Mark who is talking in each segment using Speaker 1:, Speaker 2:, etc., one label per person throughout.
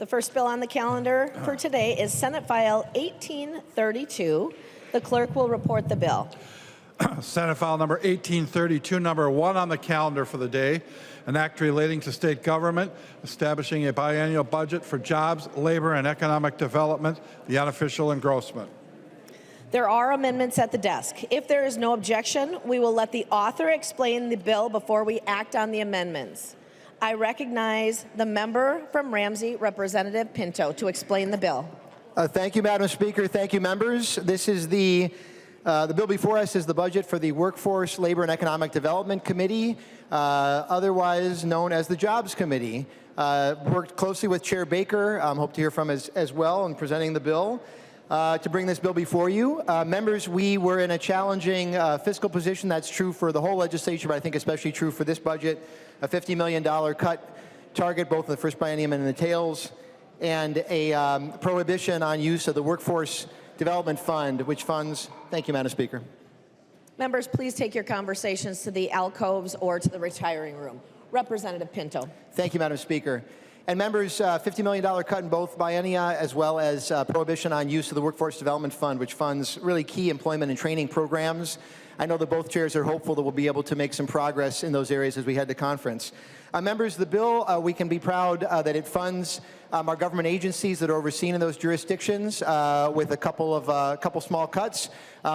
Speaker 1: The first bill on the calendar for today is Senate File 1832. The clerk will report the bill.
Speaker 2: Senate File number 1832, number 1 on the calendar for the day, an act relating to state government, establishing a biennial budget for jobs, labor, and economic development, the unofficial engrossment.
Speaker 1: There are amendments at the desk. If there is no objection, we will let the author explain the bill before we act on the amendments. I recognize the member from Ramsey, Representative Pinto, to explain the bill.
Speaker 3: Thank you, Madam Speaker. Thank you, members. This is the bill before us is the budget for the Workforce, Labor, and Economic Development Committee, otherwise known as the Jobs Committee. Worked closely with Chair Baker, hope to hear from as well in presenting the bill. To bring this bill before you. Members, we were in a challenging fiscal position. That's true for the whole legislature, but I think especially true for this budget. A $50 million cut target, both in the first biennium and in the tails, and a prohibition on use of the Workforce Development Fund, which funds, thank you, Madam Speaker.
Speaker 1: Members, please take your conversations to the alcoves or to the retiring room. Representative Pinto.
Speaker 3: Thank you, Madam Speaker. And members, $50 million cut in both biennia, as well as prohibition on use of the Workforce Development Fund, which funds really key employment and training programs. I know that both chairs are hopeful that we'll be able to make some progress in those areas as we head to conference. Members, the bill, we can be proud that it funds our government agencies that are overseen in those jurisdictions with a couple small cuts.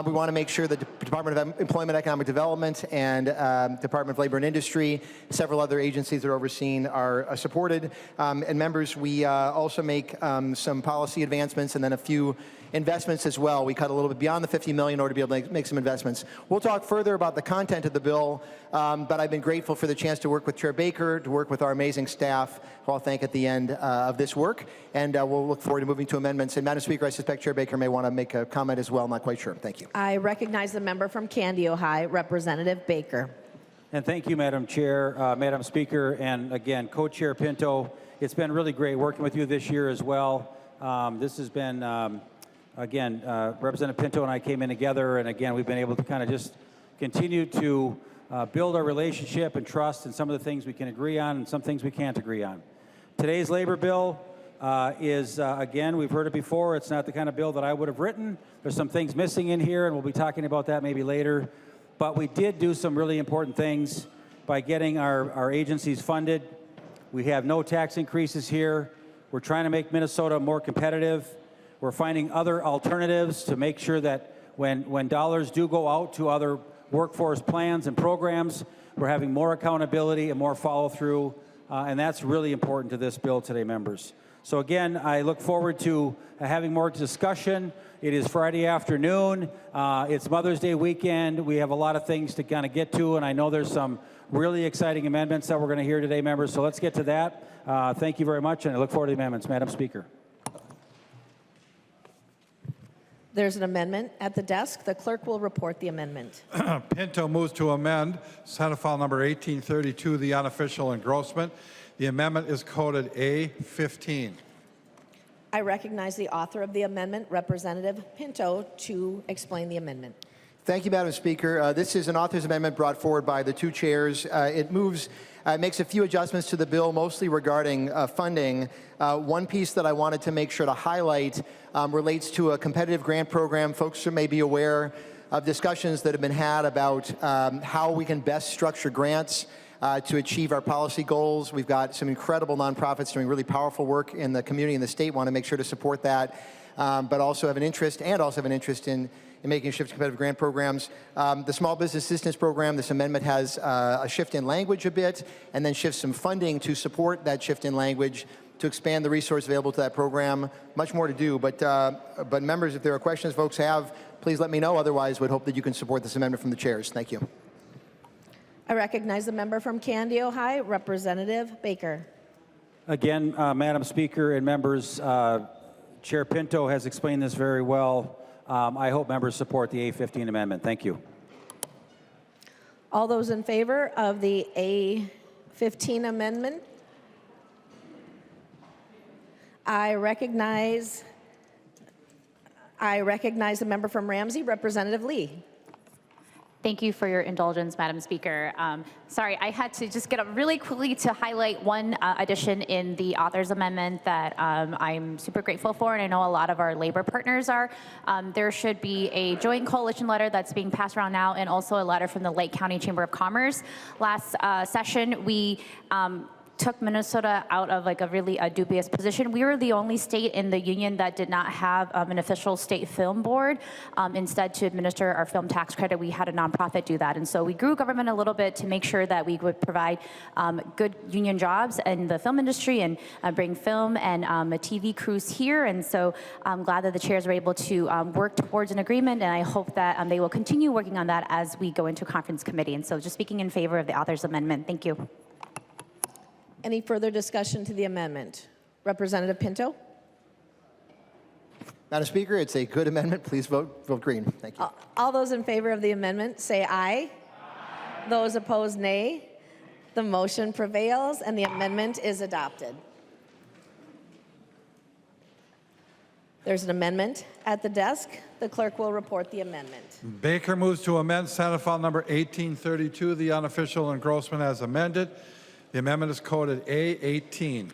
Speaker 3: We want to make sure that the Department of Employment and Economic Development and Department of Labor and Industry, several other agencies that are overseen are supported. And members, we also make some policy advancements and then a few investments as well. We cut a little bit beyond the $50 million in order to be able to make some investments. We'll talk further about the content of the bill, but I've been grateful for the chance to work with Chair Baker, to work with our amazing staff, who I'll thank at the end of this work, and we'll look forward to moving to amendments. And Madam Speaker, I suspect Chair Baker may want to make a comment as well. I'm not quite sure. Thank you.
Speaker 1: I recognize the member from Candy, Ohio, Representative Baker.
Speaker 4: And thank you, Madam Chair, Madam Speaker, and again, Co-Chair Pinto. It's been really great working with you this year as well. This has been again, Representative Pinto and I came in together, and again, we've been able to kind of just continue to build our relationship and trust in some of the things we can agree on and some things we can't agree on. Today's labor bill is, again, we've heard it before, it's not the kind of bill that I would have written. There's some things missing in here, and we'll be talking about that maybe later. But we did do some really important things by getting our agencies funded. We have no tax increases here. We're trying to make Minnesota more competitive. We're finding other alternatives to make sure that when dollars do go out to other workforce plans and programs, we're having more accountability and more follow-through, and that's really important to this bill today, members. So again, I look forward to having more discussion. It is Friday afternoon. It's Mother's Day weekend. We have a lot of things to kind of get to, and I know there's some really exciting amendments that we're going to hear today, members, so let's get to that. Thank you very much, and I look forward to the amendments. Madam Speaker.
Speaker 1: There's an amendment at the desk. The clerk will report the amendment.
Speaker 2: Pinto moves to amend Senate File number 1832, the unofficial engrossment. The amendment is coded A15.
Speaker 1: I recognize the author of the amendment, Representative Pinto, to explain the amendment.
Speaker 3: Thank you, Madam Speaker. This is an author's amendment brought forward by the two chairs. It makes a few adjustments to the bill, mostly regarding funding. One piece that I wanted to make sure to highlight relates to a competitive grant program. Folks may be aware of discussions that have been had about how we can best structure grants to achieve our policy goals. We've got some incredible nonprofits doing really powerful work in the community and the state. Want to make sure to support that, but also have an interest in making a shift to competitive grant programs. The Small Business Assistance Program, this amendment has a shift in language a bit, and then shifts some funding to support that shift in language to expand the resource available to that program. Much more to do, but members, if there are questions folks have, please let me know. Otherwise, would hope that you can support this amendment from the chairs. Thank you.
Speaker 1: I recognize the member from Candy, Ohio, Representative Baker.
Speaker 4: Again, Madam Speaker and members, Chair Pinto has explained this very well. I hope members support the A15 amendment. Thank you.
Speaker 1: All those in favor of the A15 amendment? I recognize the member from Ramsey, Representative Lee.
Speaker 5: Thank you for your indulgence, Madam Speaker. Sorry, I had to just get up really quickly to highlight one addition in the author's amendment that I'm super grateful for, and I know a lot of our labor partners are. There should be a joint coalition letter that's being passed around now, and also a letter from the Lake County Chamber of Commerce. Last session, we took Minnesota out of like a really dubious position. We were the only state in the union that did not have an official state film board. Instead, to administer our film tax credit, we had a nonprofit do that. And so we grew government a little bit to make sure that we would provide good union jobs in the film industry and bring film and TV crews here. And so I'm glad that the chairs were able to work towards an agreement, and I hope that they will continue working on that as we go into conference committee. And so just speaking in favor of the author's amendment. Thank you.
Speaker 1: Any further discussion to the amendment? Representative Pinto?
Speaker 3: Madam Speaker, it's a good amendment. Please vote green. Thank you.
Speaker 1: All those in favor of the amendment say aye. Those opposed, nay. The motion prevails and the amendment is adopted. There's an amendment at the desk. The clerk will report the amendment.
Speaker 2: Baker moves to amend Senate File Number 1832, the unofficial engrossment as amended. The amendment is coded A18.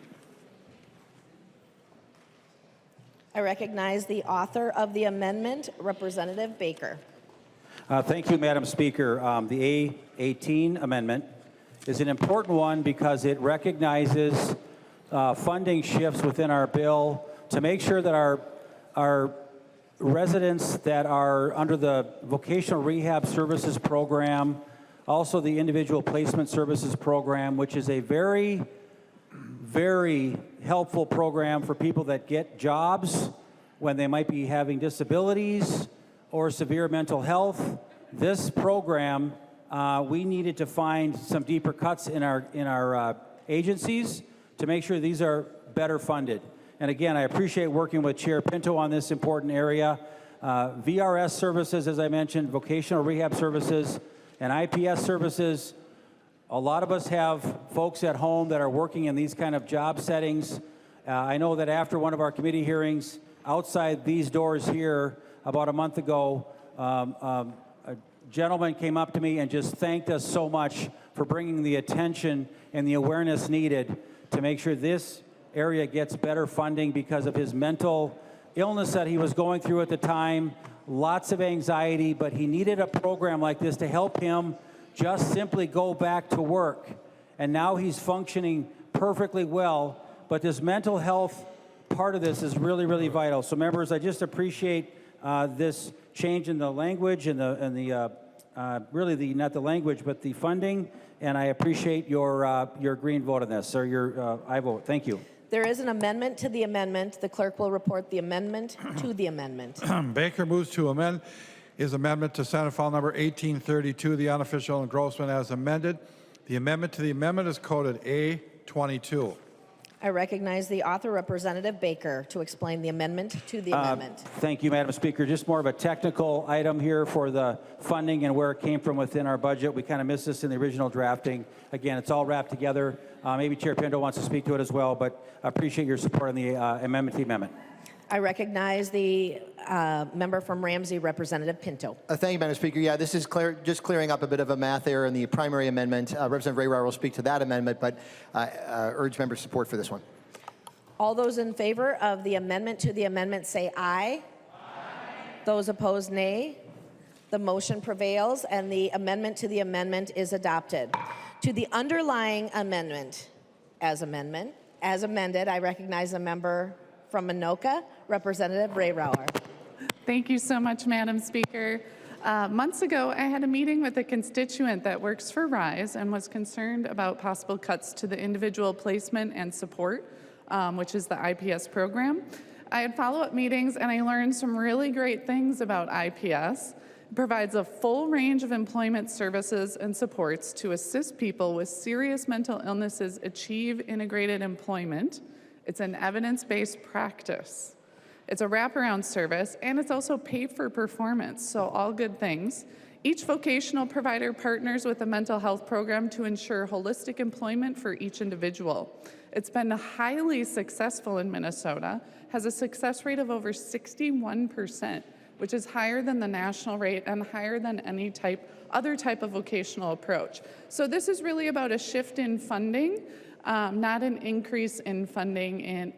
Speaker 1: I recognize the author of the amendment, Representative Baker.
Speaker 4: Thank you, Madam Speaker. The A18 amendment is an important one because it recognizes funding shifts within our bill to make sure that our residents that are under the Vocational Rehab Services Program, also the Individual Placement Services Program, which is a very, very helpful program for people that get jobs when they might be having disabilities or severe mental health. This program, we needed to find some deeper cuts in our agencies to make sure these are better funded. And again, I appreciate working with Chair Pinto on this important area. VRS services, as I mentioned, vocational rehab services, and IPS services. A lot of us have folks at home that are working in these kind of job settings. I know that after one of our committee hearings outside these doors here about a month ago, a gentleman came up to me and just thanked us so much for bringing the attention and the awareness needed to make sure this area gets better funding because of his mental illness that he was going through at the time. Lots of anxiety, but he needed a program like this to help him just simply go back to work. And now he's functioning perfectly well, but this mental health part of this is really, really vital. So members, I just appreciate this change in the language and really not the language, but the funding, and I appreciate your green vote on this, or your I vote. Thank you.
Speaker 1: There is an amendment to the amendment. The clerk will report the amendment to the amendment.
Speaker 2: Baker moves to amend his amendment to Senate File Number 1832, the unofficial engrossment as amended. The amendment to the amendment is coded A22.
Speaker 1: I recognize the author, Representative Baker, to explain the amendment to the amendment.
Speaker 4: Thank you, Madam Speaker. Just more of a technical item here for the funding and where it came from within our budget. We kind of missed this in the original drafting. Again, it's all wrapped together. Maybe Chair Pinto wants to speak to it as well, but I appreciate your support on the amendment to the amendment.
Speaker 1: I recognize the member from Ramsey, Representative Pinto.
Speaker 3: Thank you, Madam Speaker. Yeah, this is just clearing up a bit of a math error in the primary amendment. Representative Raywire will speak to that amendment, but urge member support for this one.
Speaker 1: All those in favor of the amendment to the amendment say aye. Those opposed, nay. The motion prevails, and the amendment to the amendment is adopted. To the underlying amendment, as amended, I recognize a member from Anoka, Representative Raywire.
Speaker 6: Thank you so much, Madam Speaker. Months ago, I had a meeting with a constituent that works for RISE and was concerned about possible cuts to the individual placement and support, which is the IPS program. I had follow-up meetings, and I learned some really great things about IPS. It provides a full range of employment services and supports to assist people with serious mental illnesses achieve integrated employment. It's an evidence-based practice. It's a wraparound service, and it's also paid for performance, so all good things. Each vocational provider partners with a mental health program to ensure holistic employment for each individual. It's been highly successful in Minnesota, has a success rate of over 61%. which is higher than the national rate and higher than any other type of vocational approach. So this is really about a shift in funding, not an increase in funding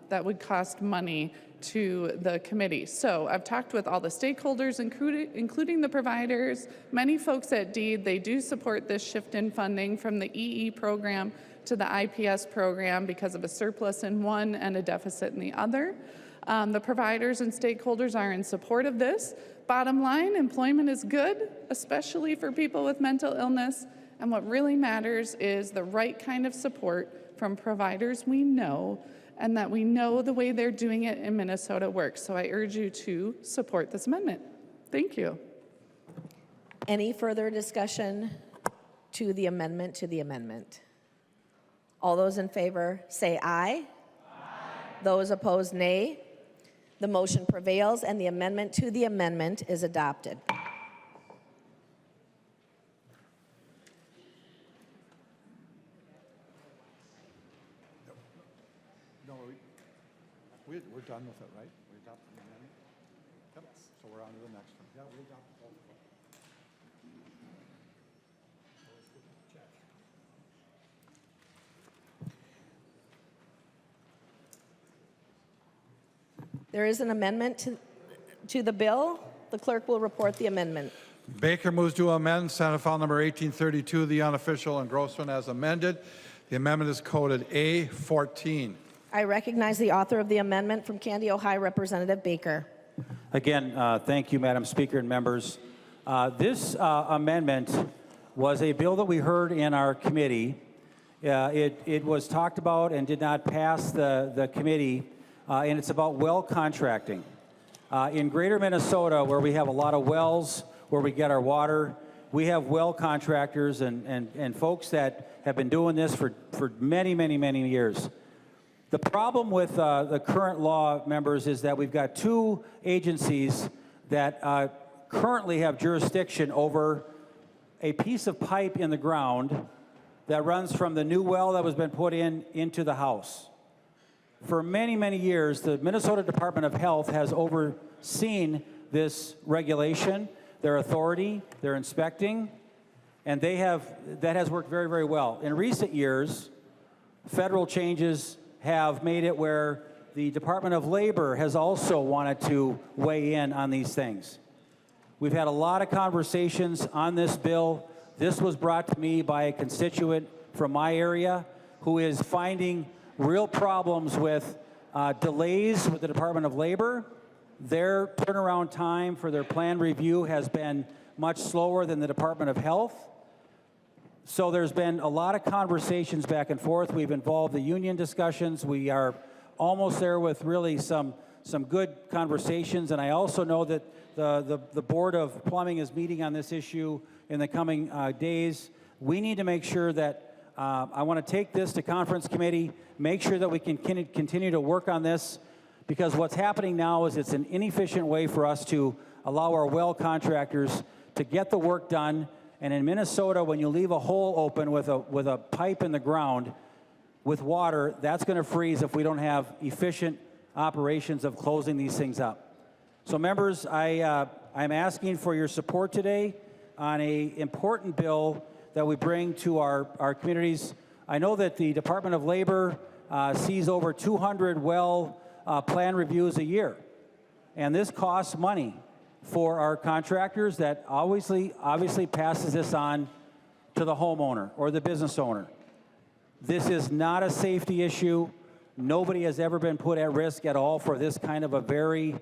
Speaker 6: that would cost money to the committee. So I've talked with all the stakeholders, including the providers, many folks at DEED. They do support this shift in funding from the EE program to the IPS program because of a surplus in one and a deficit in the other. The providers and stakeholders are in support of this. Bottom line, employment is good, especially for people with mental illness. And what really matters is the right kind of support from providers we know, and that we know the way they're doing it in Minnesota works. So I urge you to support this amendment. Thank you.
Speaker 1: Any further discussion to the amendment to the amendment? All those in favor say aye. Aye. Those opposed, nay. The motion prevails and the amendment to the amendment is adopted.
Speaker 2: No, we're done with it, right? We adopted the amendment? Yep. So we're on to the next one. Yeah, we adopted both of them.
Speaker 1: There is an amendment to the bill. The clerk will report the amendment.
Speaker 2: Baker moves to amend Senate File Number 1832, the unofficial engrossment as amended. The amendment is coded A14.
Speaker 1: I recognize the author of the amendment from Candy, Ohio, Representative Baker.
Speaker 4: Again, thank you, Madam Speaker and members. This amendment was a bill that we heard in our committee. It was talked about and did not pass the committee, and it's about well contracting. In greater Minnesota, where we have a lot of wells, where we get our water, we have well contractors and folks that have been doing this for many, many, many years. The problem with the current law, members, is that we've got two agencies that currently have jurisdiction over a piece of pipe in the ground that runs from the new well that was been put into the house. For many, many years, the Minnesota Department of Health has overseen this regulation, their authority, their inspecting, and that has worked very, very well. In recent years, federal changes have made it where the Department of Labor has also wanted to weigh in on these things. We've had a lot of conversations on this bill. This was brought to me by a constituent from my area who is finding real problems with delays with the Department of Labor. Their turnaround time for their plan review has been much slower than the Department of Health. So there's been a lot of conversations back and forth. We've involved the union discussions. We are almost there with really some good conversations. And I also know that the Board of Plumbing is meeting on this issue in the coming days. We need to make sure that I want to take this to conference committee, make sure that we can continue to work on this, because what's happening now is it's an inefficient way for us to allow our well contractors to get the work done. And in Minnesota, when you leave a hole open with a pipe in the ground with water, that's going to freeze if we don't have efficient operations of closing these things up. So members, I'm asking for your support today on an important bill that we bring to our communities. I know that the Department of Labor sees over 200 well plan reviews a year, and this costs money for our contractors that obviously passes this on to the homeowner or the business owner. This is not a safety issue. Nobody has ever been put at risk at all for this kind of a very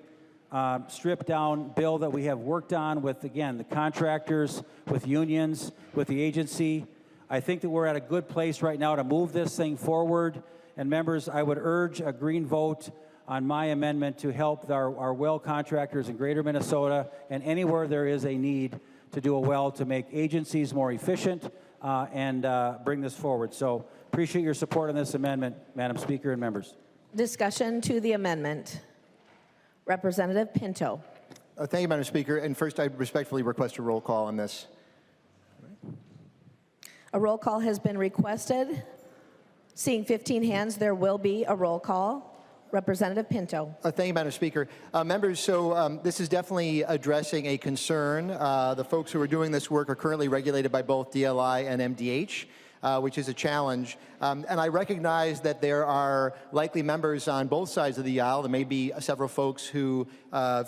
Speaker 4: stripped down bill that we have worked on with, again, the contractors, with unions, with the agency. I think that we're at a good place right now to move this thing forward. And members, I would urge a green vote on my amendment to help our well contractors in greater Minnesota and anywhere there is a need to do a well to make agencies more efficient and bring this forward. So appreciate your support on this amendment, Madam Speaker and members.
Speaker 1: Discussion to the amendment. Representative Pinto.
Speaker 3: Thank you, Madam Speaker. And first, I respectfully request a roll call on this.
Speaker 1: A roll call has been requested. Seeing 15 hands, there will be a roll call. Representative Pinto.
Speaker 3: Thank you, Madam Speaker. Members, so this is definitely addressing a concern. The folks who are doing this work are currently regulated by both DLI and MDH. Which is a challenge. And I recognize that there are likely members on both sides of the aisle. There may be several folks who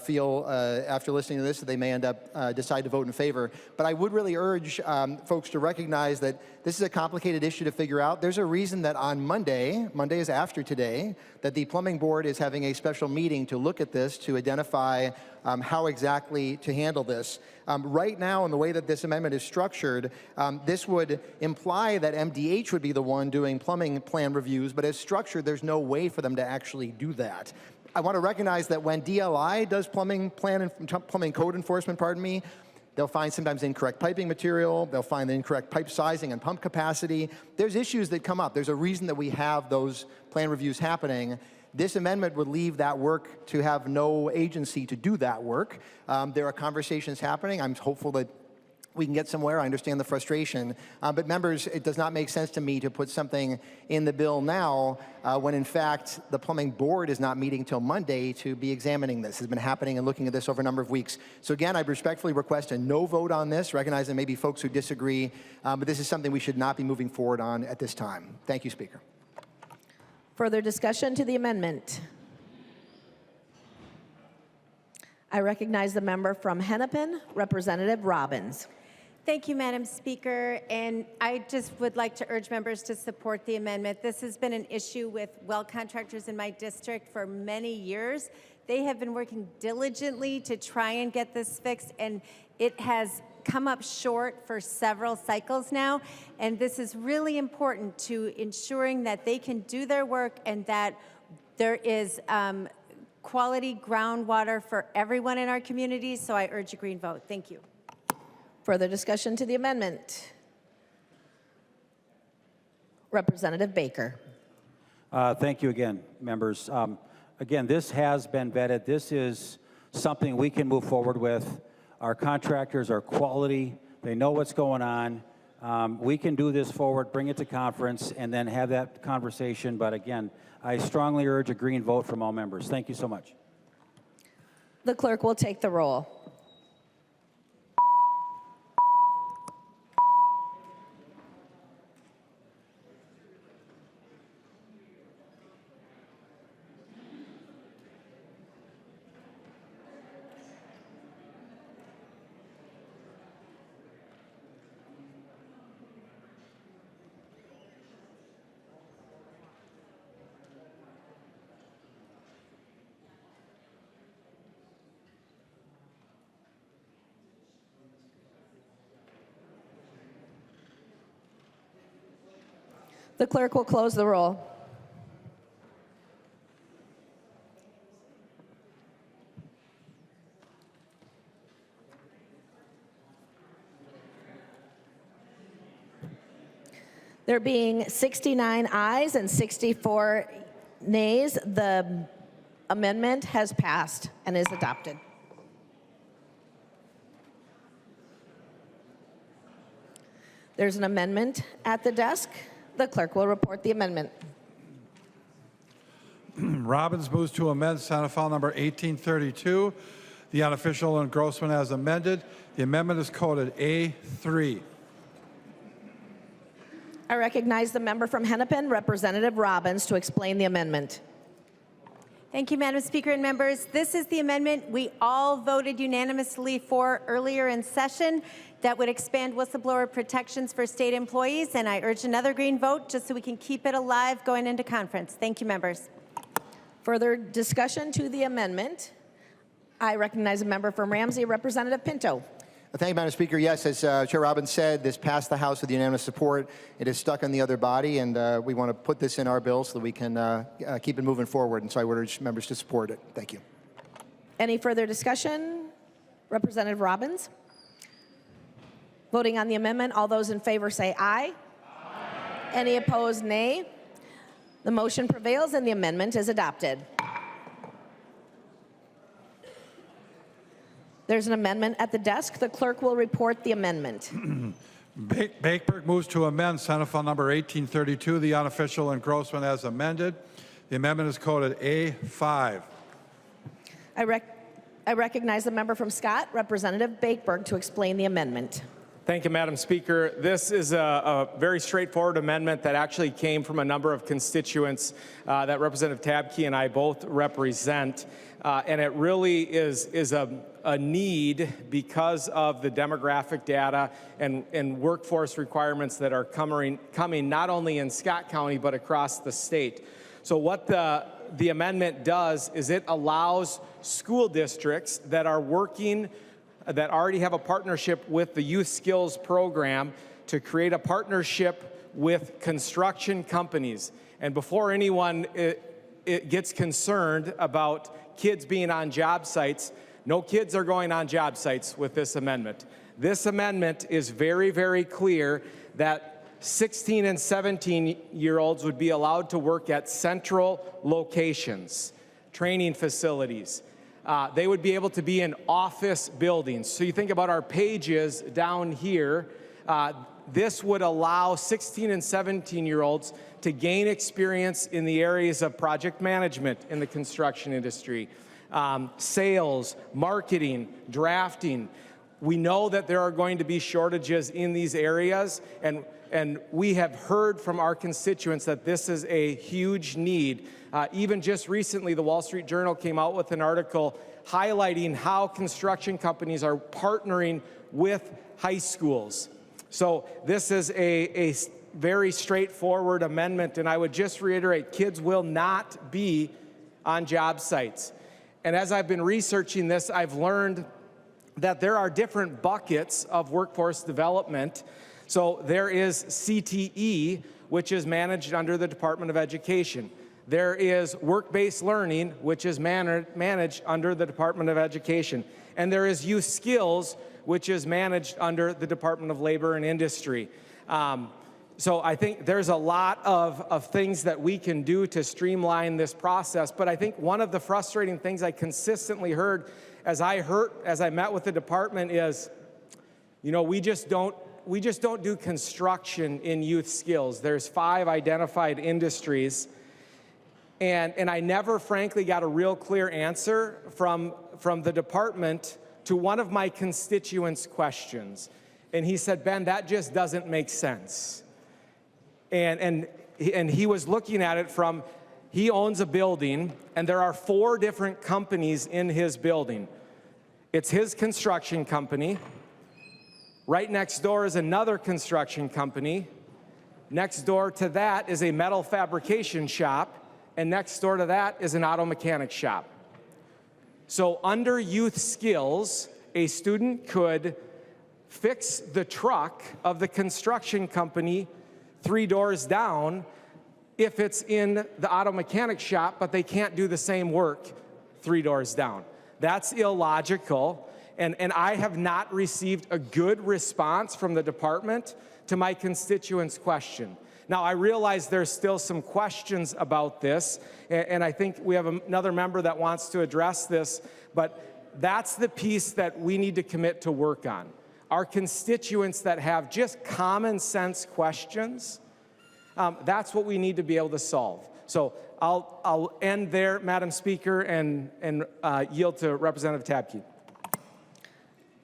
Speaker 3: feel, after listening to this, that they may end up decide to vote in favor. But I would really urge folks to recognize that this is a complicated issue to figure out. There's a reason that on Monday is after today, that the Plumbing Board is having a special meeting to look at this, to identify how exactly to handle this. Right now, in the way that this amendment is structured, this would imply that MDH would be the one doing plumbing plan reviews, but as structured, there's no way for them to actually do that. I want to recognize that when DLI does plumbing code enforcement, they'll find sometimes incorrect piping material, they'll find the incorrect pipe sizing and pump capacity. There's issues that come up. There's a reason that we have those plan reviews happening. This amendment would leave that work to have no agency to do that work. There are conversations happening. I'm hopeful that we can get somewhere. I understand the frustration. But members, it does not make sense to me to put something in the bill now when, in fact, the Plumbing Board is not meeting till Monday to be examining this. It's been happening and looking at this over a number of weeks. So again, I respectfully request a no vote on this, recognizing maybe folks who disagree. But this is something we should not be moving forward on at this time. Thank you, Speaker.
Speaker 1: Further discussion to the amendment? I recognize the member from Hennepin, Representative Robbins.
Speaker 7: Thank you, Madam Speaker. And I just would like to urge members to support the amendment. This has been an issue with well contractors in my district for many years. They have been working diligently to try and get this fixed, and it has come up short for several cycles now, and this is really important to ensuring that they can do their work and that there is quality groundwater for everyone in our communities, so I urge a green vote. Thank you.
Speaker 1: Further discussion to the amendment? Representative Baker.
Speaker 4: Thank you again, members. Again, this has been vetted. This is something we can move forward with. Our contractors are quality. They know what's going on. We can do this forward, bring it to conference, and then have that conversation. But again, I strongly urge a green vote from all members. Thank you so much.
Speaker 1: The clerk will take the roll. The clerk will close the roll. There being 69 ayes and 64 nays, the amendment has passed and is adopted. There's an amendment at the desk. The clerk will report the amendment.
Speaker 2: Robbins moves to amend Senate File Number 1832, the unofficial engrossment as amended. The amendment is coded A3.
Speaker 1: I recognize the member from Hennepin, Representative Robbins, to explain the amendment.
Speaker 7: Thank you, Madam Speaker and members. This is the amendment we all voted unanimously for earlier in session that would expand whistleblower protections for state employees, and I urge another green vote just so we can keep it alive going into conference. Thank you, members.
Speaker 1: Further discussion to the amendment? I recognize a member from Ramsey, Representative Pinto.
Speaker 3: Thank you, Madam Speaker. Yes, as Chair Robbins said, this passed the House with unanimous support. It is stuck on the other body, and we want to put this in our bill so that we can keep it moving forward. And so I would urge members to support it. Thank you.
Speaker 1: Any further discussion? Representative Robbins? Voting on the amendment, all those in favor say aye. Aye. Any opposed, nay. The motion prevails and the amendment is adopted. There's an amendment at the desk. The clerk will report the amendment.
Speaker 2: Bakeberg moves to amend Senate File Number 1832, the unofficial engrossment as amended. The amendment is coded A5.
Speaker 1: I recognize the member from Scott, Representative Bakeberg, to explain the amendment.
Speaker 8: Thank you, Madam Speaker. This is a very straightforward amendment that actually came from a number of constituents that Representative Tabke and I both represent. And it really is a need because of the demographic data and workforce requirements that are coming not only in Scott County but across the state. So what the amendment does is it allows school districts that are working, that already have a partnership with the Youth Skills Program, to create a partnership with construction companies. And before anyone it gets concerned about kids being on job sites, no kids are going on job sites with this amendment. This amendment is very, very clear that 16 and 17-year-olds would be allowed to work at central locations, training facilities. They would be able to be in office buildings. So you think about our pages down here, this would allow 16 and 17-year-olds to gain experience in the areas of project management in the construction industry, sales, marketing, drafting. We know that there are going to be shortages in these areas, and we have heard from our constituents that this is a huge need. Even just recently, the Wall Street Journal came out with an article highlighting how construction companies are partnering with high schools. So this is a very straightforward amendment, and I would just reiterate, kids will not be on job sites. And as I've been researching this, I've learned that there are different buckets of workforce development. So there is CTE, which is managed under the Department of Education. There is work-based learning, which is managed under the Department of Education. And there is youth skills, which is managed under the Department of Labor and Industry. So I think there's a lot of things that we can do to streamline this process. But I think one of the frustrating things I consistently heard as I met with the department is, you know, we just don't do construction in youth skills. There's 5 identified industries. And I never, frankly, got a real clear answer from the department to one of my constituents' questions. And he said, Ben, that just doesn't make sense. And he was looking at it from, he owns a building, and there are 4 different companies in his building. It's his construction company. Right next door is another construction company. Next door to that is a metal fabrication shop. And next door to that is an auto mechanic shop. So under youth skills, a student could fix the truck of the construction company 3 doors down if it's in the auto mechanic shop, but they can't do the same work 3 doors down. That's illogical, and I have not received a good response from the department to my constituents' question. Now, I realize there's still some questions about this, and I think we have another member that wants to address this, but that's the piece that we need to commit to work on. Our constituents that have just common sense questions, that's what we need to be able to solve. So I'll end there, Madam Speaker, and yield to Representative Tabke.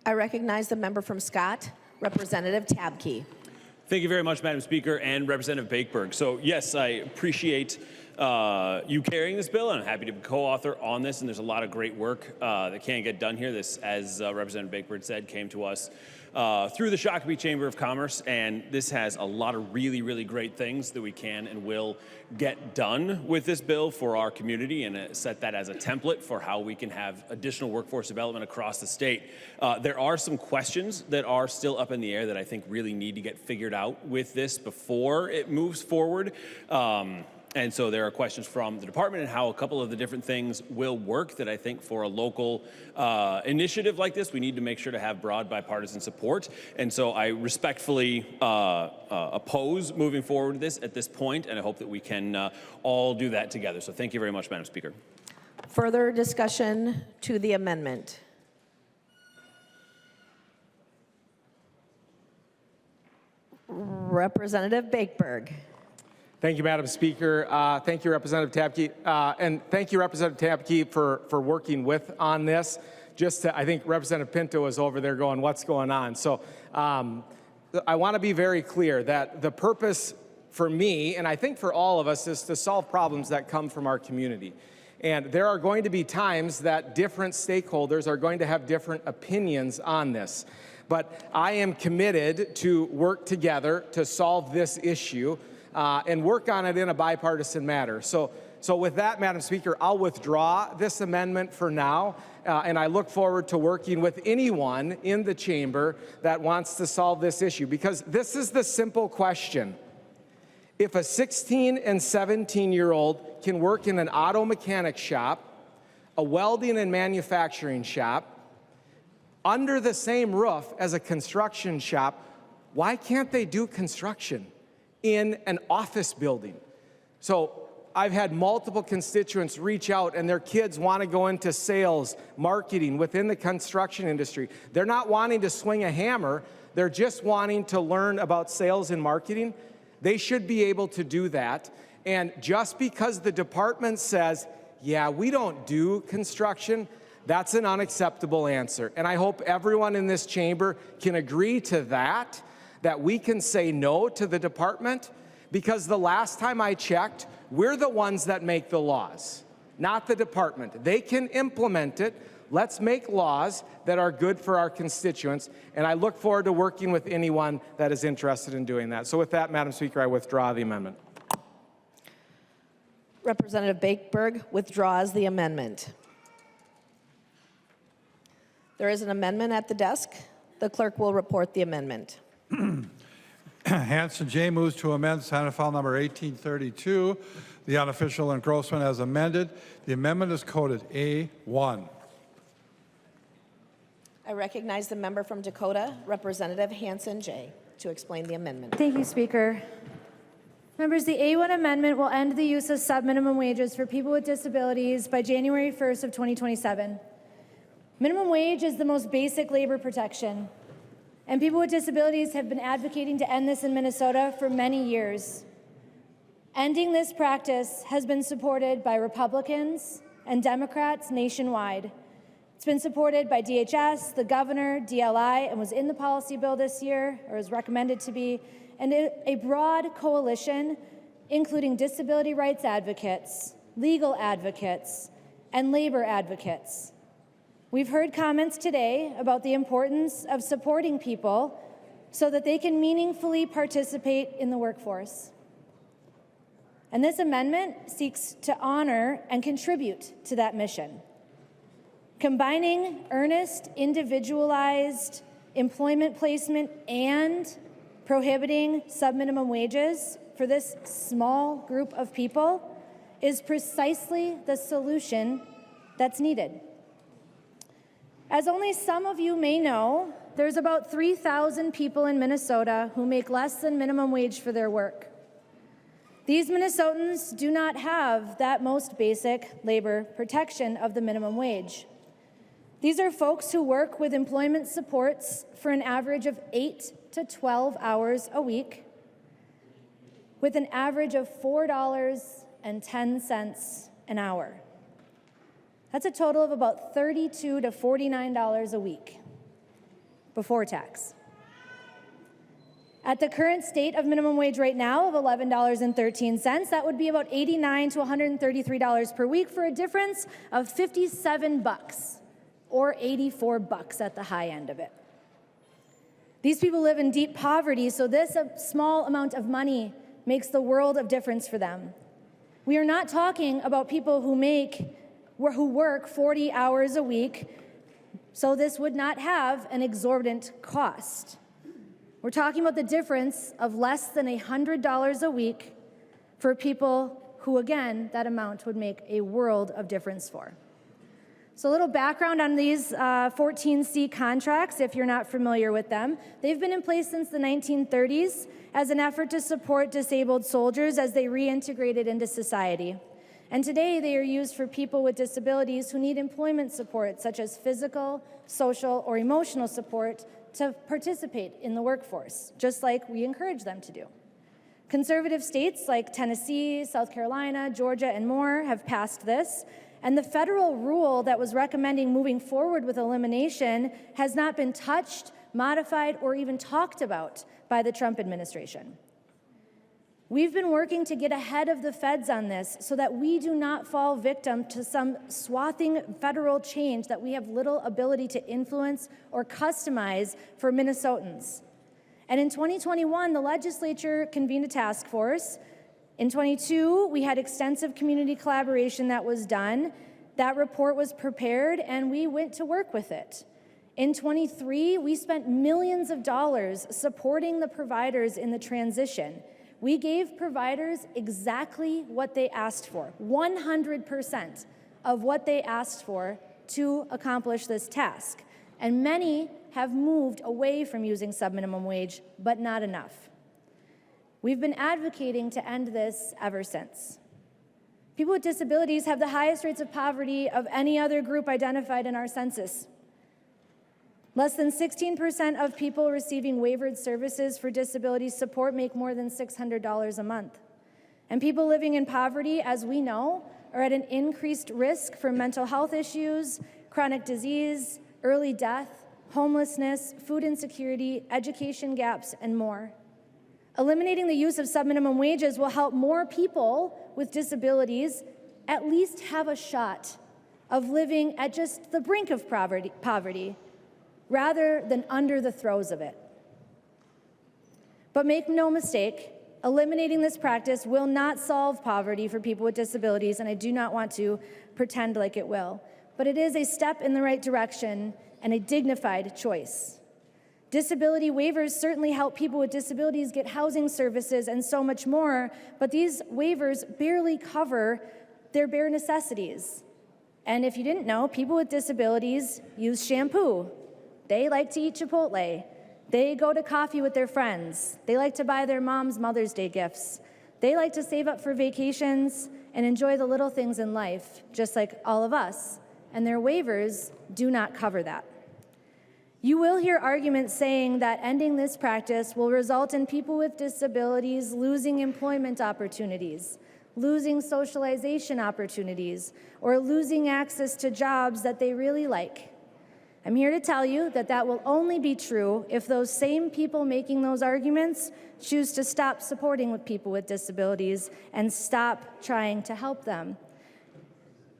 Speaker 1: I recognize the member from Scott, Representative Tabke.
Speaker 9: Thank you very much, Madam Speaker and Representative Bakeberg. So yes, I appreciate you carrying this bill, and I'm happy to be co-author on this, and there's a lot of great work that can get done here. This, as Representative Bakeberg said, came to us through the Shakopee Chamber of Commerce, and this has a lot of really, really great things that we can and will get done with this bill for our community, and set that as a template for how we can have additional workforce development across the state. There are some questions that are still up in the air that I think really need to get figured out with this before it moves forward. And so there are questions from the department and how a couple of the different things will work that I think for a local initiative like this, we need to make sure to have broad bipartisan support. And so I respectfully oppose moving forward with this at this point, and I hope that we can all do that together. So thank you very much, Madam Speaker.
Speaker 1: Further discussion to the amendment. Representative Bakeberg.
Speaker 8: Thank you, Madam Speaker. Thank you, Representative Tabke. And thank you, Representative Tabke, for working on this. I think Representative Pinto is over there going, what's going on? So I want to be very clear that the purpose for me, and I think for all of us, is to solve problems that come from our community. And there are going to be times that different stakeholders are going to have different opinions on this. But I am committed to work together to solve this issue and work on it in a bipartisan manner. So with that, Madam Speaker, I'll withdraw this amendment for now, and I look forward to working with anyone in the chamber that wants to solve this issue, because this is the simple question. If a 16 and 17-year-old can work in an auto mechanic shop, a welding and manufacturing shop, under the same roof as a construction shop, why can't they do construction in an office building? So I've had multiple constituents reach out and their kids want to go into sales, marketing within the construction industry. They're not wanting to swing a hammer, they're just wanting to learn about sales and marketing. They should be able to do that. And just because the department says, yeah, we don't do construction, that's an unacceptable answer. And I hope everyone in this chamber can agree to that we can say no to the department, because the last time I checked, we're the ones that make the laws, not the department. They can implement it. Let's make laws that are good for our constituents, and I look forward to working with anyone that is interested in doing that. So with that, Madam Speaker, I withdraw the amendment.
Speaker 1: Representative Bakeberg withdraws the amendment. There is an amendment at the desk. The clerk will report the amendment.
Speaker 2: Hanson J. moves to amend Senate File Number 1832, the unofficial engrossment as amended. The amendment is coded A1.
Speaker 1: I recognize the member from Dakota, Representative Hanson J., to explain the amendment.
Speaker 10: Thank you, Speaker. Members, the A1 amendment will end the use of subminimum wages for people with disabilities by January 1st of 2027. Minimum wage is the most basic labor protection, and people with disabilities have been advocating to end this in Minnesota for many years. Ending this practice has been supported by Republicans and Democrats nationwide. It's been supported by DHS, the governor, DLI, and was in the policy bill this year, or is recommended to be, and a broad coalition, including disability rights advocates, legal advocates, and labor advocates. We've heard comments today about the importance of supporting people so that they can meaningfully participate in the workforce. And this amendment seeks to honor and contribute to that mission. Combining earnest, individualized employment placement and prohibiting subminimum wages for this small group of people is precisely the solution that's needed. As only some of you may know, there's about 3,000 people in Minnesota who make less than minimum wage for their work. These Minnesotans do not have that most basic labor protection of the minimum wage. These are folks who work with employment supports for an average of 8 to 12 hours a week, with an average of $4.10 an hour. That's a total of about $32 to $49 a week before tax. At the current state of minimum wage right now of $11.13, that would be about $89 to $133 per week, for a difference of 57 bucks, or 84 bucks at the high end of it. These people live in deep poverty, so this small amount of money makes the world of difference for them. We are not talking about people who work 40 hours a week, so this would not have an exorbitant cost. We're talking about the difference of less than $100 a week for people who, again, that amount would make a world of difference for. So a little background on these 14C contracts, if you're not familiar with them. They've been in place since the 1930s as an effort to support disabled soldiers as they reintegrated into society. And today they are used for people with disabilities who need employment support, such as physical, social, or emotional support to participate in the workforce, just like we encourage them to do. Conservative states like Tennessee, South Carolina, Georgia, and more have passed this. And the federal rule that was recommending moving forward with elimination has not been touched, modified, or even talked about by the Trump administration. We've been working to get ahead of the feds on this so that we do not fall victim to some swathing federal change that we have little ability to influence or customize for Minnesotans. And in 2021, the legislature convened a task force. In 22, we had extensive community collaboration that was done. That report was prepared, and we went to work with it. In 23, we spent millions of dollars supporting the providers in the transition. We gave providers exactly what they asked for, 100% of what they asked for to accomplish this task. And many have moved away from using subminimum wage, but not enough. We've been advocating to end this ever since. People with disabilities have the highest rates of poverty of any other group identified in our census. Less than 16% of people receiving waivered services for disability support make more than $600 a month. And people living in poverty, as we know, are at an increased risk for mental health issues, chronic disease, early death, homelessness, food insecurity, education gaps, and more. Eliminating the use of subminimum wages will help more people with disabilities at least have a shot of living at just the brink of poverty rather than under the throes of it. But make no mistake, eliminating this practice will not solve poverty for people with disabilities, and I do not want to pretend like it will. But it is a step in the right direction and a dignified choice. Disability waivers certainly help people with disabilities get housing services and so much more, but these waivers barely cover their bare necessities. And if you didn't know, people with disabilities use shampoo. They like to eat Chipotle. They go to coffee with their friends. They like to buy their mom's Mother's Day gifts. They like to save up for vacations and enjoy the little things in life, just like all of us. And their waivers do not cover that. You will hear arguments saying that ending this practice will result in people with disabilities losing employment opportunities, losing socialization opportunities, or losing access to jobs that they really like. I'm here to tell you that that will only be true if those same people making those arguments choose to stop supporting people with disabilities and stop trying to help them.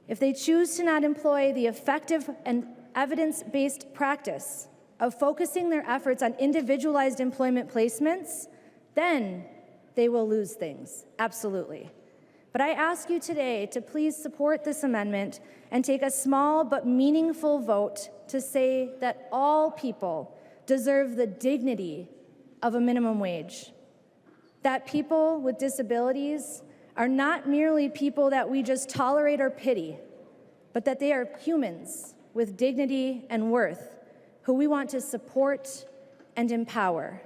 Speaker 10: If they choose to not employ the effective and evidence-based practice of focusing their efforts on individualized employment placements, then they will lose things, absolutely. But I ask you today to please support this amendment and take a small but meaningful vote to say that all people deserve the dignity of a minimum wage. That people with disabilities are not merely people that we just tolerate or pity, but that they are humans with dignity and worth who we want to support and empower.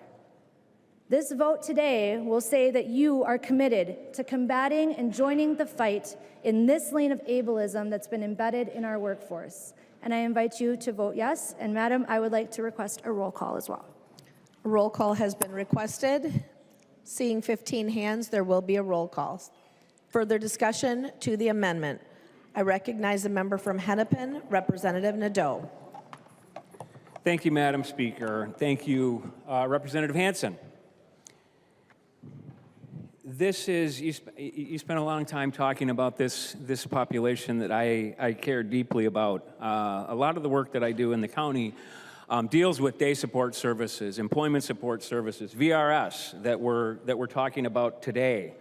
Speaker 10: This vote today will say that you are committed to combating and joining the fight in this lane of ableism that's been embedded in our workforce. And I invite you to vote yes. And Madam, I would like to request a roll call as well.
Speaker 1: A roll call has been requested. Seeing 15 hands, there will be a roll call. Further discussion to the amendment. I recognize the member from Hennepin, Representative Nadeau.
Speaker 11: Thank you, Madam Speaker. Thank you, Representative Hansen. This is, you spent a long time talking about this population that I care deeply about. A lot of the work that I do in the county deals with day support services, employment support services, VRS that we're talking about today.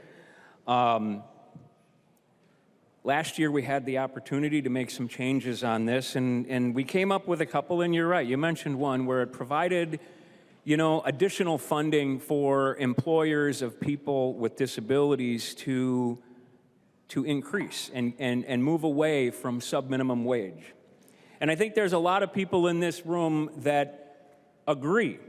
Speaker 11: Last year we had the opportunity to make some changes on this, and we came up with a couple, and you're right, you mentioned one where it provided additional funding for employers of people with disabilities to increase and move away from sub-minimum wage. And I think there's a lot of people in this room that agree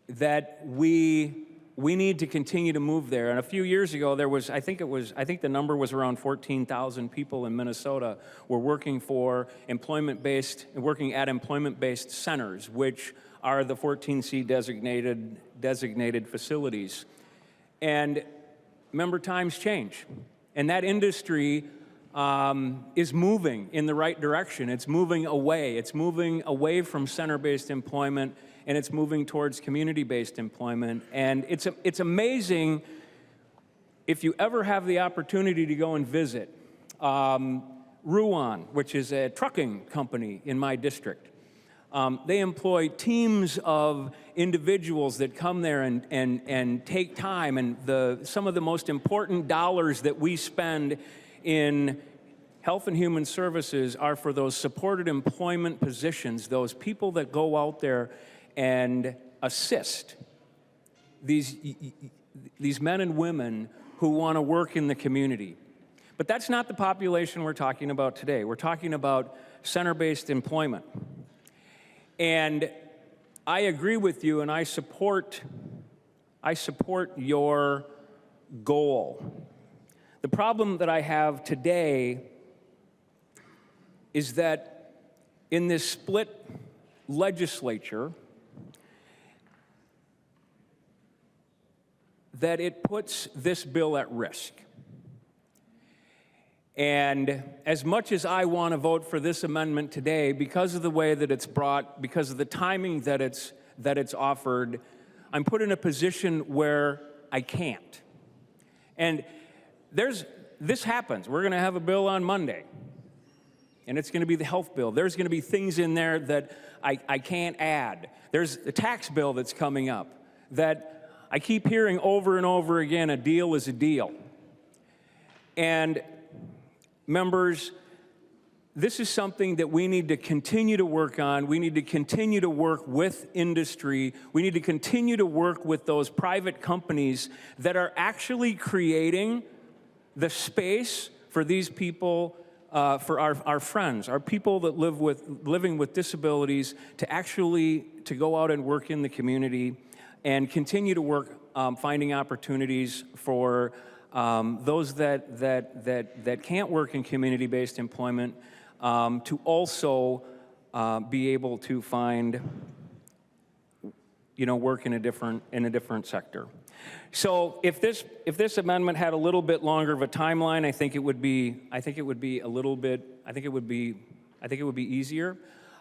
Speaker 11: that we need to continue to move there. And a few years ago, there was, I think the number was around 14,000 people in Minnesota were working at employment-based centers, which are the 14C designated facilities. And member, times change. And that industry is moving in the right direction. It's moving away. It's moving away from center-based employment, and it's moving towards community-based employment. And it's amazing if you ever have the opportunity to go and visit Ruan, which is a trucking company in my district. They employ teams of individuals that come there and take time, and some of the most important dollars that we spend in health and human services are for those supported employment positions, those people that go out there and assist these men and women who want to work in the community. But that's not the population we're talking about today. We're talking about center-based employment. And I agree with you, and I support your goal. The problem that I have today is that in this split legislature, that it puts this bill at risk. And as much as I want to vote for this amendment today, because of the way that it's brought, because of the timing that it's offered, I'm put in a position where I can't. And this happens. We're going to have a bill on Monday, and it's going to be the health bill. There's going to be things in there that I can't add. There's a tax bill that's coming up that I keep hearing over and over again, a deal is a deal. And members, this is something that we need to continue to work on. We need to continue to work with industry. We need to continue to work with those private companies that are actually creating the space for these people, for our friends, our people that living with disabilities, to go out and work in the community and continue to work finding opportunities for those that can't work in community-based employment, to also be able to find, work in a different sector. So if this amendment had a little bit longer of a timeline, I think it would be easier.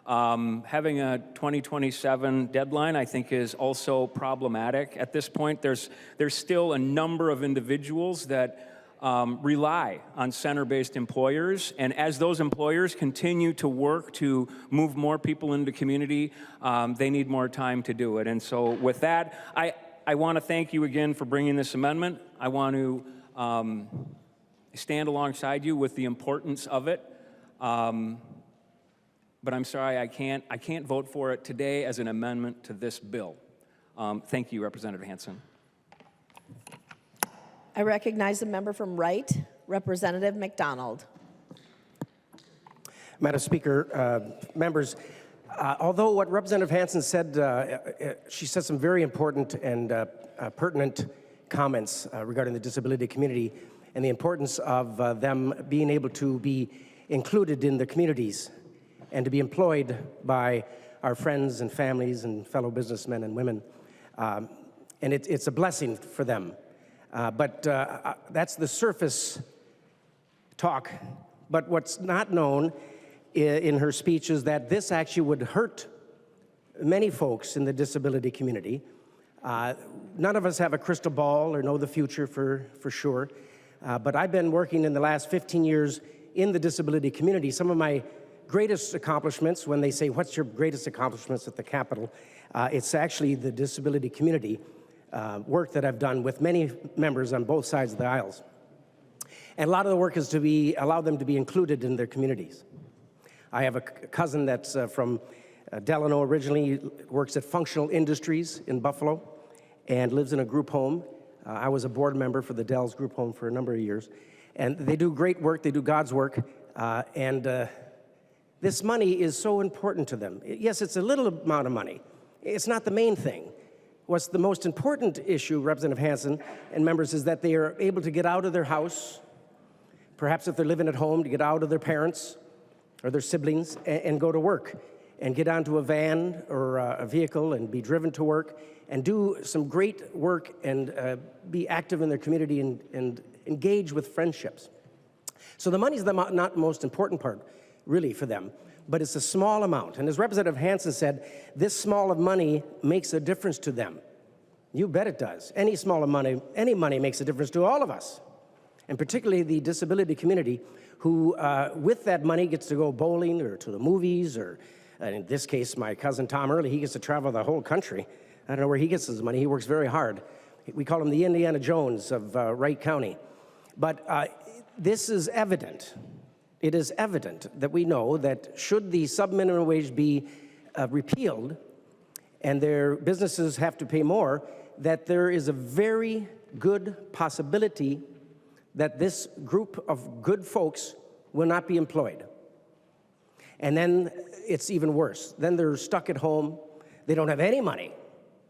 Speaker 11: Having a 2027 deadline, I think, is also problematic. At this point, there's still a number of individuals that rely on center-based employers, and as those employers continue to work to move more people into community, they need more time to do it. And so with that, I want to thank you again for bringing this amendment. I want to stand alongside you with the importance of it. But I'm sorry, I can't vote for it today as an amendment to this bill. Thank you, Representative Hansen.
Speaker 1: I recognize the member from Wright, Representative McDonald.
Speaker 12: Madam Speaker, members, although what Representative Hansen said, she said some very important and pertinent comments regarding the disability community and the importance of them being able to be included in the communities and to be employed by our friends and families and fellow businessmen and women. And it's a blessing for them. But that's the surface talk. But what's not known in her speech is that this actually would hurt many folks in the disability community. None of us have a crystal ball or know the future for sure. But I've been working in the last 15 years in the disability community. Some of my greatest accomplishments, when they say, what's your greatest accomplishments at the Capitol? It's actually the disability community work that I've done with many members on both sides of the aisles. And a lot of the work is to allow them to be included in their communities. I have a cousin that's from Delano originally, works at Functional Industries in Buffalo and lives in a group home. I was a board member for the Dells group home for a number of years. And they do great work, they do God's work, and this money is so important to them. Yes, it's a little amount of money. It's not the main thing. What's the most important issue, Representative Hansen and members, is that they are able to get out of their house, perhaps if they're living at home, to get out of their parents or their siblings and go to work. and get onto a van or a vehicle and be driven to work and do some great work and be active in their community and engage with friendships. So the money is not the most important part, really, for them, but it's a small amount. And as Representative Hansen said, this small of money makes a difference to them. You bet it does. Any small of money, any money makes a difference to all of us, and particularly the disability community, who with that money gets to go bowling or to the movies, or in this case, my cousin Tom Early, he gets to travel the whole country. I don't know where he gets his money. He works very hard. We call him the Indiana Jones of Wright County. But this is evident. It is evident that we know that should the sub-minimum wage be repealed and their businesses have to pay more, that there is a very good possibility that this group of good folks will not be employed. And then it's even worse. Then they're stuck at home. They don't have any money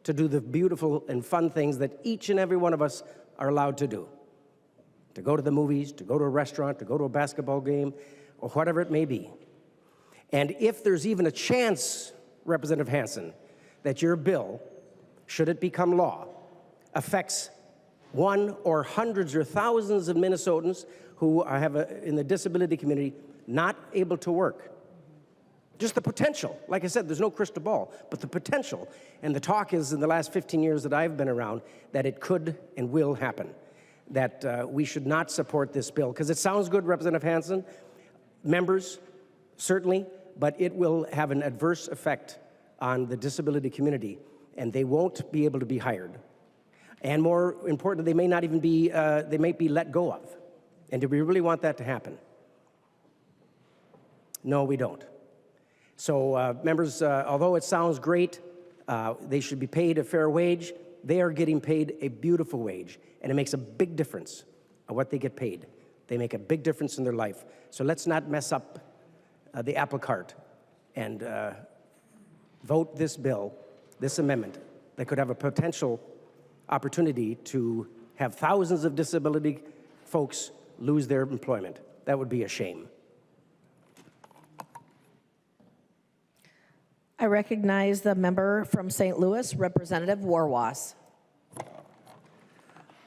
Speaker 12: to do the beautiful and fun things that each and every one of us are allowed to do. To go to the movies, to go to a restaurant, to go to a basketball game, or whatever it may be. And if there's even a chance, Representative Hansen, that your bill, should it become law, affects one or hundreds or thousands of Minnesotans who have in the disability community not able to work. Just the potential. Like I said, there's no crystal ball, but the potential. And the talk is, in the last 15 years that I've been around, that it could and will happen. That we should not support this bill. Because it sounds good, Representative Hansen, members, certainly, but it will have an adverse effect on the disability community, and they won't be able to be hired. And more important, they may not even be, they might be let go of. And do we really want that to happen? No, we don't. So members, although it sounds great, they should be paid a fair wage. They are getting paid a beautiful wage, and it makes a big difference on what they get paid. They make a big difference in their life. So let's not mess up the apple cart and vote this bill, this amendment, that could have a potential opportunity to have thousands of disability folks lose their employment. That would be a shame.
Speaker 1: I recognize the member from St. Louis, Representative Warwas.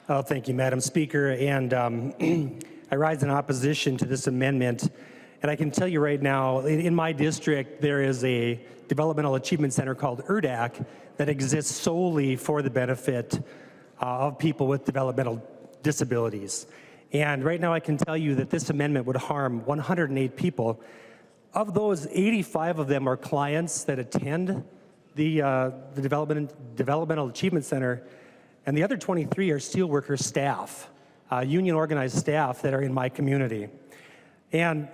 Speaker 13: Oh, thank you, Madam Speaker. And I rise in opposition to this amendment. And I can tell you right now, in my district, there is a developmental achievement center called ERDAC that exists solely for the benefit of people with developmental disabilities. And right now I can tell you that this amendment would harm 108 people. Of those, 85 of them are clients that attend the Developmental Achievement Center, and the other 23 are steelworker staff, union organized staff that are in my community. And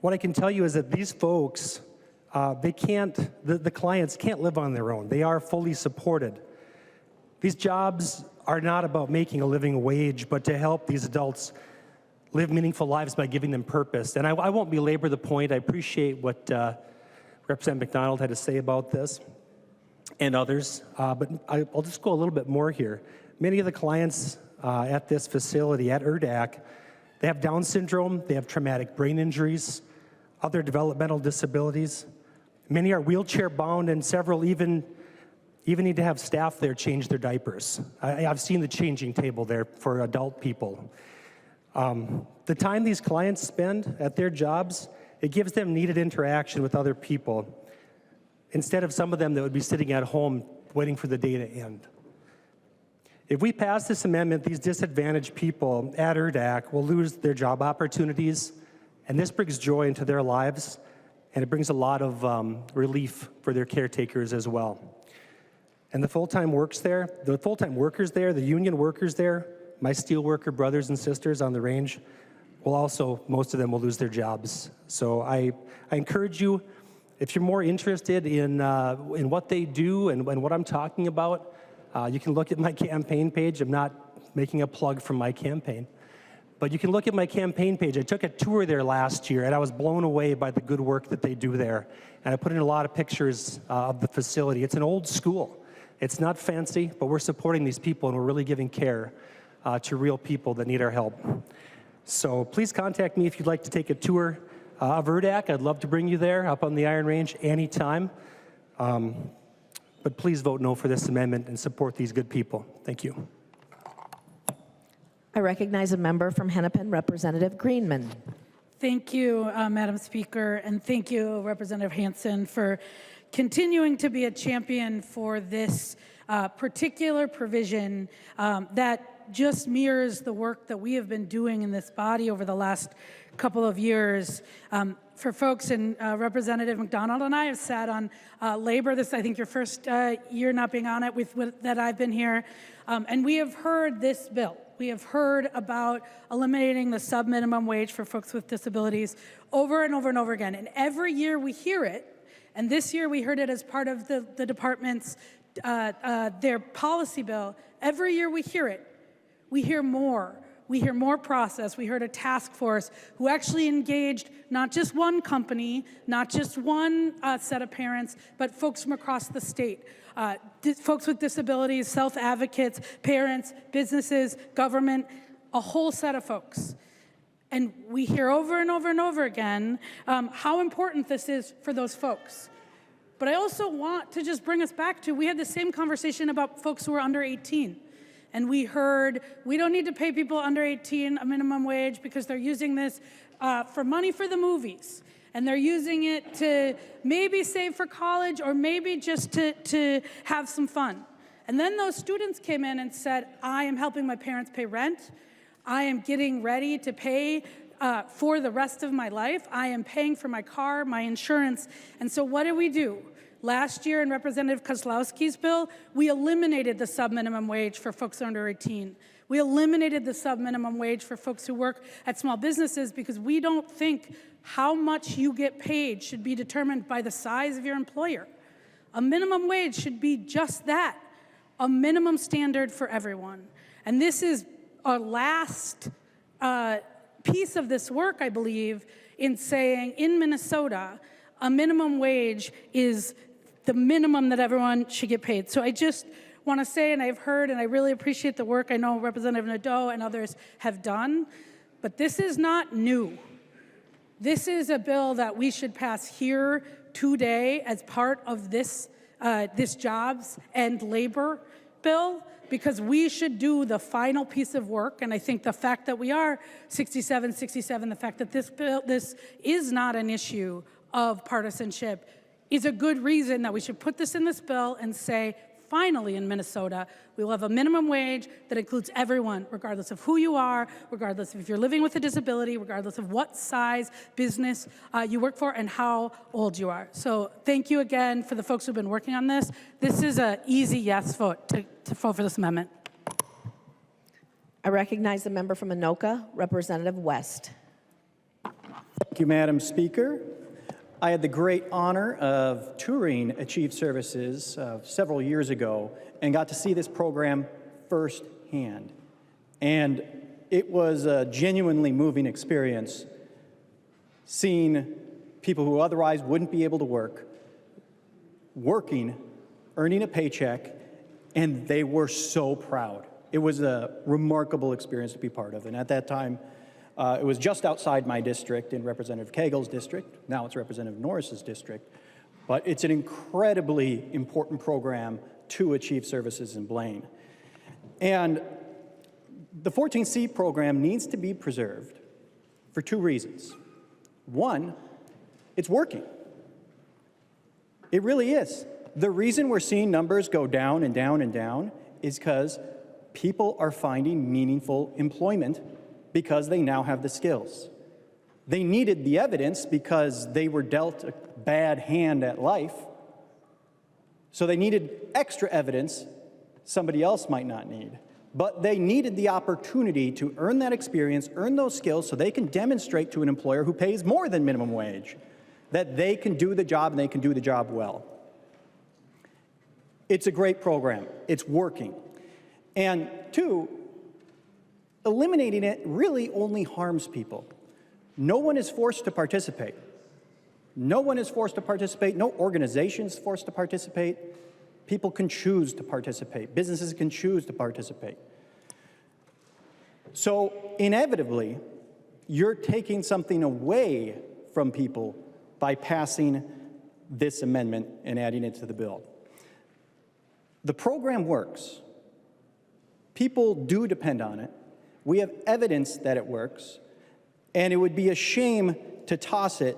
Speaker 13: what I can tell you is that these folks, the clients can't live on their own. They are fully supported. These jobs are not about making a living wage, but to help these adults live meaningful lives by giving them purpose. And I won't belabor the point. I appreciate what Representative McDonald had to say about this and others, but I'll just go a little bit more here. Many of the clients at this facility, at ERDAC, they have Down syndrome, they have traumatic brain injuries, other developmental disabilities. Many are wheelchair bound, and several even need to have staff there change their diapers. I've seen the changing table there for adult people. The time these clients spend at their jobs, it gives them needed interaction with other people, instead of some of them that would be sitting at home waiting for the day to end. If we pass this amendment, these disadvantaged people at ERDAC will lose their job opportunities, and this brings joy into their lives, and it brings a lot of relief for their caretakers as well. And the full-time workers there, the union workers there, my steelworker brothers and sisters on the range, will also, most of them will lose their jobs. So I encourage you, if you're more interested in what they do and what I'm talking about, you can look at my campaign page. I'm not making a plug from my campaign, but you can look at my campaign page. I took a tour there last year, and I was blown away by the good work that they do there. And I put in a lot of pictures of the facility. It's an old school. It's not fancy, but we're supporting these people, and we're really giving care to real people that need our help. So please contact me if you'd like to take a tour. of ERDAC. I'd love to bring you there up on the Iron Range anytime. But please vote no for this amendment and support these good people. Thank you.
Speaker 1: I recognize a member from Hennepin, Representative Greenman.
Speaker 14: Thank you, Madam Speaker, and thank you, Representative Hansen, for continuing to be a champion for this particular provision that just mirrors the work that we have been doing in this body over the last couple of years. For folks, and Representative McDonald and I have sat on labor. This, I think, your first year not being on it that I've been here. And we have heard this bill. We have heard about eliminating the sub-minimum wage for folks with disabilities over and over and over again. And every year we hear it, and this year we heard it as part of the department's, their policy bill. Every year we hear it. We hear more. We hear more process. We heard a task force who actually engaged not just one company, not just one set of parents, but folks from across the state. Folks with disabilities, self-advocates, parents, businesses, government, a whole set of folks. And we hear over and over and over again how important this is for those folks. But I also want to just bring us back to, we had the same conversation about folks who are under 18. And we heard, we don't need to pay people under 18 a minimum wage because they're using this for money for the movies. And they're using it to maybe save for college or maybe just to have some fun. And then those students came in and said, I am helping my parents pay rent. I am getting ready to pay for the rest of my life. I am paying for my car, my insurance. And so what did we do? Last year in Representative Kozlowski's bill, we eliminated the sub-minimum wage for folks under 18. We eliminated the sub-minimum wage for folks who work at small businesses because we don't think how much you get paid should be determined by the size of your employer. A minimum wage should be just that, a minimum standard for everyone. And this is our last piece of this work, I believe, in saying in Minnesota, a minimum wage is the minimum that everyone should get paid. So I just want to say, and I've heard, and I really appreciate the work I know Representative Nadeau and others have done, but this is not new. This is a bill that we should pass here today as part of this, this jobs and labor bill, because we should do the final piece of work. And I think the fact that we are 67-67, the fact that this is not an issue of partisanship is a good reason that we should put this in this bill and say, finally in Minnesota, we will have a minimum wage that includes everyone, regardless of who you are, regardless of if you're living with a disability, regardless of what size business you work for and how old you are. So thank you again for the folks who've been working on this. This is an easy yes vote to vote for this amendment.
Speaker 1: I recognize the member from Anoka, Representative West.
Speaker 15: Thank you, Madam Speaker. I had the great honor of touring Achieve Services several years ago and got to see this program firsthand. And it was a genuinely moving experience seeing people who otherwise wouldn't be able to work, working, earning a paycheck, and they were so proud. It was a remarkable experience to be part of. And at that time, it was just outside my district in Representative Cagle's district. Now it's Representative Norris's district. But it's an incredibly important program to Achieve Services in Blaine. And the 14C program needs to be preserved for two reasons. One, it's working. It really is. The reason we're seeing numbers go down and down and down is because people are finding meaningful employment because they now have the skills. They needed the evidence because they were dealt a bad hand at life. So they needed extra evidence somebody else might not need. But they needed the opportunity to earn that experience, earn those skills, so they can demonstrate to an employer who pays more than minimum wage that they can do the job and they can do the job well. It's a great program. It's working. And two, eliminating it really only harms people. No one is forced to participate. No one is forced to participate. No organization is forced to participate. People can choose to participate. Businesses can choose to participate. So inevitably, you're taking something away from people by passing this amendment and adding it to the bill. The program works. People do depend on it. We have evidence that it works, and it would be a shame to toss it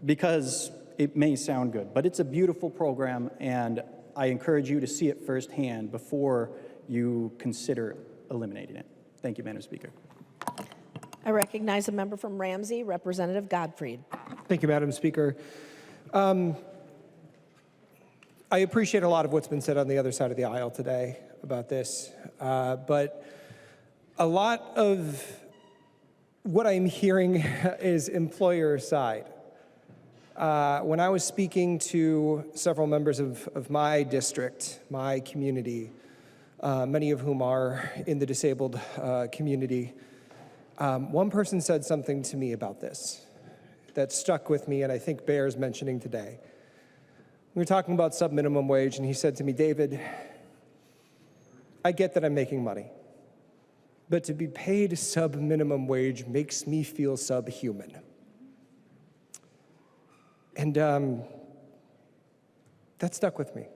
Speaker 15: because it may sound good, but it's a beautiful program, and I encourage you to see it firsthand before you consider eliminating it. Thank you, Madam Speaker.
Speaker 1: I recognize a member from Ramsey, Representative Gottfried.
Speaker 16: Thank you, Madam Speaker. I appreciate a lot of what's been said on the other side of the aisle today about this, but a lot of what I'm hearing is employer side. When I was speaking to several members of my district, my community, many of whom are in the disabled community, one person said something to me about this that stuck with me and I think bears mentioning today. We were talking about sub-minimum wage and he said to me, David, I get that I'm making money, but to be paid sub-minimum wage makes me feel subhuman. And that stuck with me.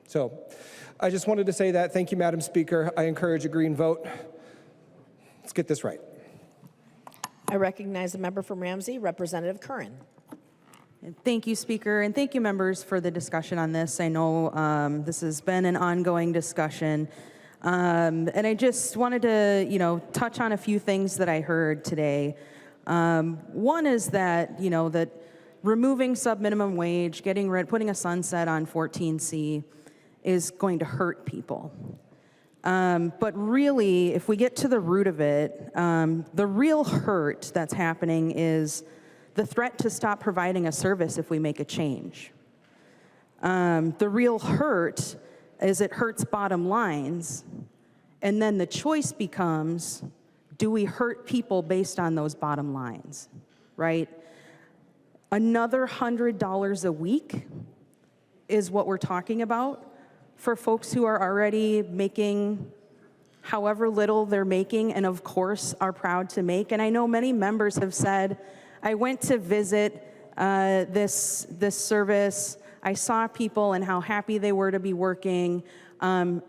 Speaker 16: So I just wanted to say that. Thank you, Madam Speaker. I encourage a green vote. Let's get this right.
Speaker 1: I recognize a member from Ramsey, Representative Curran.
Speaker 17: Thank you, Speaker, and thank you, members, for the discussion on this. I know this has been an ongoing discussion, and I just wanted to, touch on a few things that I heard today. One is that, that removing sub-minimum wage, putting a sunset on 14C is going to hurt people. But really, if we get to the root of it, the real hurt that's happening is the threat to stop providing a service if we make a change. The real hurt is it hurts bottom lines, and then the choice becomes, do we hurt people based on those bottom lines, right? Another $100 a week is what we're talking about for folks who are already making however little they're making and of course are proud to make. And I know many members have said, I went to visit this service, I saw people and how happy they were to be working. I'm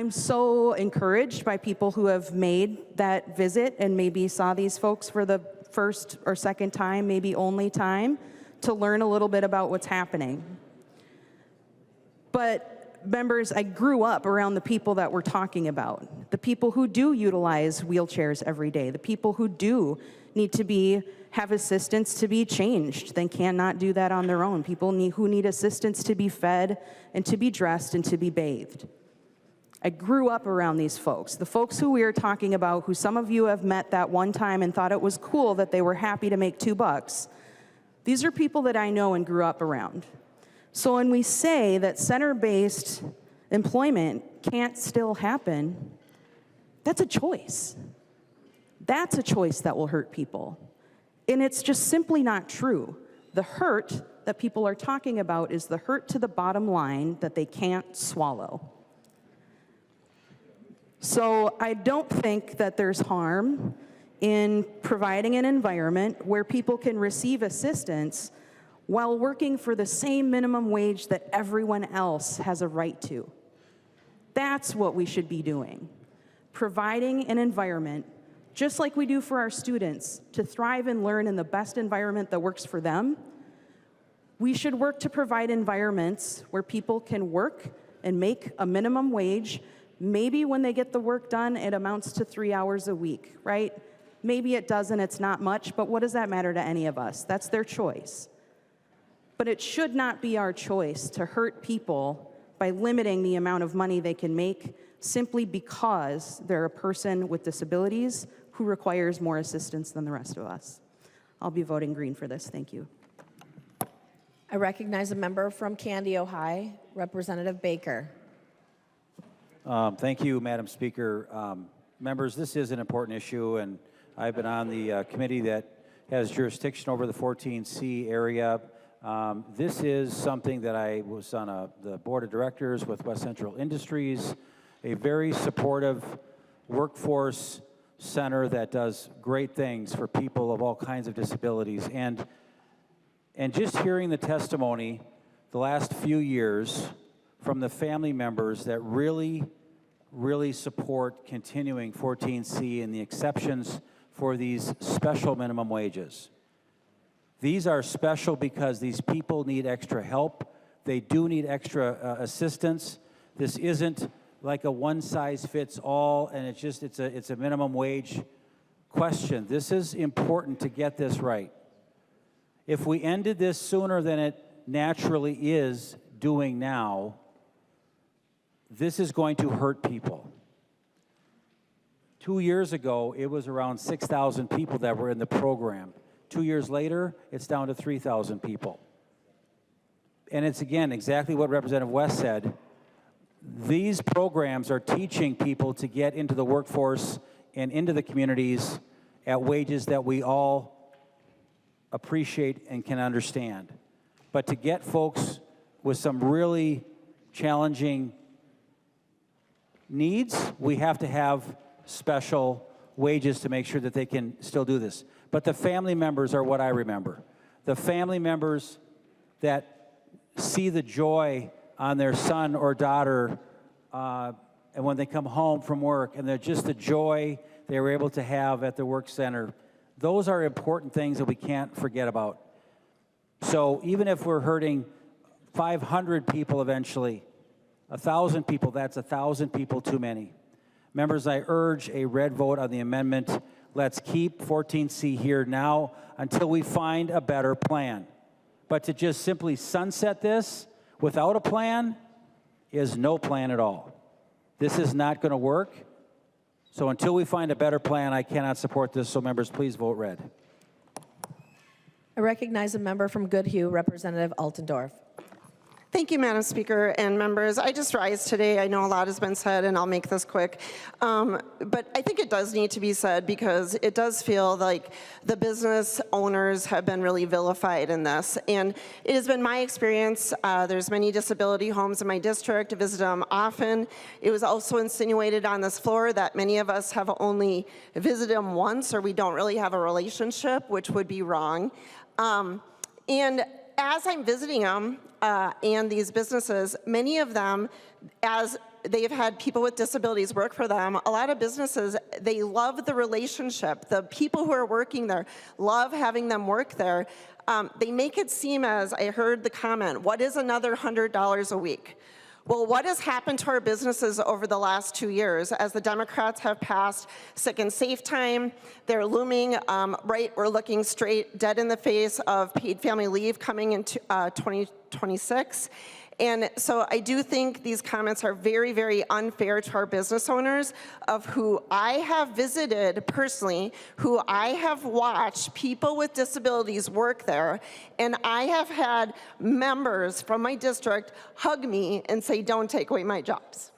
Speaker 17: so encouraged by people who have made that visit and maybe saw these folks for the first or second time, maybe only time, to learn a little bit about what's happening. But members, I grew up around the people that we're talking about, the people who do utilize wheelchairs every day, the people who do need to have assistance to be changed. They cannot do that on their own. People who need assistance to be fed and to be dressed and to be bathed. I grew up around these folks, the folks who we are talking about, who some of you have met that one time and thought it was cool that they were happy to make $2. These are people that I know and grew up around. So when we say that center-based employment can't still happen, that's a choice. That's a choice that will hurt people. And it's just simply not true. The hurt that people are talking about is the hurt to the bottom line that they can't swallow. So I don't think that there's harm in providing an environment where people can receive assistance while working for the same minimum wage that everyone else has a right to. That's what we should be doing. Providing an environment, just like we do for our students, to thrive and learn in the best environment that works for them. We should work to provide environments where people can work and make a minimum wage. Maybe when they get the work done, it amounts to 3 hours a week, right? Maybe it doesn't, it's not much, but what does that matter to any of us? That's their choice. But it should not be our choice to hurt people by limiting the amount of money they can make simply because they're a person with disabilities who requires more assistance than the rest of us. I'll be voting green for this. Thank you.
Speaker 1: I recognize a member from Candy, Ohio, Representative Baker.
Speaker 4: Thank you, Madam Speaker. Members, this is an important issue, and I've been on the committee that has jurisdiction over the 14C area. This is something that I was on the board of directors with West Central Industries, a very supportive workforce center that does great things for people of all kinds of disabilities. And just hearing the testimony the last few years from the family members that really support continuing 14C and the exceptions for these special minimum wages. These are special because these people need extra help. They do need extra assistance. This isn't like a one-size-fits-all, and it's a minimum wage question. This is important to get this right. If we ended this sooner than it naturally is doing now, this is going to hurt people. 2 years ago, it was around 6,000 people that were in the program. 2 years later, it's down to 3,000 people. And it's, again, exactly what Representative West said. These programs are teaching people to get into the workforce and into the communities at wages that we all appreciate and can understand. But to get folks with some really challenging needs, we have to have special wages to make sure that they can still do this. But the family members are what I remember. The family members that see the joy on their son or daughter and when they come home from work, and they're just the joy they were able to have at the work center. Those are important things that we can't forget about. So even if we're hurting 500 people eventually, 1,000 people, that's 1,000 people too many. Members, I urge a red vote on the amendment. Let's keep 14C here now until we find a better plan. But to just simply sunset this without a plan is no plan at all. This is not going to work. So until we find a better plan, I cannot support this. So members, please vote red.
Speaker 1: I recognize a member from Goodhue, Representative Altendorf.
Speaker 18: Thank you, Madam Speaker and members. I just rise today. I know a lot has been said, and I'll make this quick. But I think it does need to be said because it does feel like the business owners have been really vilified in this. And it has been my experience. There's many disability homes in my district. I visit them often. It was also insinuated on this floor that many of us have only visited them once, or we don't really have a relationship, which would be wrong. And as I'm visiting them and these businesses, many of them, as they've had people with disabilities work for them, a lot of businesses, they love the relationship. The people who are working there love having them work there. They make it seem as, I heard the comment, what is another $100 a week? Well, what has happened to our businesses over the last 2 years as the Democrats have passed sick and safe time? They're looming, right, we're looking straight dead in the face of paid family leave coming into 2026. And so I do think these comments are very, very unfair to our business owners of who I have visited personally, who I have watched people with disabilities work there, and I have had members from my district hug me and say, don't take away my jobs.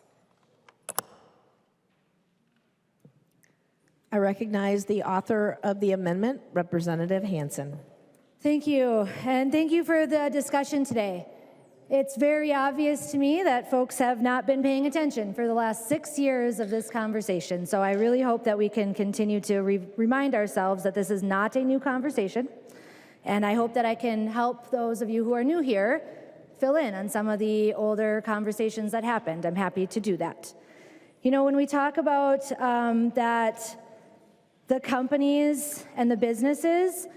Speaker 1: I recognize the author of the amendment, Representative Hansen.
Speaker 10: Thank you, and thank you for the discussion today. It's very obvious to me that folks have not been paying attention for the last 6 years of this conversation. So I really hope that we can continue to remind ourselves that this is not a new conversation. And I hope that I can help those of you who are new here fill in on some of the older conversations that happened. I'm happy to do that. You know, when we talk about that the companies and the businesses,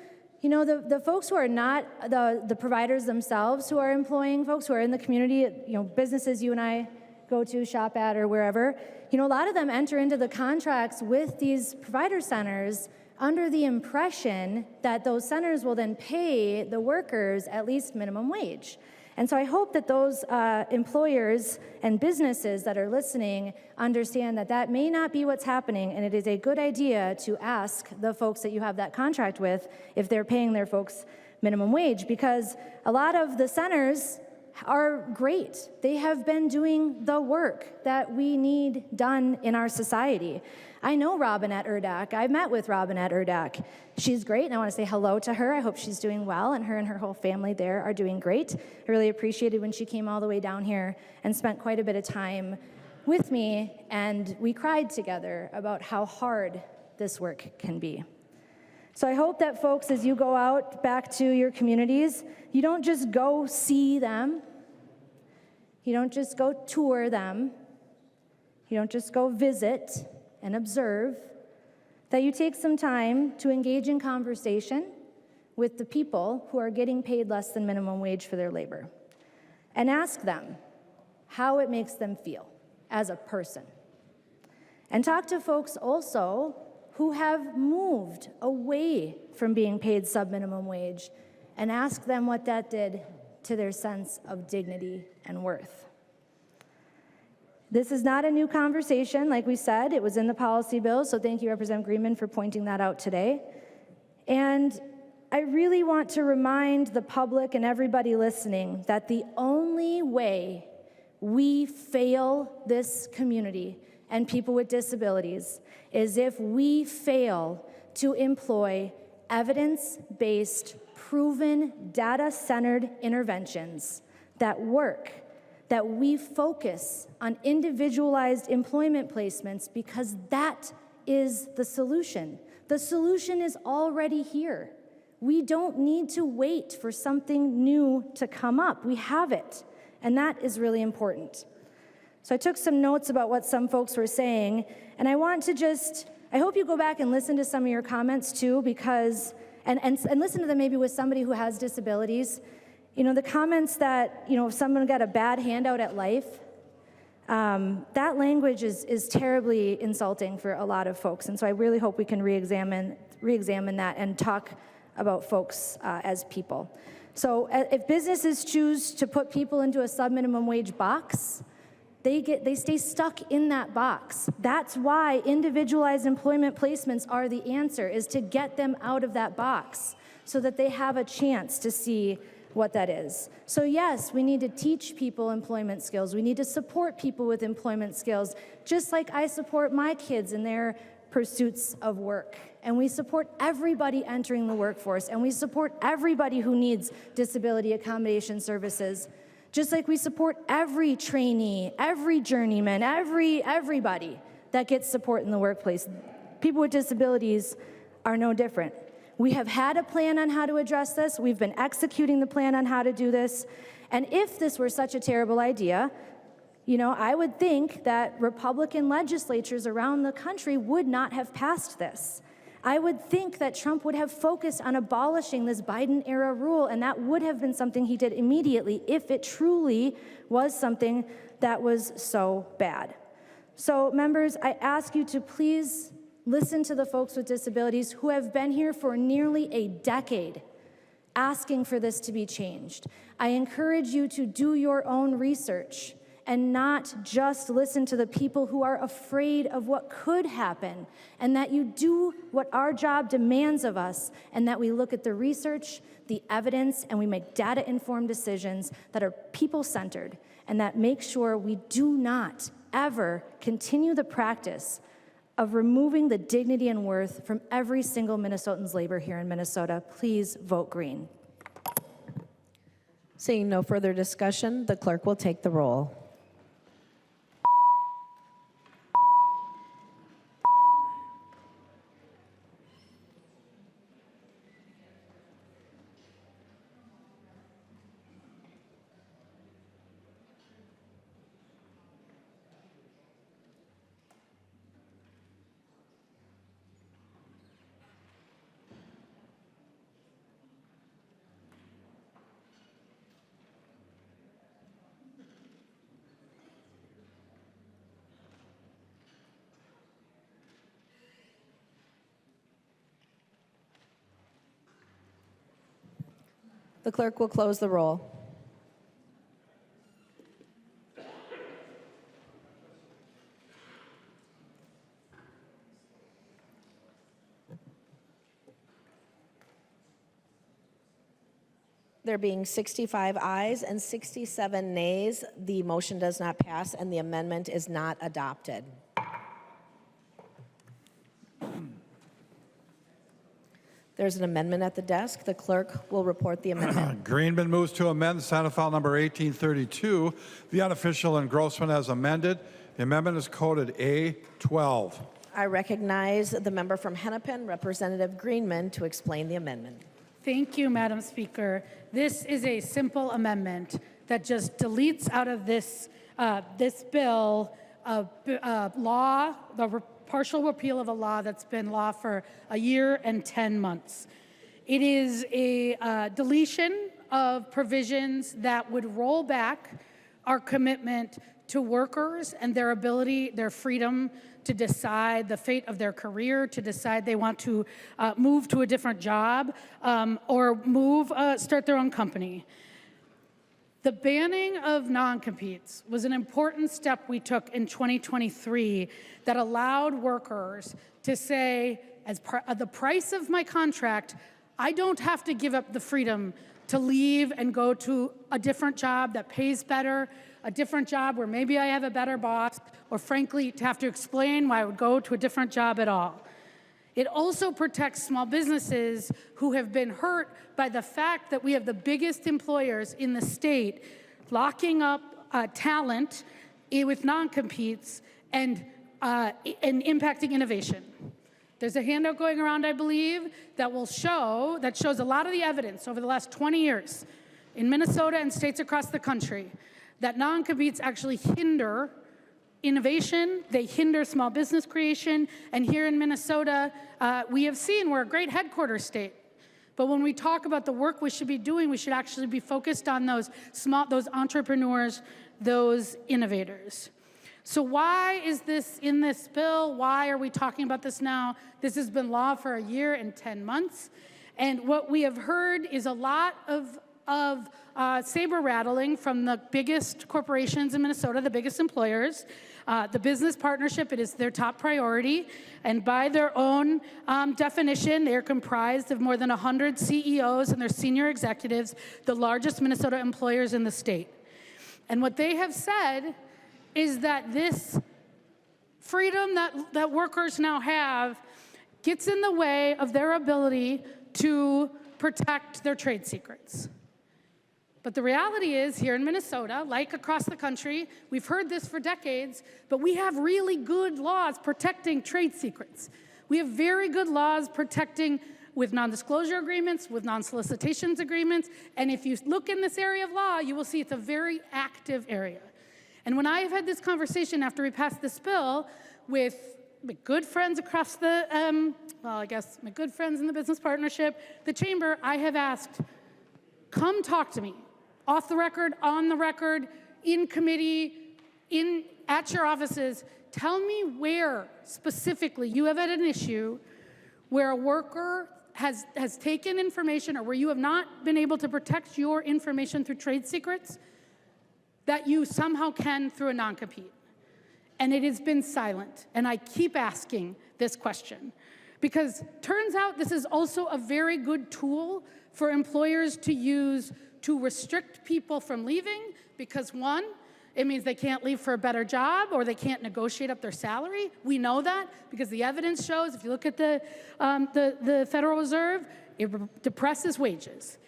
Speaker 10: you know, the folks who are not the providers themselves who are employing folks who are in the community, you know, businesses you and I go to, shop at, or wherever, you know, a lot of them enter into the contracts with these provider centers under the impression that those centers will then pay the workers at least minimum wage. And so I hope that those employers and businesses that are listening understand that that may not be what's happening, and it is a good idea to ask the folks that you have that contract with if they're paying their folks minimum wage, because a lot of the centers are great. They have been doing the work that we need done in our society. I know Robin at Urdac. I've met with Robin at Urdac. She's great, and I want to say hello to her. I hope she's doing well, and her whole family there are doing great. I really appreciated when she came all the way down here and spent quite a bit of time with me, and we cried together about how hard this work can be. So I hope that folks, as you go out back to your communities, you don't just go see them, you don't just go tour them, you don't just go visit and observe, that you take some time to engage in conversation with the people who are getting paid less than minimum wage for their labor and ask them how it makes them feel as a person. And talk to folks also who have moved away from being paid sub-minimum wage and ask them what that did to their sense of dignity and worth. This is not a new conversation, like we said. It was in the policy bill, so thank you, Representative Greenman, for pointing that out today. And I really want to remind the public and everybody listening that the only way we fail this community and people with disabilities is if we fail to employ evidence-based, proven, data-centered interventions that work, that we focus on individualized employment placements, because that is the solution. The solution is already here. We don't need to wait for something new to come up. We have it, and that is really important. So I took some notes about what some folks were saying, and I want to I hope you go back and listen to some of your comments too, because, and listen to them maybe with somebody who has disabilities. You know, the comments that, you know, if someone got a bad handout at life, that language is terribly insulting for a lot of folks, and so I really hope we can re-examine that and talk about folks as people. So if businesses choose to put people into a sub-minimum wage box, they stay stuck in that box. That's why individualized employment placements are the answer, is to get them out of that box so that they have a chance to see what that is. So yes, we need to teach people employment skills. We need to support people with employment skills, just like I support my kids in their pursuits of work. And we support everybody entering the workforce, and we support everybody who needs disability accommodation services, just like we support every trainee, every journeyman, everybody that gets support in the workplace. People with disabilities are no different. We have had a plan on how to address this. We've been executing the plan on how to do this. And if this were such a terrible idea, you know, I would think that Republican legislatures around the country would not have passed this. I would think that Trump would have focused on abolishing this Biden-era rule, and that would have been something he did immediately if it truly was something that was so bad. So, members, I ask you to please listen to the folks with disabilities who have been here for nearly a decade asking for this to be changed. I encourage you to do your own research and not just listen to the people who are afraid of what could happen, and that you do what our job demands of us, and that we look at the research, the evidence, and we make data-informed decisions that are people-centered, and that make sure we do not ever continue the practice of removing the dignity and worth from every single Minnesotan's labor here in Minnesota. Please vote green.
Speaker 1: Seeing no further discussion, the clerk will take the roll. The clerk will close the roll. There being 65 ayes and 67 nays, the motion does not pass and the amendment is not adopted. There's an amendment at the desk. The clerk will report the amendment.
Speaker 2: Greenman moves to amend Senate File number 1832, the unofficial engrossment as amended. The amendment is coded A12.
Speaker 1: I recognize the member from Hennepin, Representative Greenman, to explain the amendment.
Speaker 14: Thank you, Madam Speaker. This is a simple amendment that just deletes out of this bill law, the partial repeal of a law that's been law for a year and 10 months. It is a deletion of provisions that would roll back our commitment to workers and their ability, their freedom to decide the fate of their career, to decide they want to move to a different job or start their own company. The banning of non-competes was an important step we took in 2023 that allowed workers to say, as the price of my contract, I don't have to give up the freedom to leave and go to a different job that pays better, a different job where maybe I have a better boss, or frankly, to have to explain why I would go to a different job at all. It also protects small businesses who have been hurt by the fact that we have the biggest employers in the state locking up talent with non-competes and impacting innovation. There's a handout going around, I believe, that shows a lot of the evidence over the last 20 years in Minnesota and states across the country that non-competes actually hinder innovation, they hinder small business creation, and here in Minnesota, we have seen we're a great headquarters state. But when we talk about the work we should be doing, we should actually be focused on those entrepreneurs, those innovators. So why is this in this bill? Why are we talking about this now? This has been law for a year and 10 months. And what we have heard is a lot of saber rattling from the biggest corporations in Minnesota, the biggest employers. The business partnership, it is their top priority. And by their own definition, they are comprised of more than 100 CEOs and their senior executives, the largest Minnesota employers in the state. And what they have said is that this freedom that workers now have gets in the way of their ability to protect their trade secrets. But the reality is, here in Minnesota, like across the country, we've heard this for decades, but we have really good laws protecting trade secrets. We have very good laws protecting with non-disclosure agreements, with non-solicitations agreements, and if you look in this area of law, you will see it's a very active area. And when I have had this conversation after we passed this bill with my good friends across the, my good friends in the business partnership, the chamber, I have asked, come talk to me, off the record, on the record, in committee, at your offices. Tell me where specifically you have had an issue where a worker has taken information or where you have not been able to protect your information through trade secrets that you somehow can through a non-compete. And it has been silent. And I keep asking this question because turns out this is also a very good tool for employers to use to restrict people from leaving because one, it means they can't leave for a better job or they can't negotiate up their salary. We know that because the evidence shows, if you look at the Federal Reserve, it depresses wages.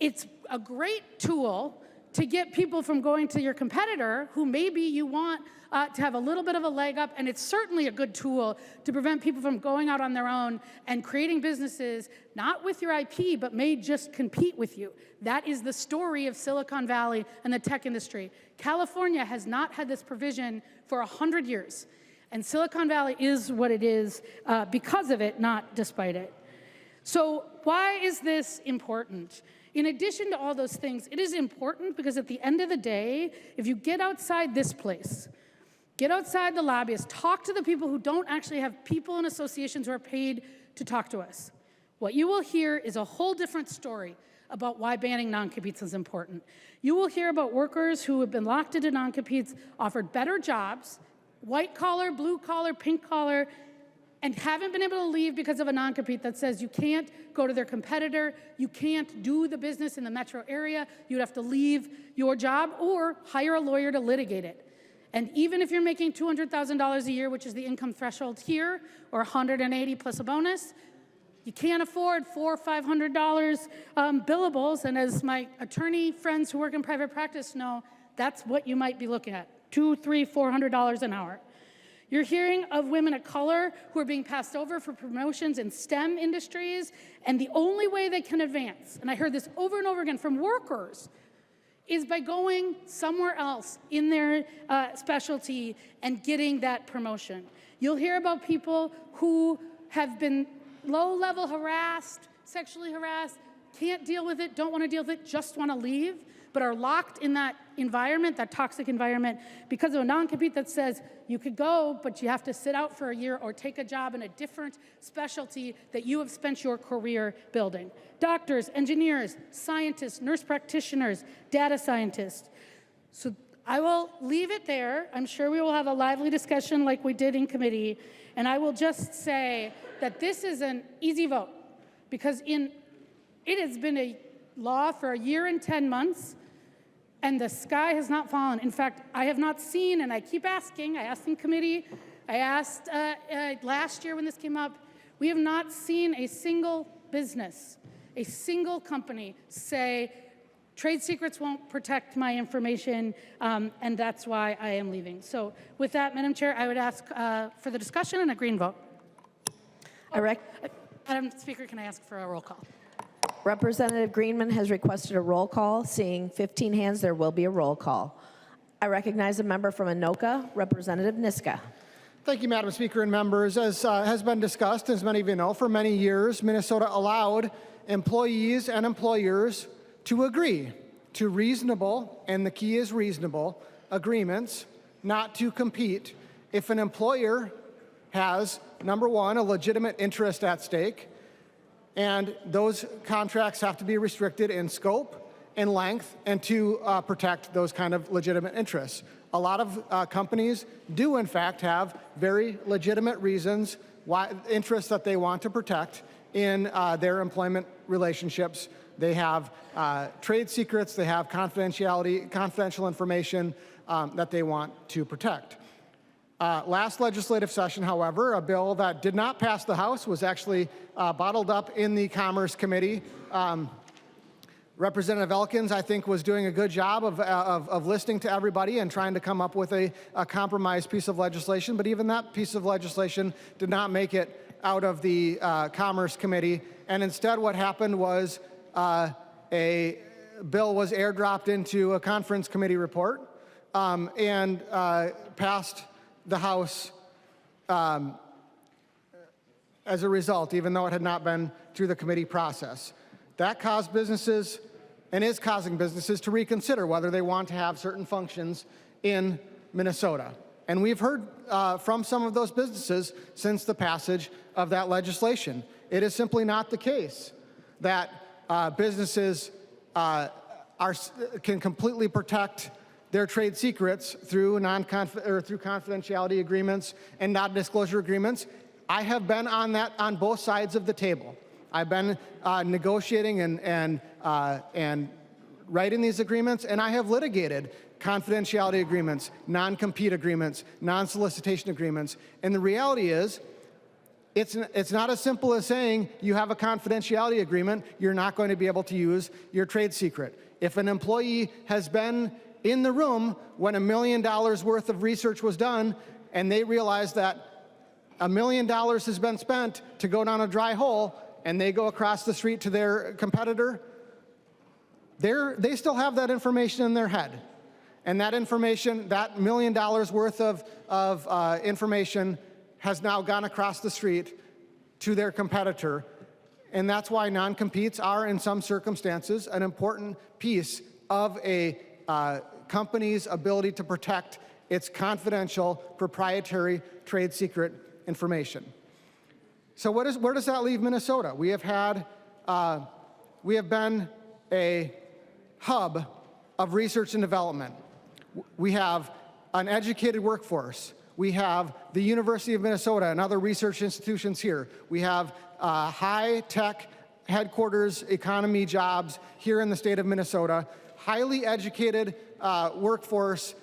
Speaker 14: It's a great tool to get people from going to your competitor who maybe you want to have a little bit of a leg up, and it's certainly a good tool to prevent people from going out on their own and creating businesses, not with your IP, but may just compete with you. That is the story of Silicon Valley and the tech industry. California has not had this provision for 100 years, and Silicon Valley is what it is because of it, not despite it. So why is this important? In addition to all those things, it is important because at the end of the day, if you get outside this place, get outside the lobbyists, talk to the people who don't actually have people and associations who are paid to talk to us. What you will hear is a whole different story about why banning non-competes is important. You will hear about workers who have been locked into non-competes, offered better jobs, white collar, blue collar, pink collar, and haven't been able to leave because of a non-compete that says you can't go to their competitor, you can't do the business in the metro area, you'd have to leave your job or hire a lawyer to litigate it. And even if you're making $200,000 a year, which is the income threshold here, or $180 plus a bonus, you can't afford $400 or $500 billables. And as my attorney friends who work in private practice know, that's what you might be looking at, $200, $300, $400 an hour. You're hearing of women of color who are being passed over for promotions in STEM industries, and the only way they can advance, and I heard this over and over again from workers, is by going somewhere else in their specialty and getting that promotion. You'll hear about people who have been low-level harassed, sexually harassed, can't deal with it, don't want to deal with it, just want to leave, but are locked in that environment, that toxic environment, because of a non-compete that says you could go, but you have to sit out for a year or take a job in a different specialty that you have spent your career building. Doctors, engineers, scientists, nurse practitioners, data scientists. So I will leave it there. I'm sure we will have a lively discussion like we did in committee, and I will just say that this is an easy vote, because it has been a law for a year and 10 months, and the sky has not fallen. In fact, I have not seen, and I keep asking, I asked in committee, I asked last year when this came up, we have not seen a single business, a single company say, trade secrets won't protect my information, and that's why I am leaving. So with that, Madam Chair, I would ask for the discussion and a green vote. Madam Speaker, can I ask for a roll call?
Speaker 1: Representative Greenman has requested a roll call. Seeing 15 hands, there will be a roll call. I recognize a member from Anoka, Representative Niska.
Speaker 19: Thank you, Madam Speaker and members. As has been discussed, as many of you know, for many years, Minnesota allowed employees and employers to agree to reasonable, and the key is reasonable, agreements not to compete if an employer has, number one, a legitimate interest at stake, and those contracts have to be restricted in scope and length and to protect those kind of legitimate interests. A lot of companies do, in fact, have very legitimate reasons, interests that they want to protect in their employment relationships. They have trade secrets, they have confidential information that they want to protect. Last legislative session, however, a bill that did not pass the House was actually bottled up in the Commerce Committee. Representative Elkins, I think, was doing a good job of listening to everybody and trying to come up with a compromise piece of legislation, but even that piece of legislation did not make it out of the Commerce Committee, and instead what happened was a bill was airdropped into a conference committee report and passed the House as a result, even though it had not been through the committee process. That caused businesses, and is causing businesses, to reconsider whether they want to have certain functions in Minnesota. And we've heard from some of those businesses since the passage of that legislation. It is simply not the case that businesses can completely protect their trade secrets through through confidentiality agreements and non-disclosure agreements. I have been on both sides of the table. I've been negotiating and writing these agreements, and I have litigated confidentiality agreements, non-compete agreements, non-solicitation agreements. And the reality is, it's not as simple as saying you have a confidentiality agreement, you're not going to be able to use your trade secret. If an employee has been in the room when $1 million worth of research was done, and they realize that $1 million has been spent to go down a dry hole, and they go across the street to their competitor, they still have that information in their head. And that information, that $1 million worth of information, has now gone across the street to their competitor. And that's why non-competes are, in some circumstances, an important piece of a company's ability to protect its confidential, proprietary trade secret information. So where does that leave Minnesota? We have been a hub of research and development. We have an educated workforce. We have the University of Minnesota and other research institutions here. We have high-tech headquarters economy jobs here in the state of Minnesota, highly educated workforce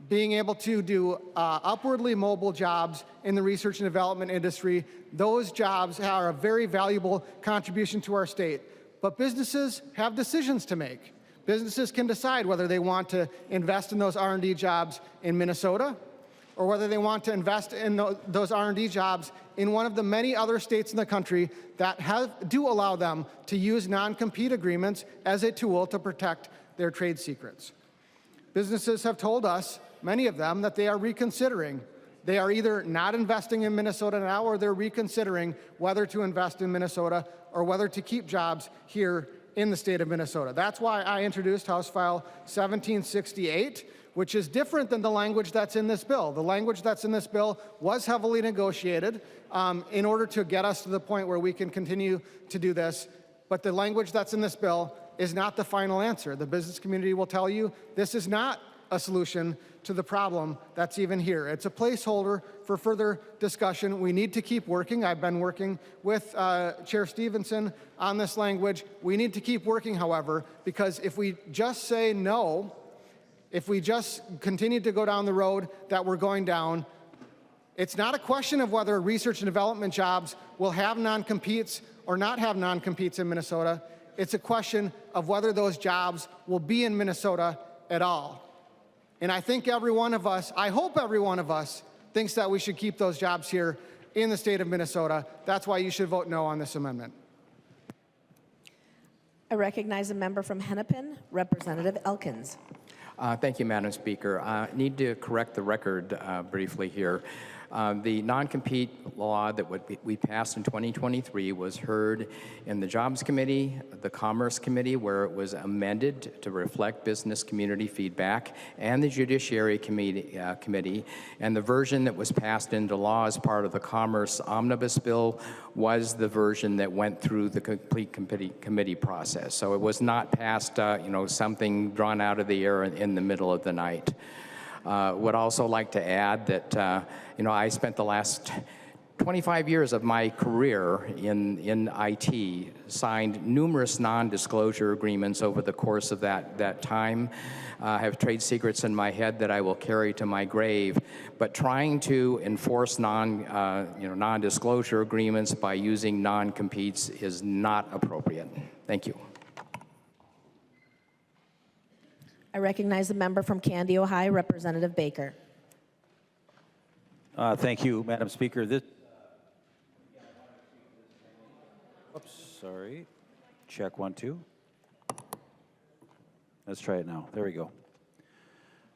Speaker 19: being able to do upwardly mobile jobs in the research and development industry. Those jobs are a very valuable contribution to our state. But businesses have decisions to make. Businesses can decide whether they want to invest in those R&D jobs in Minnesota, or whether they want to invest in those R&D jobs in one of the many other states in the country that do allow them to use non-compete agreements as a tool to protect their trade secrets. Businesses have told us, many of them, that they are reconsidering. They are either not investing in Minnesota now, or they're reconsidering whether to invest in Minnesota or whether to keep jobs here in the state of Minnesota. That's why I introduced House File 1768, which is different than the language that's in this bill. The language that's in this bill was heavily negotiated in order to get us to the point where we can continue to do this. But the language that's in this bill is not the final answer. The business community will tell you this is not a solution to the problem that's even here. It's a placeholder for further discussion. We need to keep working. I've been working with Chair Stevenson on this language. We need to keep working, however, because if we just say no, if we just continue to go down the road that we're going down, it's not a question of whether research and development jobs will have non-competes or not have non-competes in Minnesota. It's a question of whether those jobs will be in Minnesota at all. And I think every one of us, I hope every one of us, thinks that we should keep those jobs here in the state of Minnesota. That's why you should vote no on this amendment.
Speaker 1: I recognize a member from Hennepin, Representative Elkins.
Speaker 20: Thank you, Madam Speaker. I need to correct the record briefly here. The non-compete law that we passed in 2023 was heard in the Jobs Committee, the Commerce Committee, where it was amended to reflect business community feedback, and the Judiciary Committee. And the version that was passed into law as part of the Commerce Omnibus Bill was the version that went through the complete committee process. So it was not passed, something drawn out of the air in the middle of the night. Would also like to add that, I spent the last 25 years of my career in IT, signed numerous non-disclosure agreements over the course of that time. I have trade secrets in my head that I will carry to my grave, but trying to enforce non-disclosure agreements by using non-competes is not appropriate. Thank you.
Speaker 1: I recognize the member from Candy, Ohio, Representative Baker.
Speaker 4: Thank you, Madam Speaker. Sorry. Check 1, 2. Let's try it now. There we go.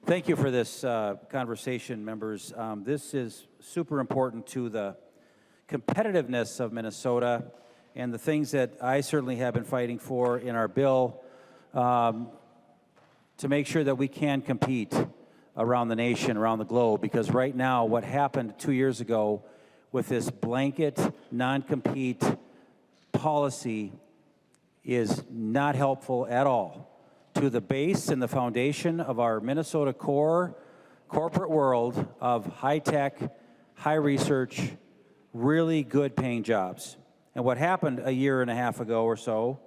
Speaker 4: Thank you for this conversation, members. This is super important to the competitiveness of Minnesota and the things that I certainly have been fighting for in our bill to make sure that we can compete around the nation, around the globe, because right now what happened 2 years ago with this blanket non-compete policy is not helpful at all to the base and the foundation of our Minnesota corporate world of high-tech, high research, really good paying jobs. And what happened a year and a half ago or so,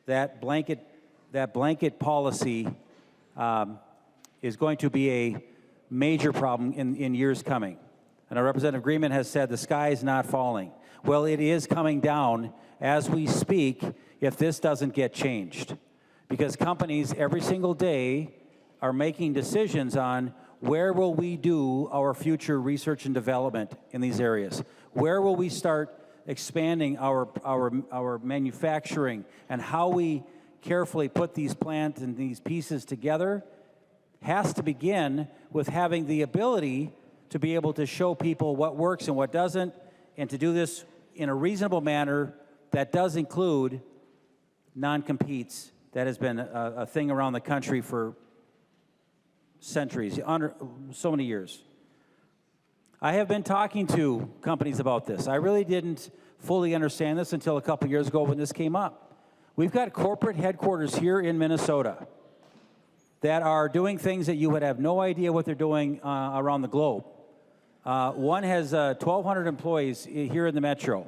Speaker 4: that blanket policy is going to be a major problem in years coming. And our Representative Greenman has said the sky is not falling. Well, it is coming down as we speak if this doesn't get changed. Because companies every single day are making decisions on where will we do our future research and development in these areas? Where will we start expanding our manufacturing, and how we carefully put these plants and these pieces together has to begin with having the ability to be able to show people what works and what doesn't, and to do this in a reasonable manner that does include non-competes. That has been a thing around the country for centuries, so many years. I have been talking to companies about this. I really didn't fully understand this until a couple years ago when this came up. We've got corporate headquarters here in Minnesota that are doing things that you would have no idea what they're doing around the globe. One has 1,200 employees here in the metro.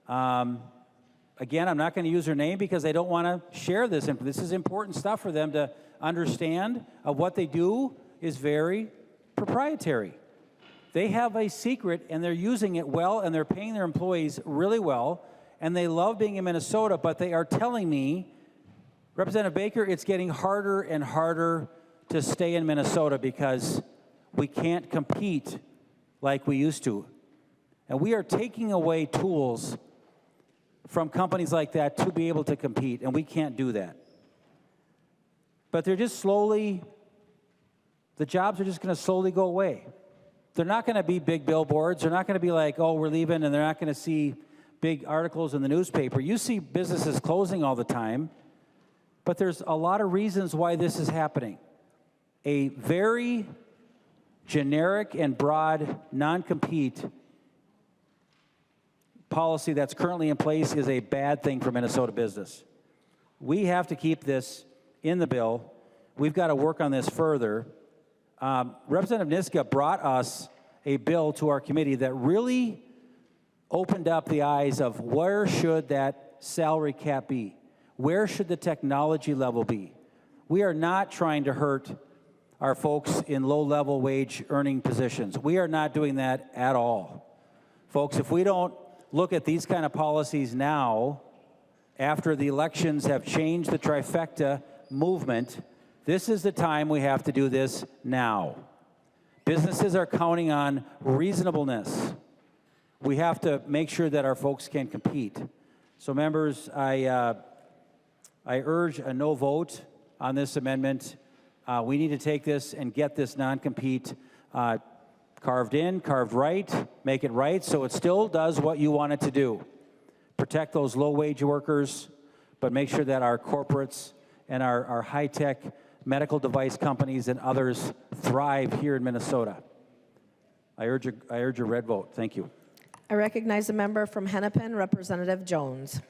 Speaker 4: Again, I'm not going to use their name because they don't want to share this. This is important stuff for them to understand. What they do is very proprietary. They have a secret, and they're using it well, and they're paying their employees really well, and they love being in Minnesota, but they are telling me, Representative Baker, it's getting harder and harder to stay in Minnesota because We can't compete like we used to. And we are taking away tools from companies like that to be able to compete, and we can't do that. But they're just slowly, the jobs are just going to slowly go away. They're not going to be big billboards. They're not going to be like, oh, we're leaving, and they're not going to see big articles in the newspaper. You see businesses closing all the time, but there's a lot of reasons why this is happening. A very generic and broad non-compete policy that's currently in place is a bad thing for Minnesota business. We have to keep this in the bill. We've got to work on this further. Representative Niska brought us a bill to our committee that really opened up the eyes of where should that salary cap be? Where should the technology level be? We are not trying to hurt our folks in low-level wage earning positions. We are not doing that at all. Folks, if we don't look at these kind of policies now, after the elections have changed the trifecta movement, this is the time we have to do this now. Businesses are counting on reasonableness. We have to make sure that our folks can compete. So members, I urge a no vote on this amendment. We need to take this and get this non-compete carved in, carved right, make it right so it still does what you want it to do. Protect those low-wage workers, but make sure that our corporates and our high-tech medical device companies and others thrive here in Minnesota. I urge a red vote. Thank you.
Speaker 1: I recognize a member from Hennepin, Representative Jones.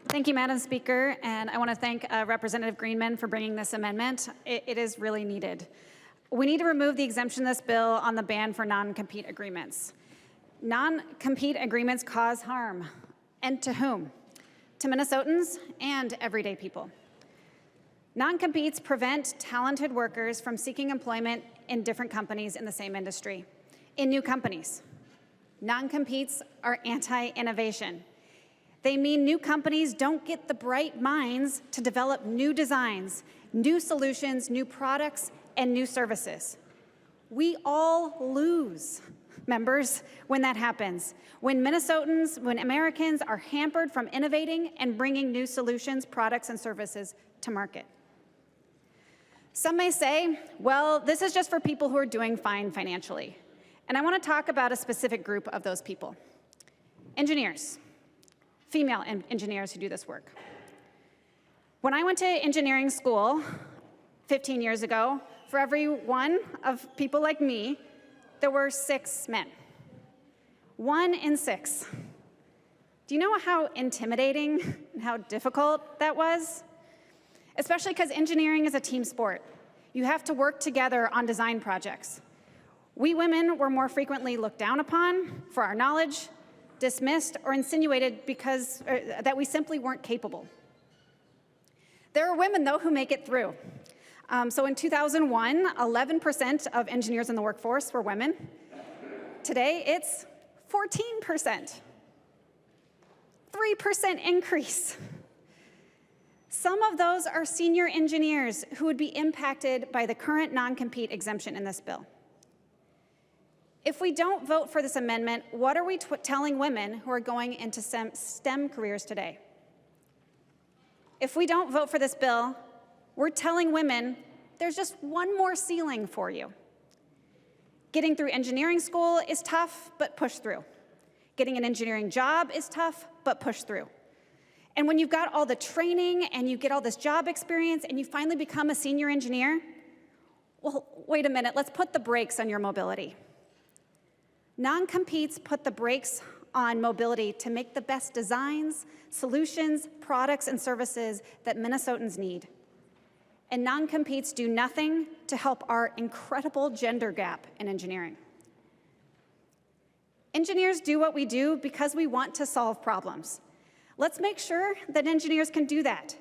Speaker 21: Thank you, Madam Speaker, and I want to thank Representative Greenman for bringing this amendment. It is really needed. We need to remove the exemption in this bill on the ban for non-compete agreements. Non-compete agreements cause harm. And to whom? To Minnesotans and everyday people. Non-competes prevent talented workers from seeking employment in different companies in the same industry, in new companies. Non-competes are anti-innovation. They mean new companies don't get the bright minds to develop new designs, new solutions, new products, and new services. We all lose, members, when that happens. When Minnesotans, when Americans are hampered from innovating and bringing new solutions, products, and services to market. Some may say, well, this is just for people who are doing fine financially. And I want to talk about a specific group of those people. Engineers, female engineers who do this work. When I went to engineering school 15 years ago, for every one of people like me, there were 6 men. 1 in 6. Do you know how intimidating and how difficult that was? Especially because engineering is a team sport. You have to work together on design projects. We women were more frequently looked down upon for our knowledge, dismissed, or insinuated because that we simply weren't capable. There are women, though, who make it through. So in 2001, 11% of engineers in the workforce were women. Today, it's 14%. 3% increase. Some of those are senior engineers who would be impacted by the current non-compete exemption in this bill. If we don't vote for this amendment, what are we telling women who are going into STEM careers today? If we don't vote for this bill, we're telling women there's just one more ceiling for you. Getting through engineering school is tough, but push through. Getting an engineering job is tough, but push through. And when you've got all the training and you get all this job experience and you finally become a senior engineer, well, wait a minute, let's put the brakes on your mobility. Non-competes put the brakes on mobility to make the best designs, solutions, products, and services that Minnesotans need. And non-competes do nothing to help our incredible gender gap in engineering. Engineers do what we do because we want to solve problems. Let's make sure that engineers can do that.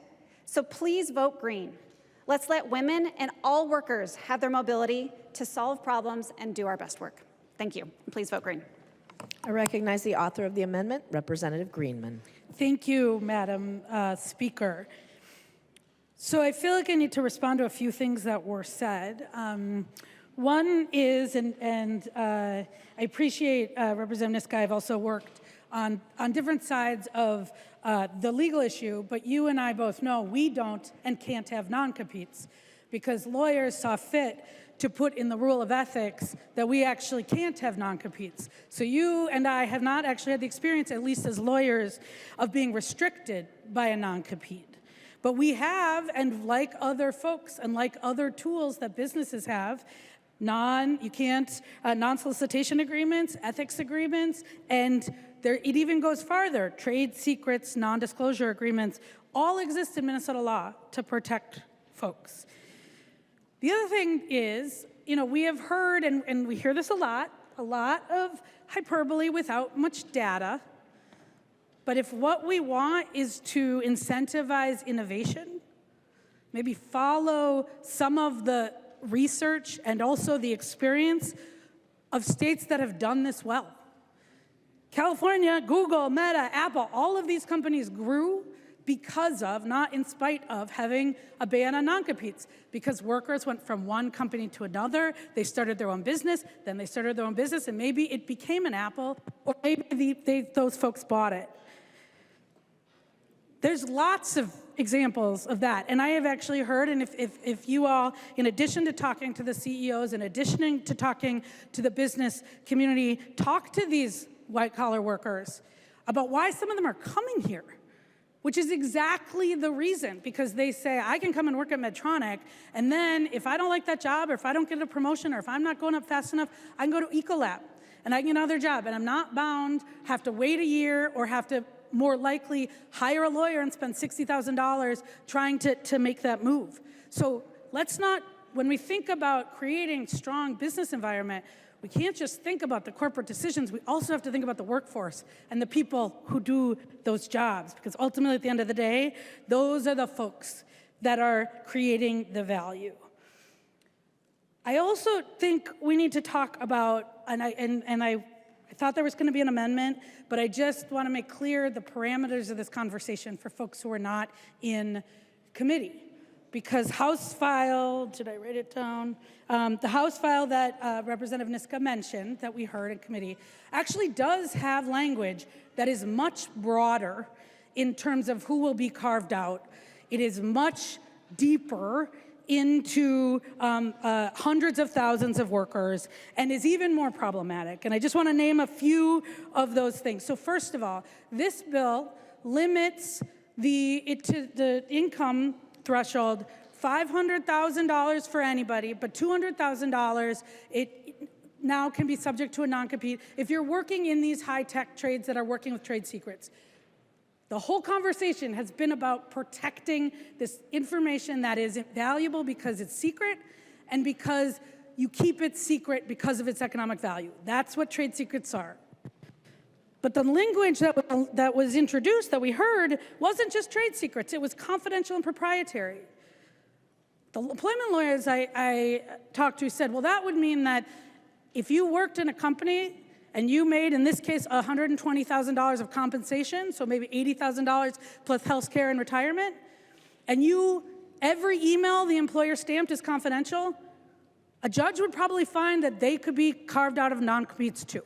Speaker 21: So please vote green. Let's let women and all workers have their mobility to solve problems and do our best work. Thank you. And please vote green.
Speaker 1: I recognize the author of the amendment, Representative Greenman.
Speaker 14: Thank you, Madam Speaker. So I feel like I need to respond to a few things that were said. One is, and I appreciate Representative Niska, I've also worked on different sides of the legal issue, but you and I both know we don't and can't have non-competes because lawyers saw fit to put in the rule of ethics that we actually can't have non-competes. So you and I have not actually had the experience, at least as lawyers, of being restricted by a non-compete. But we have, and like other folks and like other tools that businesses have, non-solicitation agreements, ethics agreements, and it even goes farther. Trade secrets, non-disclosure agreements, all exist in Minnesota law to protect folks. The other thing is, we have heard, and we hear this a lot of hyperbole without much data. But if what we want is to incentivize innovation, maybe follow some of the research and also the experience of states that have done this well. California, Google, Meta, Apple, all of these companies grew because of, not in spite of, having a ban on non-competes, because workers went from one company to another, they started their own business, then they started their own business, and maybe it became an Apple, or maybe those folks bought it. There's lots of examples of that, and I have actually heard, and if you all, in addition to talking to the CEOs, in addition to talking to the business community, talk to these white-collar workers about why some of them are coming here, which is exactly the reason, because they say, I can come and work at Medtronic, and then if I don't like that job, or if I don't get a promotion, or if I'm not going up fast enough, I can go to Ecolab, and I can get another job, and I'm not bound, have to wait a year, or have to more likely hire a lawyer and spend $60,000 trying to make that move. So let's not, when we think about creating strong business environment, we can't just think about the corporate decisions, we also have to think about the workforce and the people who do those jobs, because ultimately at the end of the day, those are the folks that are creating the value. I also think we need to talk about, and I thought there was going to be an amendment, but I just want to make clear the parameters of this conversation for folks who are not in committee. Because House file, did I write it down? The House file that Representative Niska mentioned that we heard in committee actually does have language that is much broader in terms of who will be carved out. It is much deeper into hundreds of thousands of workers and is even more problematic. And I just want to name a few of those things. So first of all, this bill limits the income threshold, $500,000 for anybody, but $200,000, it now can be subject to a non-compete if you're working in these high-tech trades that are working with trade secrets. The whole conversation has been about protecting this information that is valuable because it's secret and because you keep it secret because of its economic value. That's what trade secrets are. But the language that was introduced, that we heard, wasn't just trade secrets. It was confidential and proprietary. The employment lawyers I talked to said, well, that would mean that if you worked in a company and you made, in this case, $120,000 of compensation, so maybe $80,000 plus health care and retirement, and every email the employer stamped is confidential, a judge would probably find that they could be carved out of non-competes too.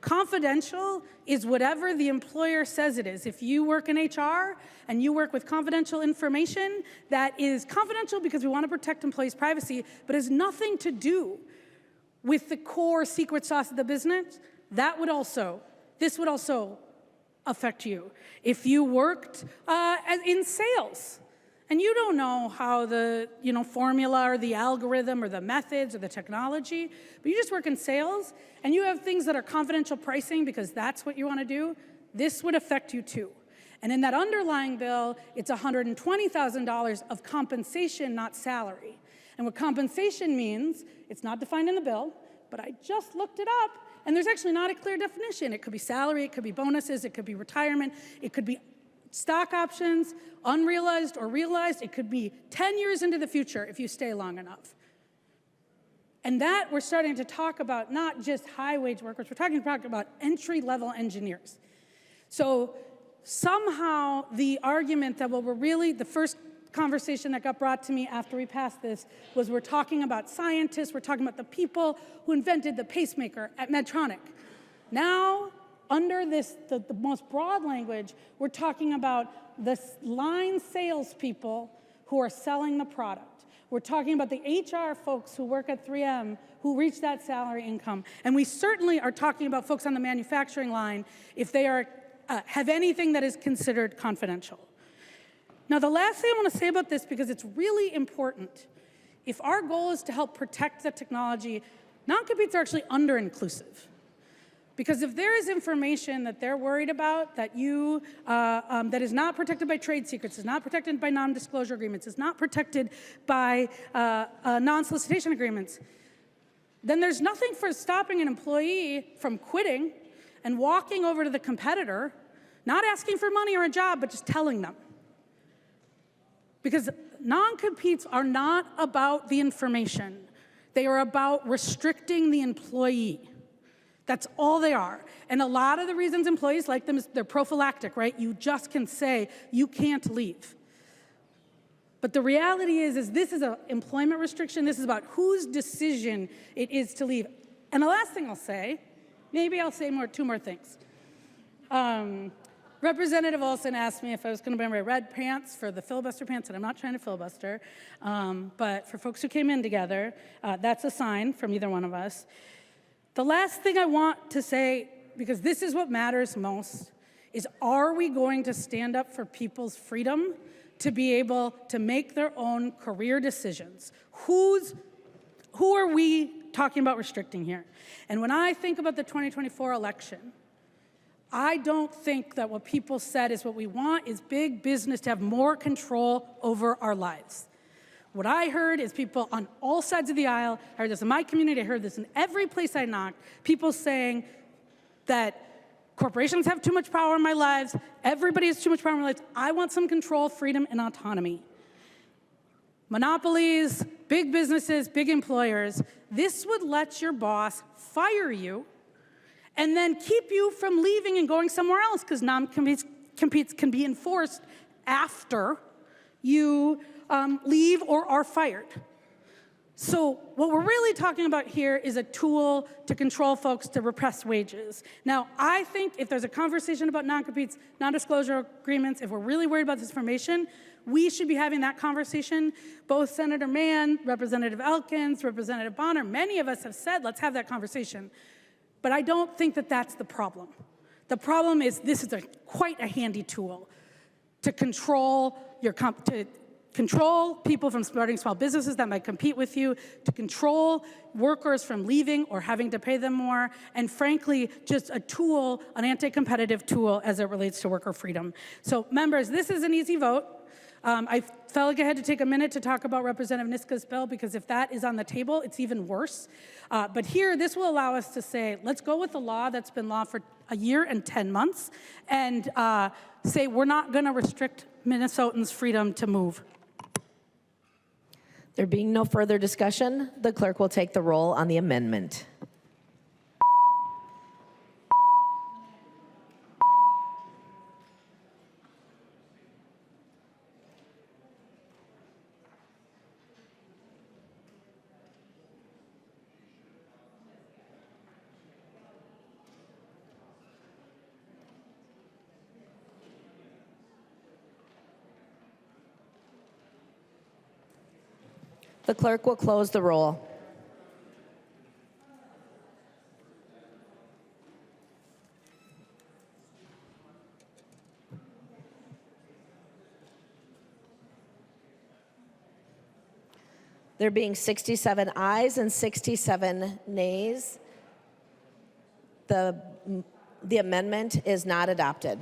Speaker 14: Confidential is whatever the employer says it is. If you work in HR and you work with confidential information that is confidential because we want to protect employees' privacy, but has nothing to do with the core secret sauce of the business, this would also affect you. If you worked in sales, and you don't know how the formula or the algorithm or the methods or the technology, but you just work in sales and you have things that are confidential pricing because that's what you want to do, this would affect you too. And in that underlying bill, it's $120,000 of compensation, not salary. And what compensation means, it's not defined in the bill, but I just looked it up and there's actually not a clear definition. It could be salary, it could be bonuses, it could be retirement, it could be stock options, unrealized or realized. It could be 10 years into the future if you stay long enough. And that we're starting to talk about not just high-wage workers, we're talking about entry-level engineers. So somehow the argument that, well, we're really, the first conversation that got brought to me after we passed this was we're talking about scientists, we're talking about the people who invented the pacemaker at Medtronic. Now, under this, the most broad language, we're talking about the line salespeople who are selling the product. We're talking about the HR folks who work at 3M who reach that salary income. And we certainly are talking about folks on the manufacturing line if they are, have anything that is considered confidential. Now, the last thing I want to say about this, because it's really important, if our goal is to help protect the technology, non-competes are actually under-inclusive. Because if there is information that they're worried about that that is not protected by trade secrets, is not protected by non-disclosure agreements, is not protected by non-solicitation agreements, then there's nothing for stopping an employee from quitting and walking over to the competitor, not asking for money or a job, but just telling them. Because non-competes are not about the information. They are about restricting the employee. That's all they are. And a lot of the reasons employees like them is they're prophylactic, right? You just can say, you can't leave. But the reality is this is an employment restriction. This is about whose decision it is to leave. And the last thing I'll say, maybe I'll say two more things. Representative Olson asked me if I was going to wear my red pants for the filibuster pants, and I'm not trying to filibuster. But for folks who came in together, that's a sign from either one of us. The last thing I want to say, because this is what matters most, is are we going to stand up for people's freedom to be able to make their own career decisions? Who are we talking about restricting here? And when I think about the 2024 election, I don't think that what people said is what we want is big business to have more control over our lives. What I heard is people on all sides of the aisle, I heard this in my community, I heard this in every place I knocked, people saying that corporations have too much power in my lives, everybody has too much power in my lives, I want some control, freedom, and autonomy. Monopolies, big businesses, big employers, this would let your boss fire you and then keep you from leaving and going somewhere else, because non-competes can be enforced after you leave or are fired. So what we're really talking about here is a tool to control folks to repress wages. Now, I think if there's a conversation about non-competes, non-disclosure agreements, if we're really worried about this information, we should be having that conversation. Both Senator Mann, Representative Elkins, Representative Bonner, many of us have said, let's have that conversation. But I don't think that that's the problem. The problem is this is quite a handy tool to control control people from starting small businesses that might compete with you, to control workers from leaving or having to pay them more, and frankly, just a tool, an anti-competitive tool as it relates to worker freedom. So members, this is an easy vote. I felt like I had to take a minute to talk about Representative Niska's bill, because if that is on the table, it's even worse. But here, this will allow us to say, let's go with the law that's been law for a year and 10 months and say we're not going to restrict Minnesotans' freedom to move.
Speaker 1: There being no further discussion, the clerk will take the roll on the amendment. The clerk will close the roll. There being 67 ayes and 67 nays, the amendment is not adopted.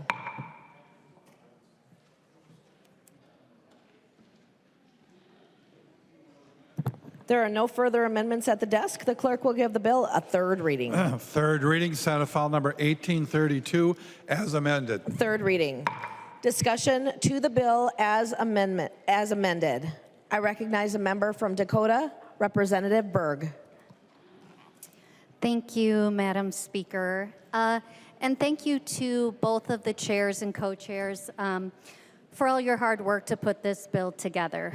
Speaker 1: There are no further amendments at the desk. The clerk will give the bill a third reading.
Speaker 2: Third reading, Senate File Number 1832, as amended.
Speaker 1: Third reading. Discussion to the bill as amended. I recognize a member from Dakota, Representative Berg.
Speaker 5: Thank you, Madam Speaker. And thank you to both of the chairs and co-chairs for all your hard work to put this bill together.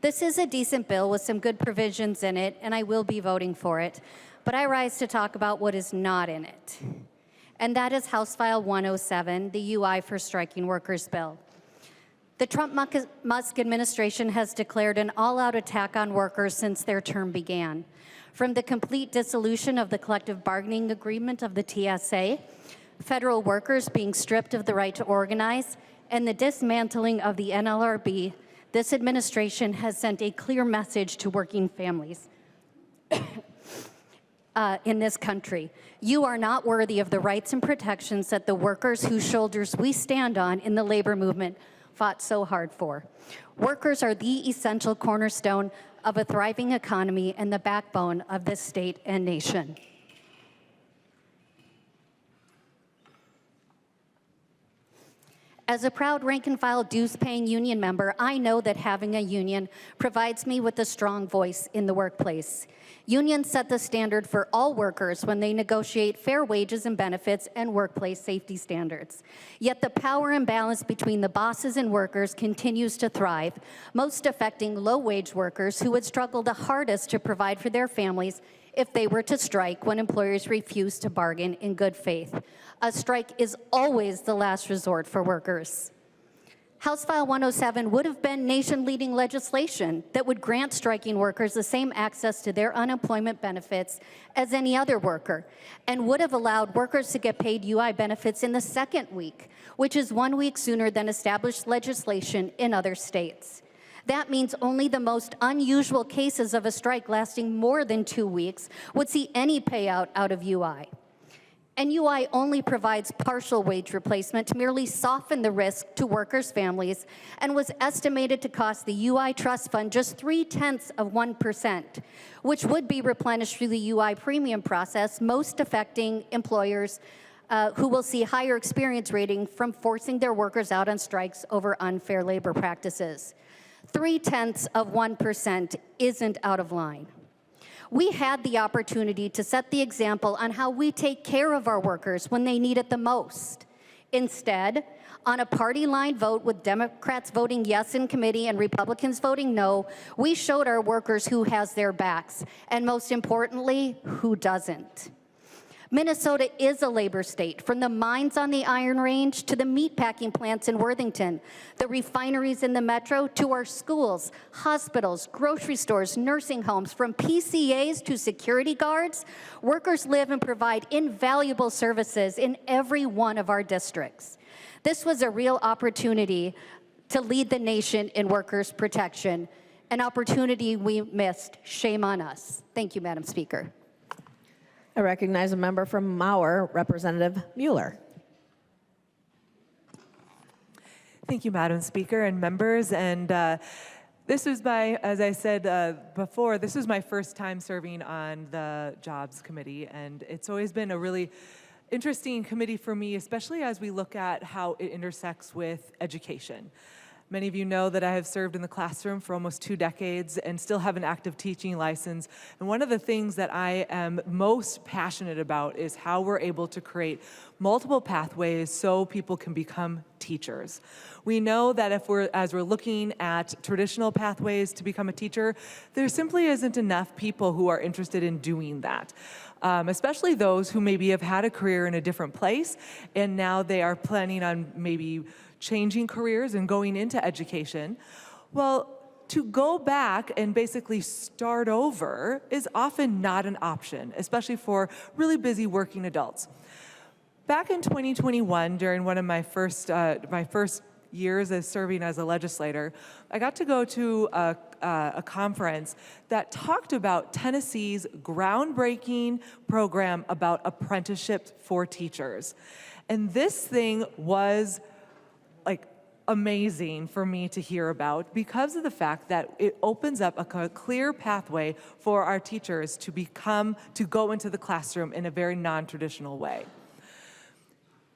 Speaker 5: This is a decent bill with some good provisions in it, and I will be voting for it. But I rise to talk about what is not in it. And that is House File 107, the UI for Striking Workers bill. The Trump-Musk administration has declared an all-out attack on workers since their term began. From the complete dissolution of the collective bargaining agreement of the TSA, federal workers being stripped of the right to organize, and the dismantling of the NLRB, this administration has sent a clear message to working families in this country. You are not worthy of the rights and protections that the workers whose shoulders we stand on in the labor movement fought so hard for. Workers are the essential cornerstone of a thriving economy and the backbone of this state and nation. As a proud rank-and-file dues-paying union member, I know that having a union provides me with a strong voice in the workplace. Unions set the standard for all workers when they negotiate fair wages and benefits and workplace safety standards. Yet the power imbalance between the bosses and workers continues to thrive, most affecting low-wage workers who would struggle the hardest to provide for their families if they were to strike when employers refuse to bargain in good faith. A strike is always the last resort for workers. House File 107 would have been nation-leading legislation that would grant striking workers the same access to their unemployment benefits as any other worker, and would have allowed workers to get paid UI benefits in the second week, which is 1 week sooner than established legislation in other states. That means only the most unusual cases of a strike lasting more than 2 weeks would see any payout out of UI. And UI only provides partial wage replacement to merely soften the risk to workers' families, and was estimated to cost the UI Trust Fund just 0.3%, which would be replenished through the UI premium process, most affecting employers who will see higher experience rating from forcing their workers out on strikes over unfair labor practices. 0.3% isn't out of line. We had the opportunity to set the example on how we take care of our workers when they need it the most. Instead, on a party line vote with Democrats voting yes in committee and Republicans voting no, we showed our workers who has their backs, and most importantly, who doesn't. Minnesota is a labor state, from the mines on the Iron Range to the meatpacking plants in Worthington, the refineries in the metro to our schools, hospitals, grocery stores, nursing homes, from PCAs to security guards. Workers live and provide invaluable services in every one of our districts. This was a real opportunity to lead the nation in workers' protection, an opportunity we missed. Shame on us. Thank you, Madam Speaker.
Speaker 1: I recognize a member from Mauer, Representative Mueller.
Speaker 22: Thank you, Madam Speaker and members. And this was as I said before, this was my first time serving on the Jobs Committee, and it's always been a really interesting committee for me, especially as we look at how it intersects with education. Many of you know that I have served in the classroom for almost 2 decades and still have an active teaching license. And one of the things that I am most passionate about is how we're able to create multiple pathways so people can become teachers. We know that as we're looking at traditional pathways to become a teacher, there simply isn't enough people who are interested in doing that. Especially those who maybe have had a career in a different place and now they are planning on maybe changing careers and going into education. Well, to go back and basically start over is often not an option, especially for really busy working adults. Back in 2021, during one of my first years as serving as a legislator, I got to go to a conference that talked about Tennessee's groundbreaking program about apprenticeships for teachers. And this thing was amazing for me to hear about because of the fact that it opens up a clear pathway for our teachers to go into the classroom in a very non-traditional way.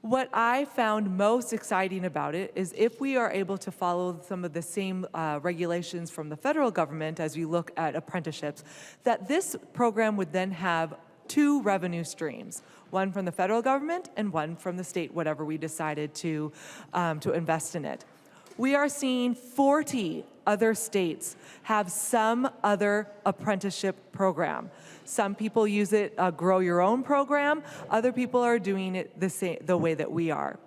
Speaker 22: What I found most exciting about it is if we are able to follow some of the same regulations from the federal government as we look at apprenticeships, that this program would then have two revenue streams, one from the federal government and one from the state, whatever we decided to invest in it. We are seeing 40 other states have some other apprenticeship program. Some people use it, grow your own program. Other people are doing it the way that we are.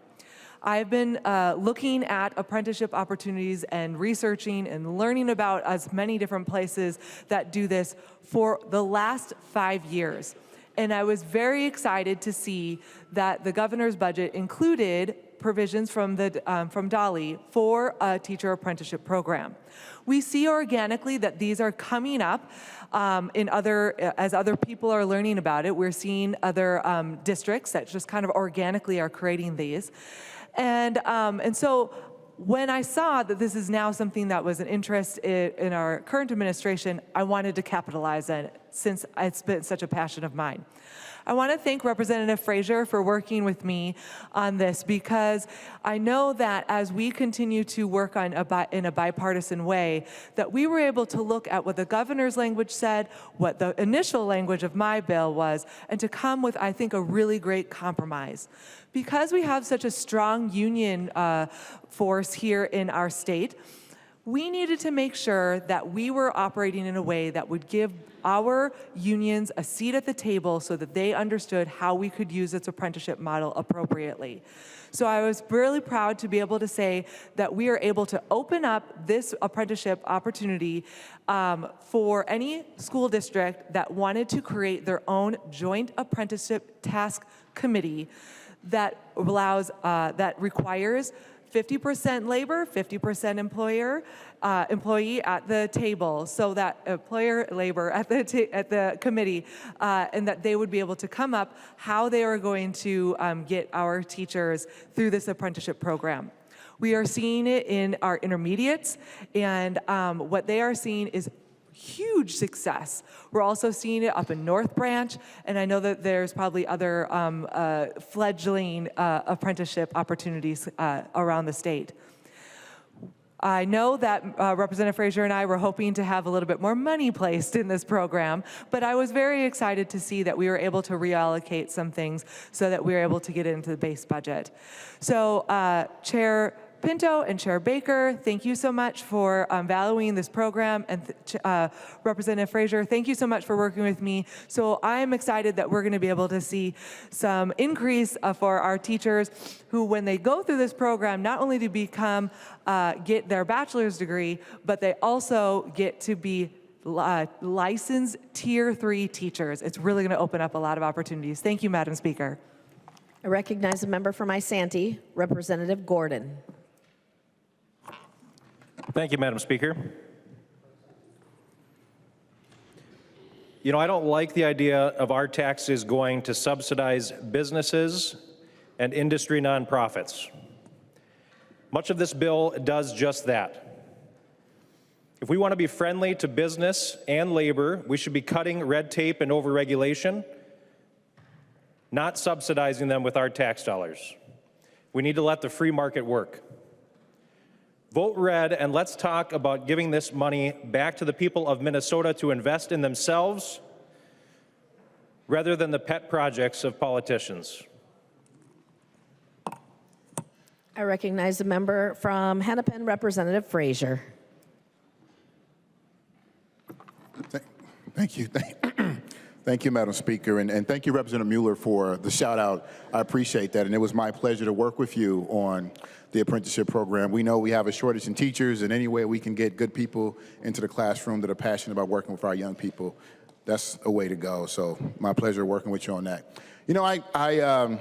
Speaker 22: I've been looking at apprenticeship opportunities and researching and learning about as many different places that do this for the last 5 years. And I was very excited to see that the governor's budget included provisions from Dolly for a teacher apprenticeship program. We see organically that these are coming up as other people are learning about it. We're seeing other districts that just kind of organically are creating these. And so when I saw that this is now something that was an interest in our current administration, I wanted to capitalize on it since it's been such a passion of mine. I want to thank Representative Frazier for working with me on this, because I know that as we continue to work on in a bipartisan way, that we were able to look at what the governor's language said, what the initial language of my bill was, and to come with, I think, a really great compromise. Because we have such a strong union force here in our state, we needed to make sure that we were operating in a way that would give our unions a seat at the table so that they understood how we could use this apprenticeship model appropriately. So I was really proud to be able to say that we are able to open up this apprenticeship opportunity for any school district that wanted to create their own joint apprenticeship task committee that allows, that requires 50% labor, 50% employee at the table, so that employer labor at the committee, and that they would be able to come up how they are going to get our teachers through this apprenticeship program. We are seeing it in our intermediates, and what they are seeing is huge success. We're also seeing it up in North Branch, and I know that there's probably other fledgling apprenticeship opportunities around the state. I know that Representative Frazier and I were hoping to have a little bit more money placed in this program, but I was very excited to see that we were able to reallocate some things so that we were able to get it into the base budget. So Chair Pinto and Chair Baker, thank you so much for valuing this program, and Representative Frazier, thank you so much for working with me. So I'm excited that we're going to be able to see some increase for our teachers who, when they go through this program, not only to become get their bachelor's degree, but they also get to be licensed Tier 3 teachers. It's really going to open up a lot of opportunities. Thank you, Madam Speaker.
Speaker 1: I recognize a member from Isanti, Representative Gordon.
Speaker 6: Thank you, Madam Speaker. You know, I don't like the idea of our taxes going to subsidize businesses and industry nonprofits. Much of this bill does just that. If we want to be friendly to business and labor, we should be cutting red tape and overregulation, not subsidizing them with our tax dollars. We need to let the free market work. Vote red, and let's talk about giving this money back to the people of Minnesota to invest in themselves rather than the pet projects of politicians.
Speaker 1: I recognize the member from Hennepin, Representative Frazier.
Speaker 7: Thank you. Thank you, Madam Speaker, and thank you, Representative Mueller, for the shout out. I appreciate that, and it was my pleasure to work with you on the apprenticeship program. We know we have a shortage in teachers, and any way we can get good people into the classroom that are passionate about working with our young people, that's a way to go. So my pleasure working with you on that. You know, I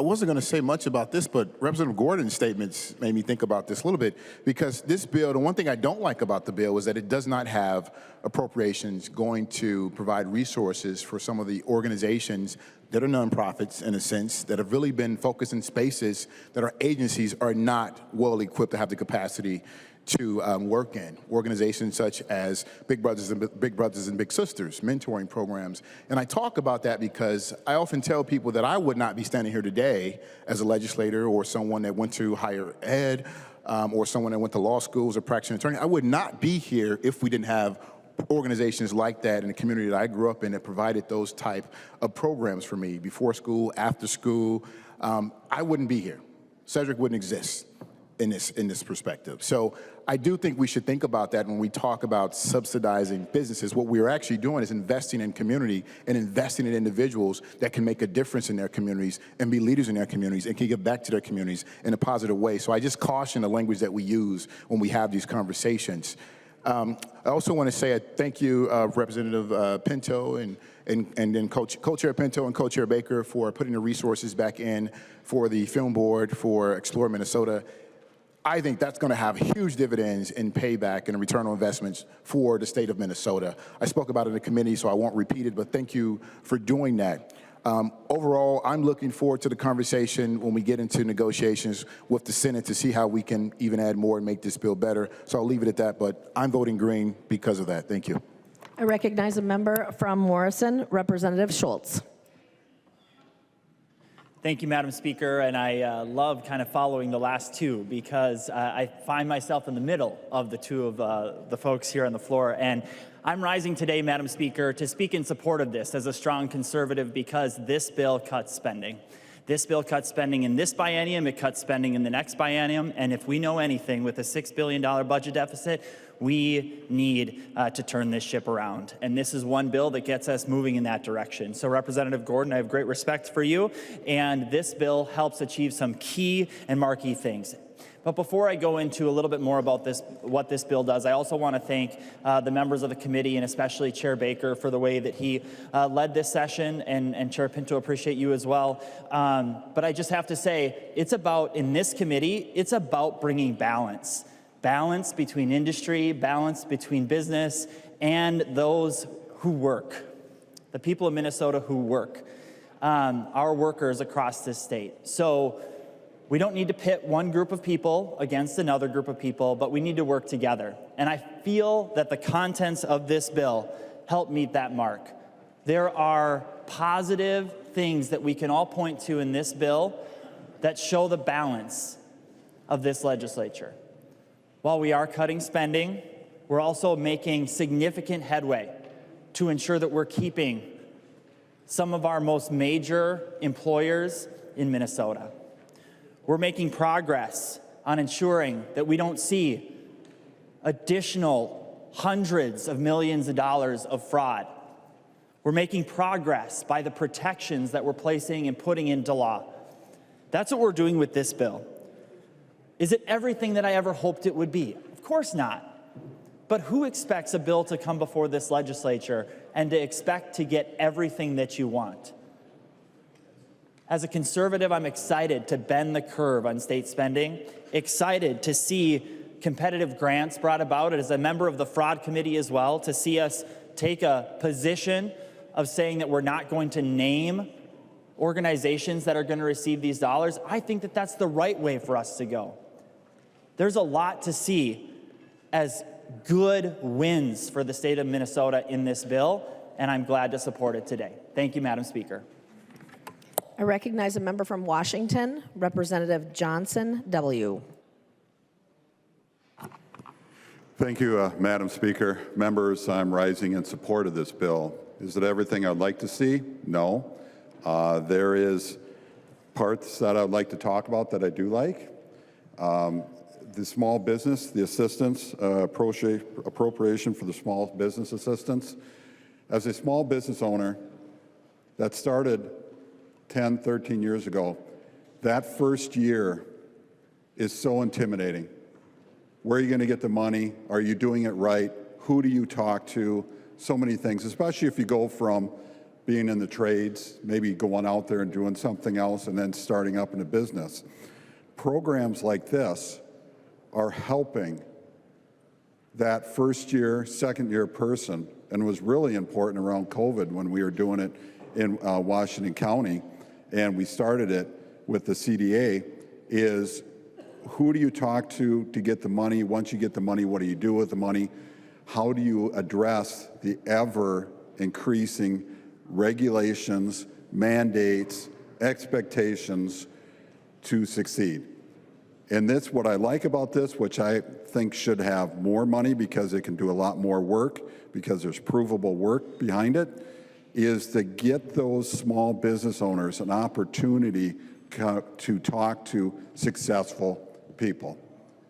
Speaker 7: wasn't going to say much about this, but Representative Gordon's statements made me think about this a little bit, because this bill, the one thing I don't like about the bill is that it does not have appropriations going to provide resources for some of the organizations that are nonprofits, in a sense, that have really been focused in spaces that our agencies are not well equipped to have the capacity to work in. Organizations such as Big Brothers and Big Sisters, mentoring programs. And I talk about that because I often tell people that I would not be standing here today as a legislator or someone that went to higher ed or someone that went to law schools or practicing attorney. I would not be here if we didn't have organizations like that in the community that I grew up in that provided those type of programs for me before school, after school, I wouldn't be here. Sedgwick wouldn't exist in this perspective. So I do think we should think about that when we talk about subsidizing businesses. What we're actually doing is investing in community and investing in individuals that can make a difference in their communities and be leaders in their communities and can give back to their communities in a positive way. So I just caution the language that we use when we have these conversations. I also want to say a thank you, Representative Pinto and then Co-Chair Pinto and Co-Chair Baker for putting the resources back in for the Film Board for Explore Minnesota. I think that's going to have huge dividends in payback and return on investments for the state of Minnesota. I spoke about it in the committee, so I won't repeat it, but thank you for doing that. Overall, I'm looking forward to the conversation when we get into negotiations with the Senate to see how we can even add more and make this bill better. So I'll leave it at that, but I'm voting green because of that. Thank you.
Speaker 1: I recognize a member from Morrison, Representative Schultz.
Speaker 3: Thank you, Madam Speaker, and I love kind of following the last two because I find myself in the middle of the two of the folks here on the floor. And I'm rising today, Madam Speaker, to speak in support of this as a strong conservative because this bill cuts spending. This bill cuts spending in this biennium, it cuts spending in the next biennium, and if we know anything with a $6 billion budget deficit, we need to turn this ship around. And this is one bill that gets us moving in that direction. So Representative Gordon, I have great respect for you, and this bill helps achieve some key and marquee things. But before I go into a little bit more about this, what this bill does, I also want to thank the members of the committee and especially Chair Baker for the way that he led this session, and Chair Pinto, appreciate you as well. But I just have to say, it's about, in this committee, it's about bringing balance. Balance between industry, balance between business, and those who work, the people of Minnesota who work, our workers across this state. So we don't need to pit one group of people against another group of people, but we need to work together. And I feel that the contents of this bill help meet that mark. There are positive things that we can all point to in this bill that show the balance of this legislature. While we are cutting spending, we're also making significant headway to ensure that we're keeping some of our most major employers in Minnesota. We're making progress on ensuring that we don't see additional hundreds of millions of dollars of fraud. We're making progress by the protections that we're placing and putting into law. That's what we're doing with this bill. Is it everything that I ever hoped it would be? Of course not. But who expects a bill to come before this legislature and to expect to get everything that you want? As a conservative, I'm excited to bend the curve on state spending, excited to see competitive grants brought about, as a member of the fraud committee as well, to see us take a position of saying that we're not going to name organizations that are going to receive these dollars. I think that that's the right way for us to go. There's a lot to see as good wins for the state of Minnesota in this bill, and I'm glad to support it today. Thank you, Madam Speaker.
Speaker 1: I recognize a member from Washington, Representative Johnson W.
Speaker 9: Thank you, Madam Speaker. Members, I'm rising in support of this bill. Is it everything I'd like to see? No. There is parts that I'd like to talk about that I do like. The small business, the assistance, appropriation for the small business assistance. As a small business owner that started 10, 13 years ago, that first year is so intimidating. Where are you going to get the money? Are you doing it right? Who do you talk to? So many things, especially if you go from being in the trades, maybe going out there and doing something else and then starting up in a business. Programs like this are helping that first year, second year person, and was really important around COVID when we were doing it in Washington County, and we started it with the CDA, is who do you talk to get the money? Once you get the money, what do you do with the money? How do you address the ever-increasing regulations, mandates, expectations to succeed? And this, what I like about this, which I think should have more money because it can do a lot more work, because there's provable work behind it, is to get those small business owners an opportunity to talk to successful people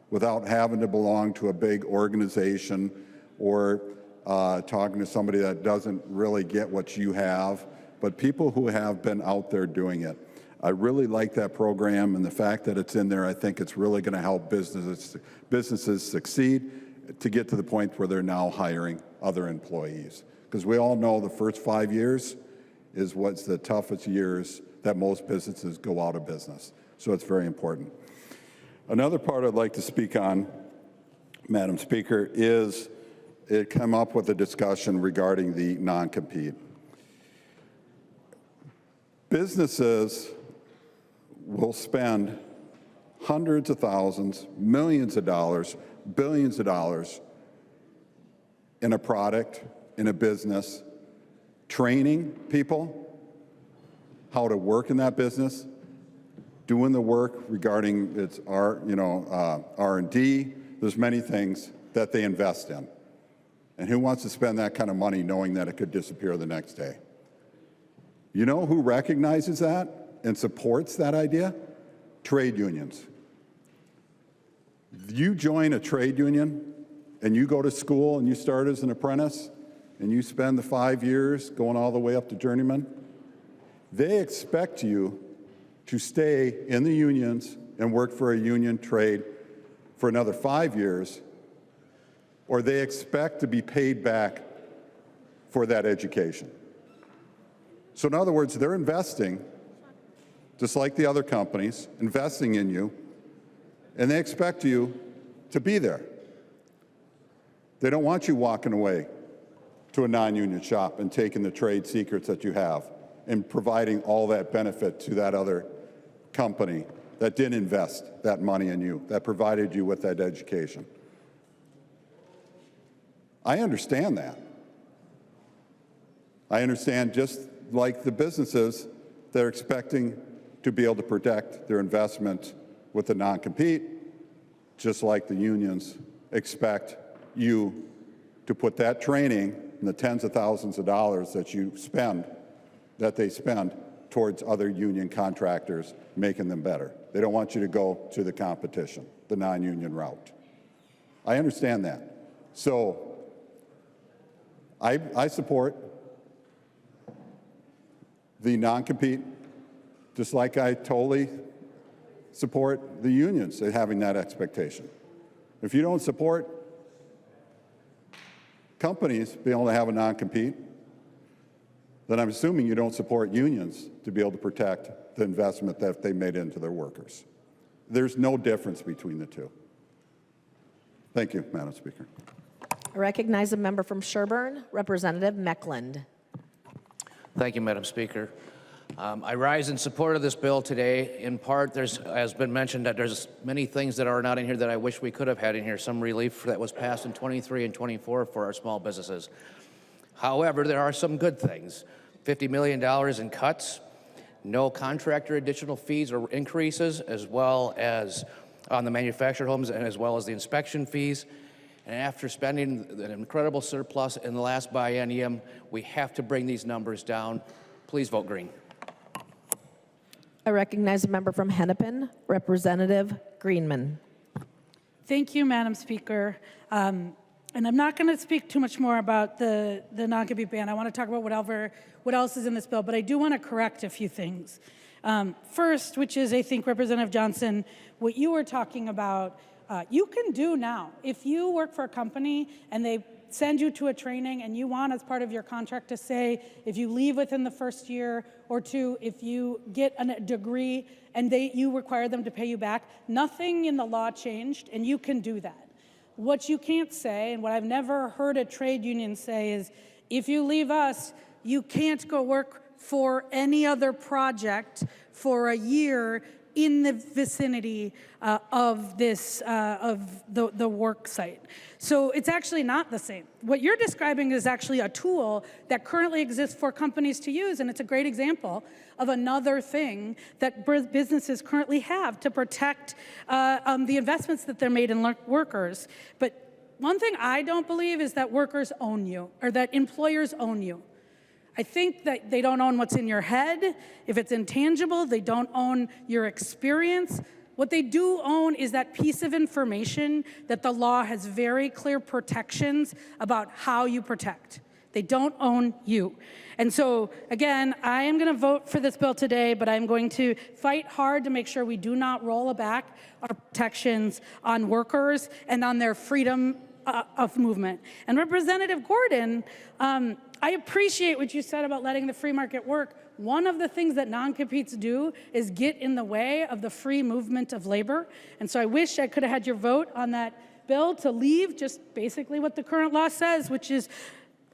Speaker 9: without having to belong to a big organization or talking to somebody that doesn't really get what you have, but people who have been out there doing it. I really like that program, and the fact that it's in there, I think it's really going to help businesses succeed to get to the point where they're now hiring other employees. Because we all know the first 5 years is what's the toughest years that most businesses go out of business. So it's very important. Another part I'd like to speak on, Madam Speaker, is it came up with a discussion regarding the non-compete. Businesses will spend hundreds of thousands, millions of dollars, billions of dollars in a product, in a business, training people how to work in that business, doing the work regarding its R&D. There's many things that they invest in. And who wants to spend that kind of money knowing that it could disappear the next day? You know who recognizes that and supports that idea? Trade unions. You join a trade union and you go to school and you start as an apprentice and you spend the 5 years going all the way up to journeyman, they expect you to stay in the unions and work for a union trade for another 5 years, or they expect to be paid back for that education. So in other words, they're investing, just like the other companies, investing in you, and they expect you to be there. They don't want you walking away to a non-union shop and taking the trade secrets that you have and providing all that benefit to that other company that didn't invest that money in you, that provided you with that education. I understand that. I understand, just like the businesses, they're expecting to be able to protect their investment with the non-compete, just like the unions expect you to put that training and the tens of thousands of dollars that they spend towards other union contractors, making them better. They don't want you to go to the competition, the non-union route. I understand that. So I support the non-compete, just like I totally support the unions having that expectation. If you don't support companies being able to have a non-compete, then I'm assuming you don't support unions to be able to protect the investment that they made into their workers. There's no difference between the two. Thank you, Madam Speaker.
Speaker 1: I recognize a member from Sherburne, Representative Meckland.
Speaker 8: Thank you, Madam Speaker. I rise in support of this bill today. In part, has been mentioned that there's many things that are not in here that I wish we could have had in here, some relief that was passed in 23 and 24 for our small businesses. However, there are some good things. $50 million in cuts, no contractor additional fees or increases, as well as on the manufactured homes and as well as the inspection fees. And after spending an incredible surplus in the last biennium, we have to bring these numbers down. Please vote green.
Speaker 1: I recognize a member from Hennepin, Representative Greenman.
Speaker 14: Thank you, Madam Speaker. And I'm not going to speak too much more about the non-compete ban. I want to talk about what else is in this bill, but I do want to correct a few things. First, which is, I think, Representative Johnson, what you were talking about, you can do now. If you work for a company and they send you to a training and you want as part of your contract to say, if you leave within the first year or two, if you get a degree and you require them to pay you back, nothing in the law changed and you can do that. What you can't say, and what I've never heard a trade union say, is if you leave us, you can't go work for any other project for a year in the vicinity of this, of the work site. So it's actually not the same. What you're describing is actually a tool that currently exists for companies to use, and it's a great example of another thing that businesses currently have to protect the investments that they're made in workers. But one thing I don't believe is that workers own you, or that employers own you. I think that they don't own what's in your head. If it's intangible, they don't own your experience. What they do own is that piece of information that the law has very clear protections about how you protect. They don't own you. And so, again, I am going to vote for this bill today, but I'm going to fight hard to make sure we do not roll back our protections on workers and on their freedom of movement. And Representative Gordon, I appreciate what you said about letting the free market work. One of the things that non-competes do is get in the way of the free movement of labor. And so I wish I could have had your vote on that bill to leave just basically what the current law says, which is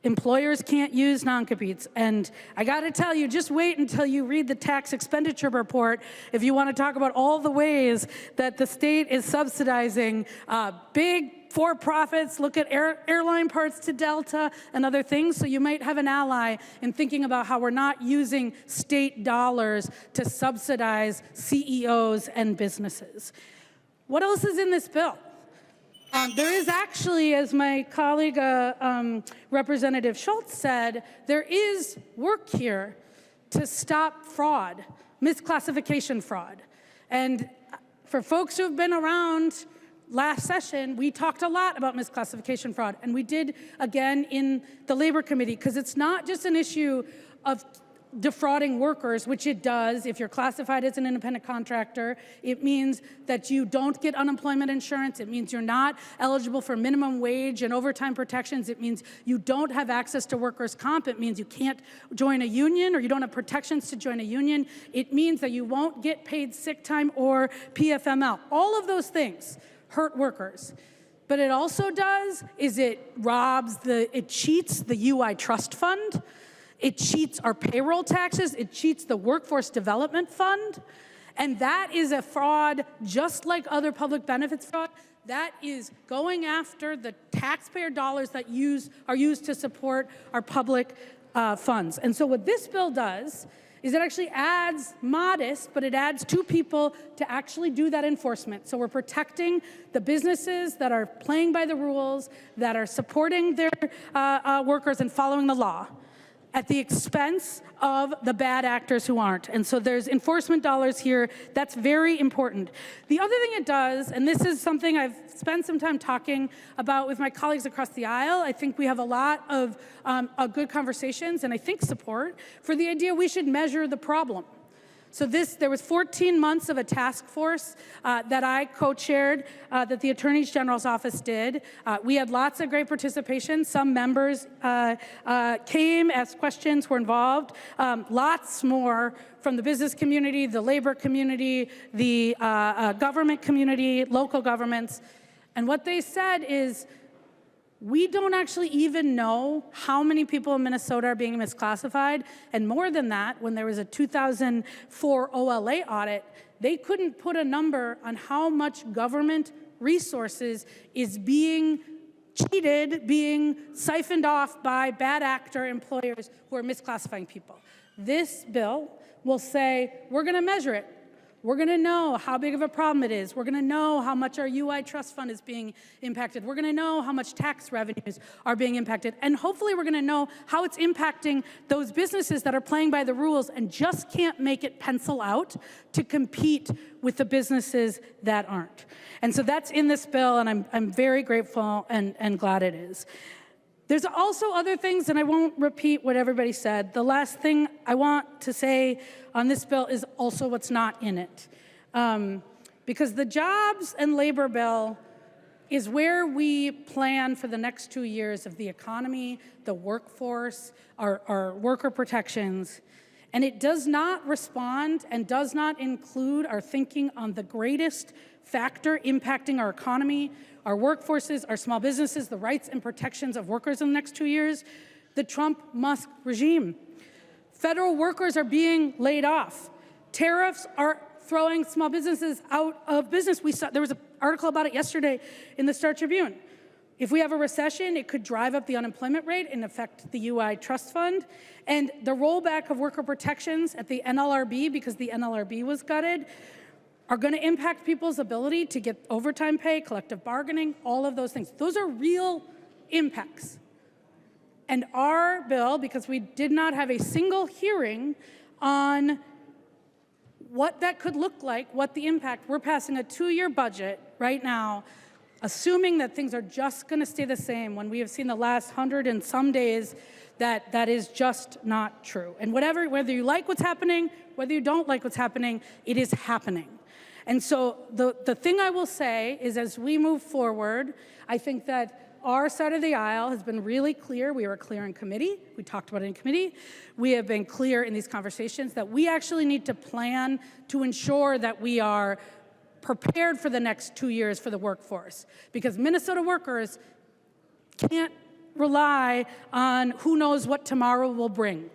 Speaker 14: employers can't use non-competes. And I got to tell you, just wait until you read the tax expenditure report if you want to talk about all the ways that the state is subsidizing big for-profits. Look at airline parts to Delta and other things. So you might have an ally in thinking about how we're not using state dollars to subsidize CEOs and businesses. What else is in this bill? There is actually, as my colleague Representative Schultz said, there is work here to stop fraud, misclassification fraud. And for folks who have been around, last session, we talked a lot about misclassification fraud, and we did again in the Labor Committee, because it's not just an issue of defrauding workers, which it does. If you're classified as an independent contractor, it means that you don't get unemployment insurance. It means you're not eligible for minimum wage and overtime protections. It means you don't have access to workers' comp. It means you can't join a union, or you don't have protections to join a union. It means that you won't get paid sick time or PFML. All of those things hurt workers. But it also does is it cheats the UI trust fund. It cheats our payroll taxes. It cheats the workforce development fund. And that is a fraud just like other public benefits fraud. That is going after the taxpayer dollars that are used to support our public funds. And so what this bill does is it actually adds modest, but it adds 2 people to actually do that enforcement. So we're protecting the businesses that are playing by the rules, that are supporting their workers and following the law, at the expense of the bad actors who aren't. And so there's enforcement dollars here. That's very important. The other thing it does, and this is something I've spent some time talking about with my colleagues across the aisle, I think we have a lot of good conversations and I think support for the idea we should measure the problem. So there was 14 months of a task force that I co-chaired that the Attorney General's office did. We had lots of great participation. Some members came, asked questions, were involved. Lots more from the business community, the labor community, the government community, local governments. And what they said is, we don't actually even know how many people in Minnesota are being misclassified. And more than that, when there was a 2004 OLA audit, they couldn't put a number on how much government resources is being cheated, being siphoned off by bad actor employers who are misclassifying people. This bill will say, we're going to measure it. We're going to know how big of a problem it is. We're going to know how much our UI trust fund is being impacted. We're going to know how much tax revenues are being impacted. And hopefully we're going to know how it's impacting those businesses that are playing by the rules and just can't make it pencil out to compete with the businesses that aren't. And so that's in this bill, and I'm very grateful and glad it is. There's also other things, and I won't repeat what everybody said. The last thing I want to say on this bill is also what's not in it. Because the jobs and labor bill is where we plan for the next 2 years of the economy, the workforce, our worker protections. And it does not respond and does not include our thinking on the greatest factor impacting our economy, our workforces, our small businesses, the rights and protections of workers in the next 2 years, the Trump-Musk regime. Federal workers are being laid off. Tariffs are throwing small businesses out of business. There was an article about it yesterday in the Star Tribune. If we have a recession, it could drive up the unemployment rate and affect the UI trust fund. And the rollback of worker protections at the NLRB, because the NLRB was gutted, are going to impact people's ability to get overtime pay, collective bargaining, all of those things. Those are real impacts. And our bill, because we did not have a single hearing on what that could look like, what the impact, we're passing a 2-year budget right now, assuming that things are just going to stay the same when we have seen the last 100 and some days that is just not true. And whether you like what's happening, whether you don't like what's happening, it is happening. And so the thing I will say is, as we move forward, I think that our side of the aisle has been really clear. We were clear in committee. We talked about it in committee. We have been clear in these conversations that we actually need to plan to ensure that we are prepared for the next 2 years for the workforce, because Minnesota workers can't rely on who knows what tomorrow will bring.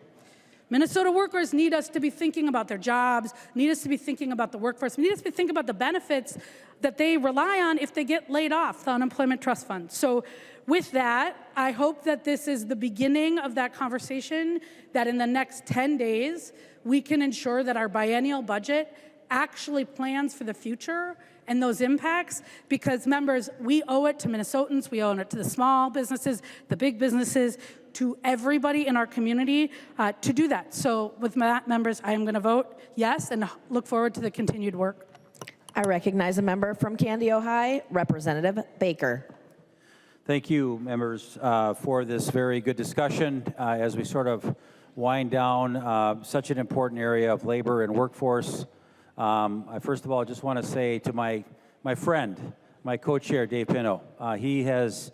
Speaker 14: Minnesota workers need us to be thinking about their jobs, need us to be thinking about the workforce, need us to be thinking about the benefits that they rely on if they get laid off, the unemployment trust fund. So with that, I hope that this is the beginning of that conversation, that in the next 10 days, we can ensure that our biennial budget actually plans for the future and those impacts, because members, we owe it to Minnesotans, we owe it to the small businesses, the big businesses, to everybody in our community to do that. So with that, members, I am going to vote yes and look forward to the continued work.
Speaker 1: I recognize a member from Candy, Ohio, Representative Baker.
Speaker 4: Thank you, members, for this very good discussion as we sort of wind down such an important area of labor and workforce. I first of all just want to say to my friend, my co-chair, Dave Pinto, he has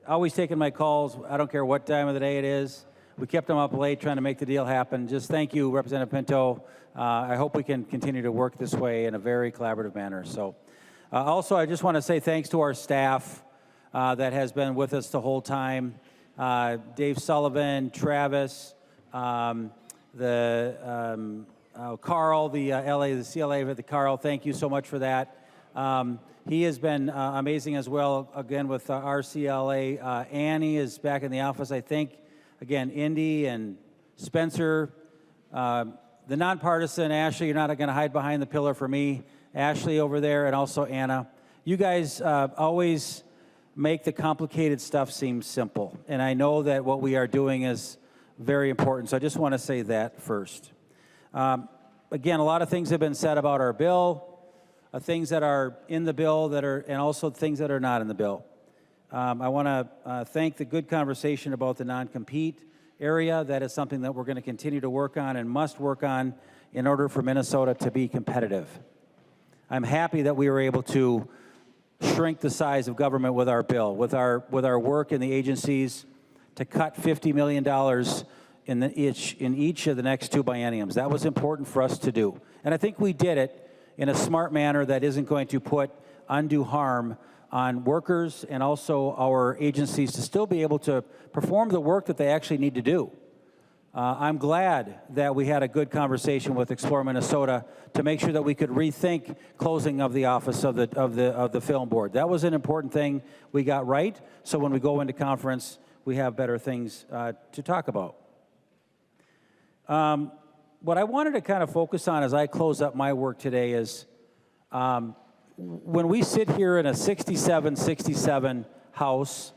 Speaker 4: always taken my calls. I don't care what time of the day it is. We kept him up late trying to make the deal happen. Just thank you, Representative Pinto. I hope we can continue to work this way in a very collaborative manner. So also, I just want to say thanks to our staff that has been with us the whole time. Dave Sullivan, Travis, Carl, the CLA, Carl, thank you so much for that. He has been amazing as well, again, with RCLA. Annie is back in the office, I think. Again, Indy and Spencer. The nonpartisan, Ashley, you're not going to hide behind the pillar for me. Ashley over there, and also Anna. You guys always make the complicated stuff seem simple. And I know that what we are doing is very important. So I just want to say that first. Again, a lot of things have been said about our bill. Things that are in the bill and also things that are not in the bill. I want to thank the good conversation about the non-compete area. That is something that we're going to continue to work on and must work on in order for Minnesota to be competitive. I'm happy that we were able to shrink the size of government with our bill, with our work in the agencies to cut $50 million in each of the next 2 bienniums. That was important for us to do. And I think we did it in a smart manner that isn't going to put undue harm on workers and also our agencies to still be able to perform the work that they actually need to do. I'm glad that we had a good conversation with Explore Minnesota to make sure that we could rethink closing of the office of the film board. That was an important thing we got right, so when we go into conference, we have better things to talk about. What I wanted to kind of focus on as I close up my work today is when we sit here in a 67-67 House,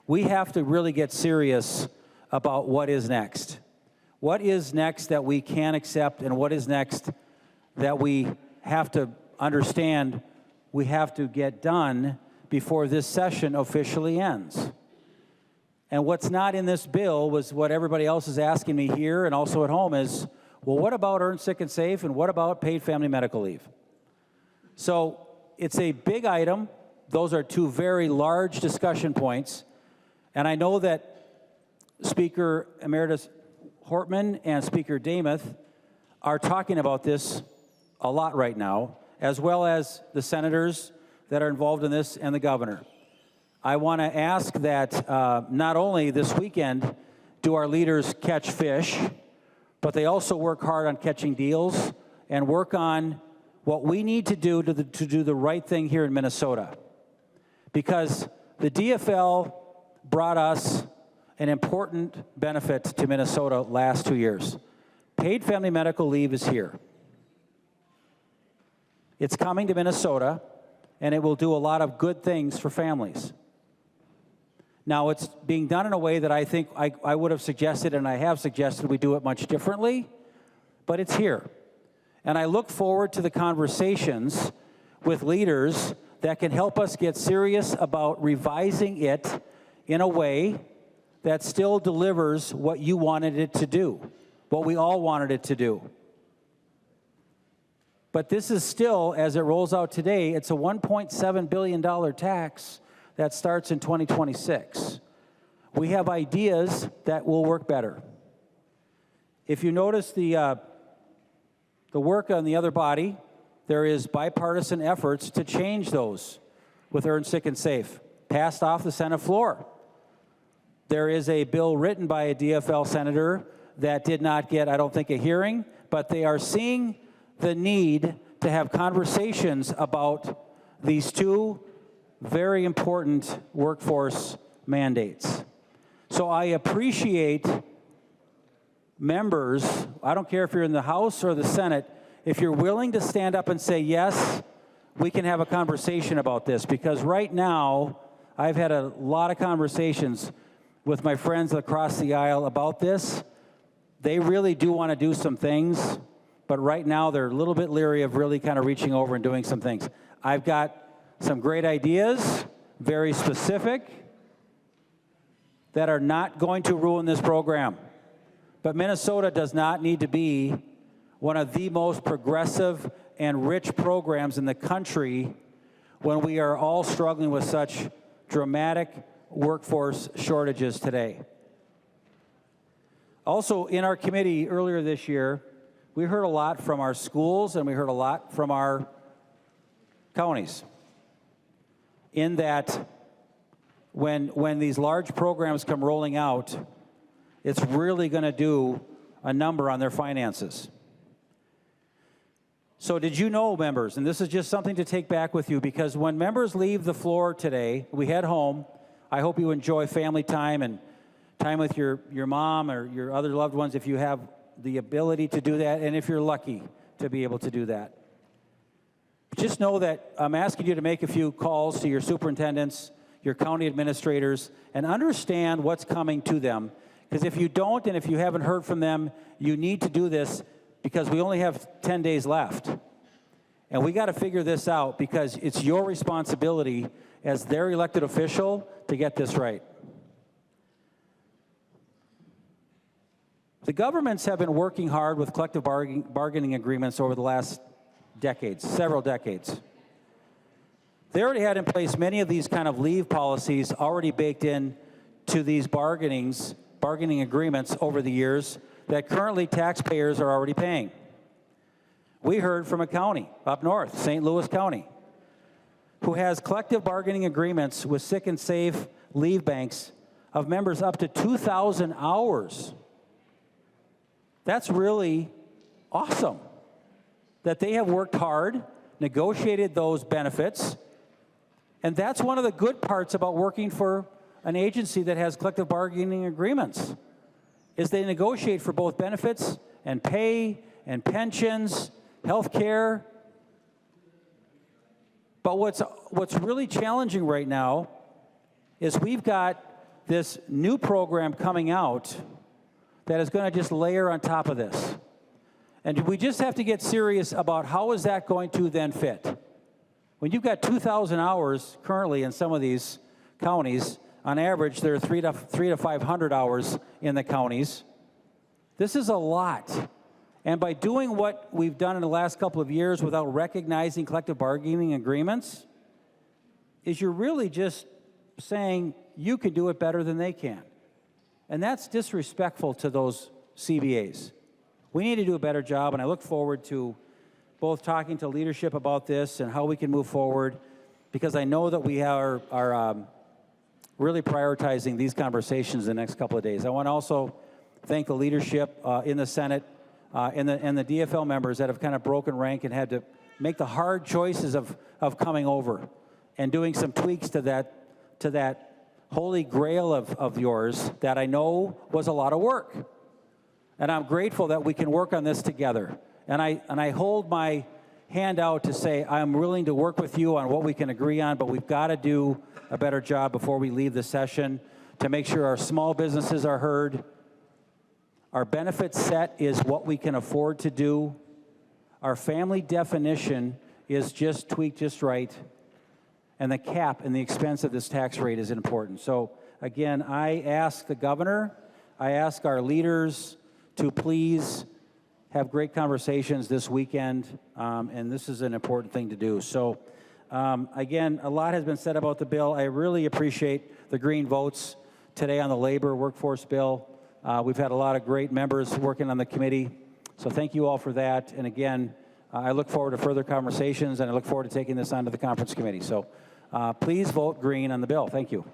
Speaker 4: we have to really get serious about what is next. What is next that we can accept, and what is next that we have to understand we have to get done before this session officially ends. And what's not in this bill was what everybody else is asking me here and also at home is, well, what about earned sick and safe, and what about paid family medical leave? So it's a big item. Those are 2 very large discussion points. And I know that Speaker Emeritus Hortman and Speaker Demuth are talking about this a lot right now, as well as the senators that are involved in this and the governor. I want to ask that not only this weekend do our leaders catch fish, but they also work hard on catching deals and work on what we need to do to do the right thing here in Minnesota. Because the DFL brought us an important benefit to Minnesota last 2 years. Paid family medical leave is here. It's coming to Minnesota, and it will do a lot of good things for families. Now, it's being done in a way that I think I would have suggested, and I have suggested we do it much differently, but it's here. And I look forward to the conversations with leaders that can help us get serious about revising it in a way that still delivers what you wanted it to do, what we all wanted it to do. But this is still, as it rolls out today, it's a $1.7 billion tax that starts in 2026. We have ideas that will work better. If you notice the work on the other body, there is bipartisan efforts to change those with Earned Sick and Safe, passed off the Senate floor. There is a bill written by a DFL senator that did not get, I don't think, a hearing, but they are seeing the need to have conversations about these two very important workforce mandates. So I appreciate members, I don't care if you're in the House or the Senate, if you're willing to stand up and say, yes, we can have a conversation about this, because right now, I've had a lot of conversations with my friends across the aisle about this. They really do want to do some things, but right now they're a little bit leery of really kind of reaching over and doing some things. I've got some great ideas, very specific, that are not going to ruin this program. But Minnesota does not need to be one of the most progressive and rich programs in the country when we are all struggling with such dramatic workforce shortages today. Also, in our committee earlier this year, we heard a lot from our schools and we heard a lot from our counties, in that when these large programs come rolling out, it's really going to do a number on their finances. So did you know, members, and this is just something to take back with you, because when members leave the floor today, we head home, I hope you enjoy family time and time with your mom or your other loved ones if you have the ability to do that, and if you're lucky to be able to do that. Just know that I'm asking you to make a few calls to your superintendents, your county administrators, and understand what's coming to them. Because if you don't, and if you haven't heard from them, you need to do this, because we only have 10 days left. And we got to figure this out, because it's your responsibility as their elected official to get this right. The governments have been working hard with collective bargaining agreements over the last decades, several decades. They already had in place many of these kind of leave policies already baked in to these bargaining agreements over the years that currently taxpayers are already paying. We heard from a county up north, St. Louis County, who has collective bargaining agreements with sick and safe leave banks of members up to 2,000 hours. That's really awesome that they have worked hard, negotiated those benefits, and that's one of the good parts about working for an agency that has collective bargaining agreements, is they negotiate for both benefits and pay and pensions, health care. But what's really challenging right now is we've got this new program coming out that is going to just layer on top of this. And we just have to get serious about how is that going to then fit. When you've got 2,000 hours currently in some of these counties, on average, there are 300 to 500 hours in the counties. This is a lot. And by doing what we've done in the last couple of years without recognizing collective bargaining agreements, is you're really just saying you can do it better than they can. And that's disrespectful to those CBAs. We need to do a better job, and I look forward to both talking to leadership about this and how we can move forward, because I know that we are really prioritizing these conversations the next couple of days. I want to also thank the leadership in the Senate and the DFL members that have kind of broken rank and had to make the hard choices of coming over and doing some tweaks to that holy grail of yours that I know was a lot of work. And I'm grateful that we can work on this together. And I hold my hand out to say I'm willing to work with you on what we can agree on, but we've got to do a better job before we leave the session to make sure our small businesses are heard. Our benefit set is what we can afford to do. Our family definition is just tweaked just right. And the cap and the expense of this tax rate is important. So again, I ask the governor, I ask our leaders to please have great conversations this weekend, and this is an important thing to do. So again, a lot has been said about the bill. I really appreciate the green votes today on the labor workforce bill. We've had a lot of great members working on the committee, so thank you all for that. And again, I look forward to further conversations, and I look forward to taking this on to the conference committee. So please vote green on the bill. Thank you.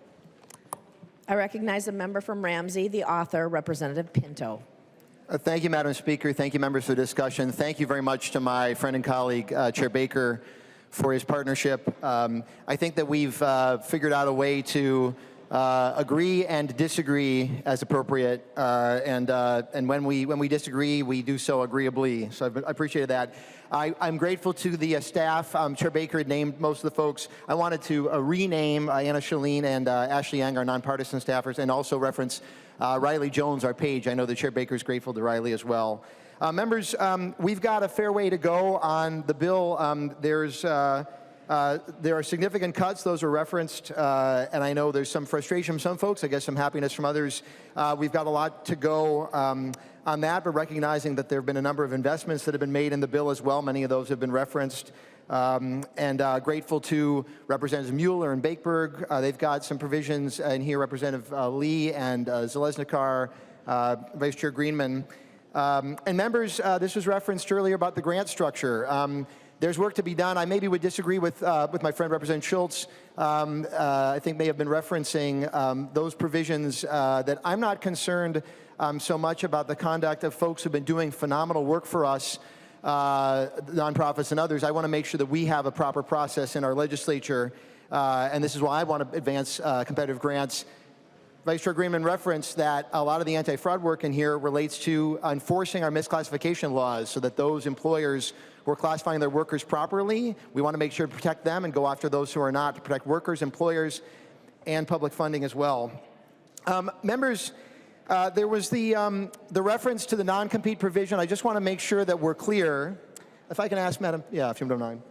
Speaker 1: I recognize a member from Ramsey, the author, Representative Pinto.
Speaker 11: Thank you, Madam Speaker. Thank you, members, for the discussion. Thank you very much to my friend and colleague, Chair Baker, for his partnership. I think that we've figured out a way to agree and disagree as appropriate, and when we disagree, we do so agreeably. So I appreciated that. I'm grateful to the staff. Chair Baker had named most of the folks. I wanted to rename Anna Shalene and Ashley Young, our nonpartisan staffers, and also reference Riley Jones, our page. I know that Chair Baker is grateful to Riley as well. Members, we've got a fair way to go on the bill. There are significant cuts. Those are referenced, and I know there's some frustration from some folks, I guess some happiness from others. We've got a lot to go on that, but recognizing that there have been a number of investments that have been made in the bill as well. Many of those have been referenced. And grateful to Representatives Mueller and Bakeberg. They've got some provisions in here, Representative Lee and Zalesnikar, Vice Chair Greenman. And members, this was referenced earlier about the grant structure. There's work to be done. I maybe would disagree with my friend Representative Schultz. I think may have been referencing those provisions that I'm not concerned so much about the conduct of folks who've been doing phenomenal work for us, nonprofits and others. I want to make sure that we have a proper process in our legislature, and this is why I want to advance competitive grants. Vice Chair Greenman referenced that a lot of the anti-fraud work in here relates to enforcing our misclassification laws so that those employers who are classifying their workers properly, we want to make sure to protect them and go after those who are not, to protect workers, employers, and public funding as well. Members, there was the reference to the non-compete provision. I just want to make sure that we're clear. If I can ask, Madam, if you don't mind.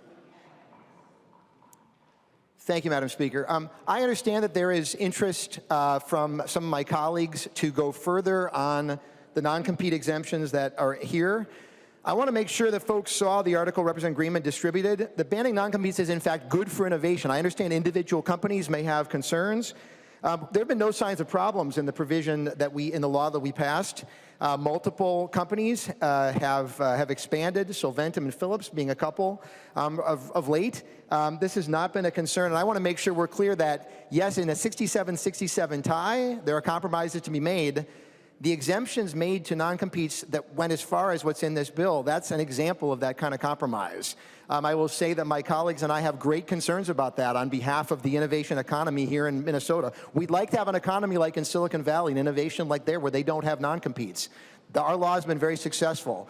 Speaker 11: Thank you, Madam Speaker. I understand that there is interest from some of my colleagues to go further on the non-compete exemptions that are here. I want to make sure that folks saw the article Representative Greenman distributed. The banning non-competes is in fact good for innovation. I understand individual companies may have concerns. There have been no signs of problems in the provision that in the law that we passed. Multiple companies have expanded, Solventum and Phillips being a couple of late. This has not been a concern, and I want to make sure we're clear that, yes, in a 67-67 tie, there are compromises to be made. The exemptions made to non-competes that went as far as what's in this bill, that's an example of that kind of compromise. I will say that my colleagues and I have great concerns about that on behalf of the innovation economy here in Minnesota. We'd like to have an economy like in Silicon Valley, an innovation like there where they don't have non-competes. Our law has been very successful.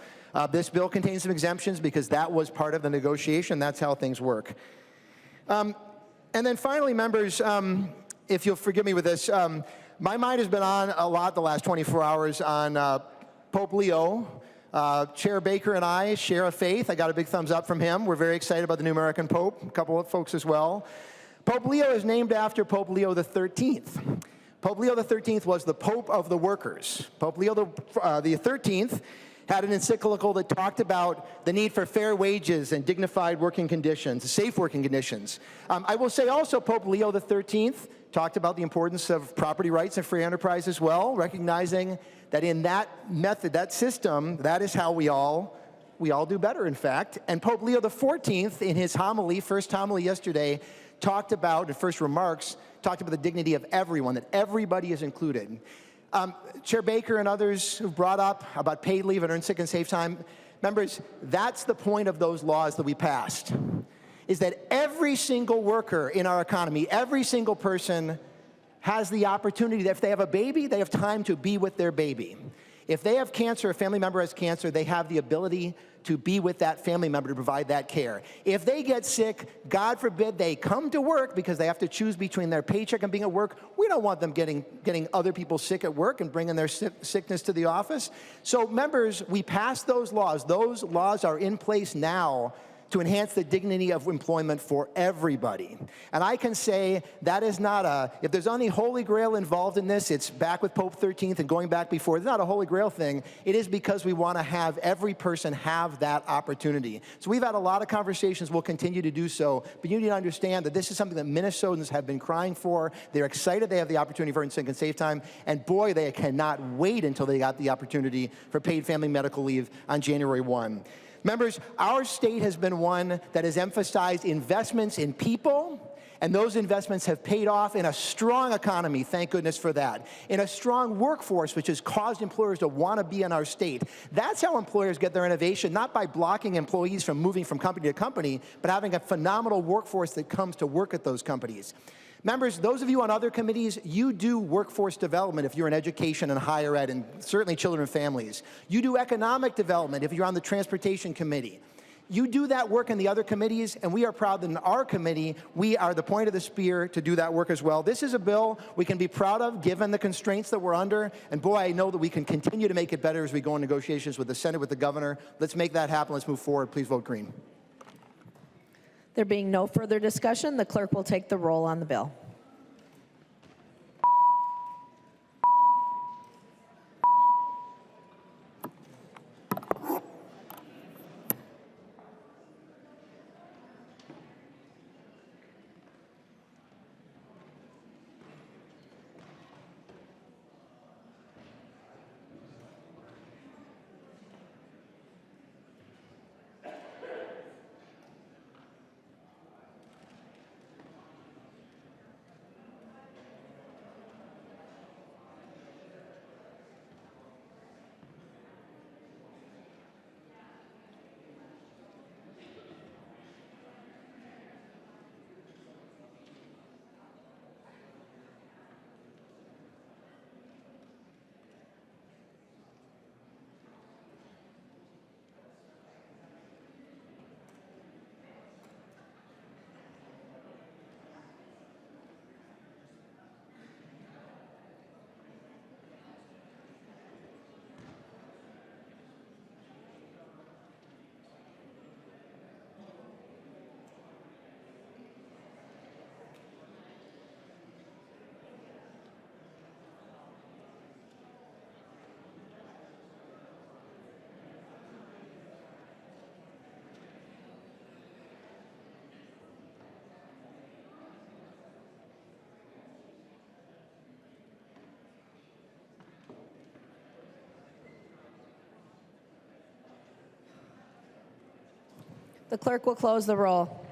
Speaker 11: This bill contains some exemptions because that was part of the negotiation. That's how things work. And then finally, members, if you'll forgive me with this, my mind has been on a lot the last 24 hours on Pope Leo. Chair Baker and I share a faith. I got a big thumbs up from him. We're very excited about the new American Pope, a couple of folks as well. Pope Leo is named after Pope Leo XIII. Pope Leo XIII was the Pope of the workers. Pope Leo the XIII had an encyclical that talked about the need for fair wages and dignified working conditions, safe working conditions. I will say also Pope Leo XIII talked about the importance of property rights and free enterprise as well, recognizing that in that method, that system, that is how we all do better, in fact. And Pope Leo XIV, in his homily, first homily yesterday, talked about, in first remarks, talked about the dignity of everyone, that everybody is included. Chair Baker and others who've brought up about paid leave and earned sick and safe time, members, that's the point of those laws that we passed, is that every single worker in our economy, every single person has the opportunity that if they have a baby, they have time to be with their baby. If they have cancer, a family member has cancer, they have the ability to be with that family member to provide that care. If they get sick, God forbid they come to work because they have to choose between their paycheck and being at work, we don't want them getting other people sick at work and bringing their sickness to the office. So members, we passed those laws. Those laws are in place now to enhance the dignity of employment for everybody. And I can say that is not if there's any holy grail involved in this, it's back with Pope 13th and going back before. It's not a holy grail thing. It is because we want to have every person have that opportunity. So we've had a lot of conversations. We'll continue to do so. But you need to understand that this is something that Minnesotans have been crying for. They're excited they have the opportunity for earned sick and safe time. And boy, they cannot wait until they got the opportunity for paid family medical leave on January 1. Members, our state has been one that has emphasized investments in people, and those investments have paid off in a strong economy, thank goodness for that, in a strong workforce, which has caused employers to want to be in our state. That's how employers get their innovation, not by blocking employees from moving from company to company, but having a phenomenal workforce that comes to work at those companies. Members, those of you on other committees, you do workforce development if you're in education and higher ed, and certainly children and families. You do economic development if you're on the transportation committee. You do that work in the other committees, and we are proud that in our committee, we are the point of the spear to do that work as well. This is a bill we can be proud of, given the constraints that we're under, and boy, I know that we can continue to make it better as we go in negotiations with the Senate, with the governor. Let's make that happen. Let's move forward. Please vote green.
Speaker 1: There being no further discussion, the clerk will take the roll on the bill. The clerk will close the roll.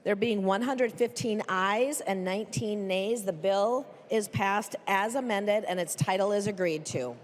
Speaker 1: There being 115 ayes and 19 nays, the bill is passed as amended and its title is agreed to.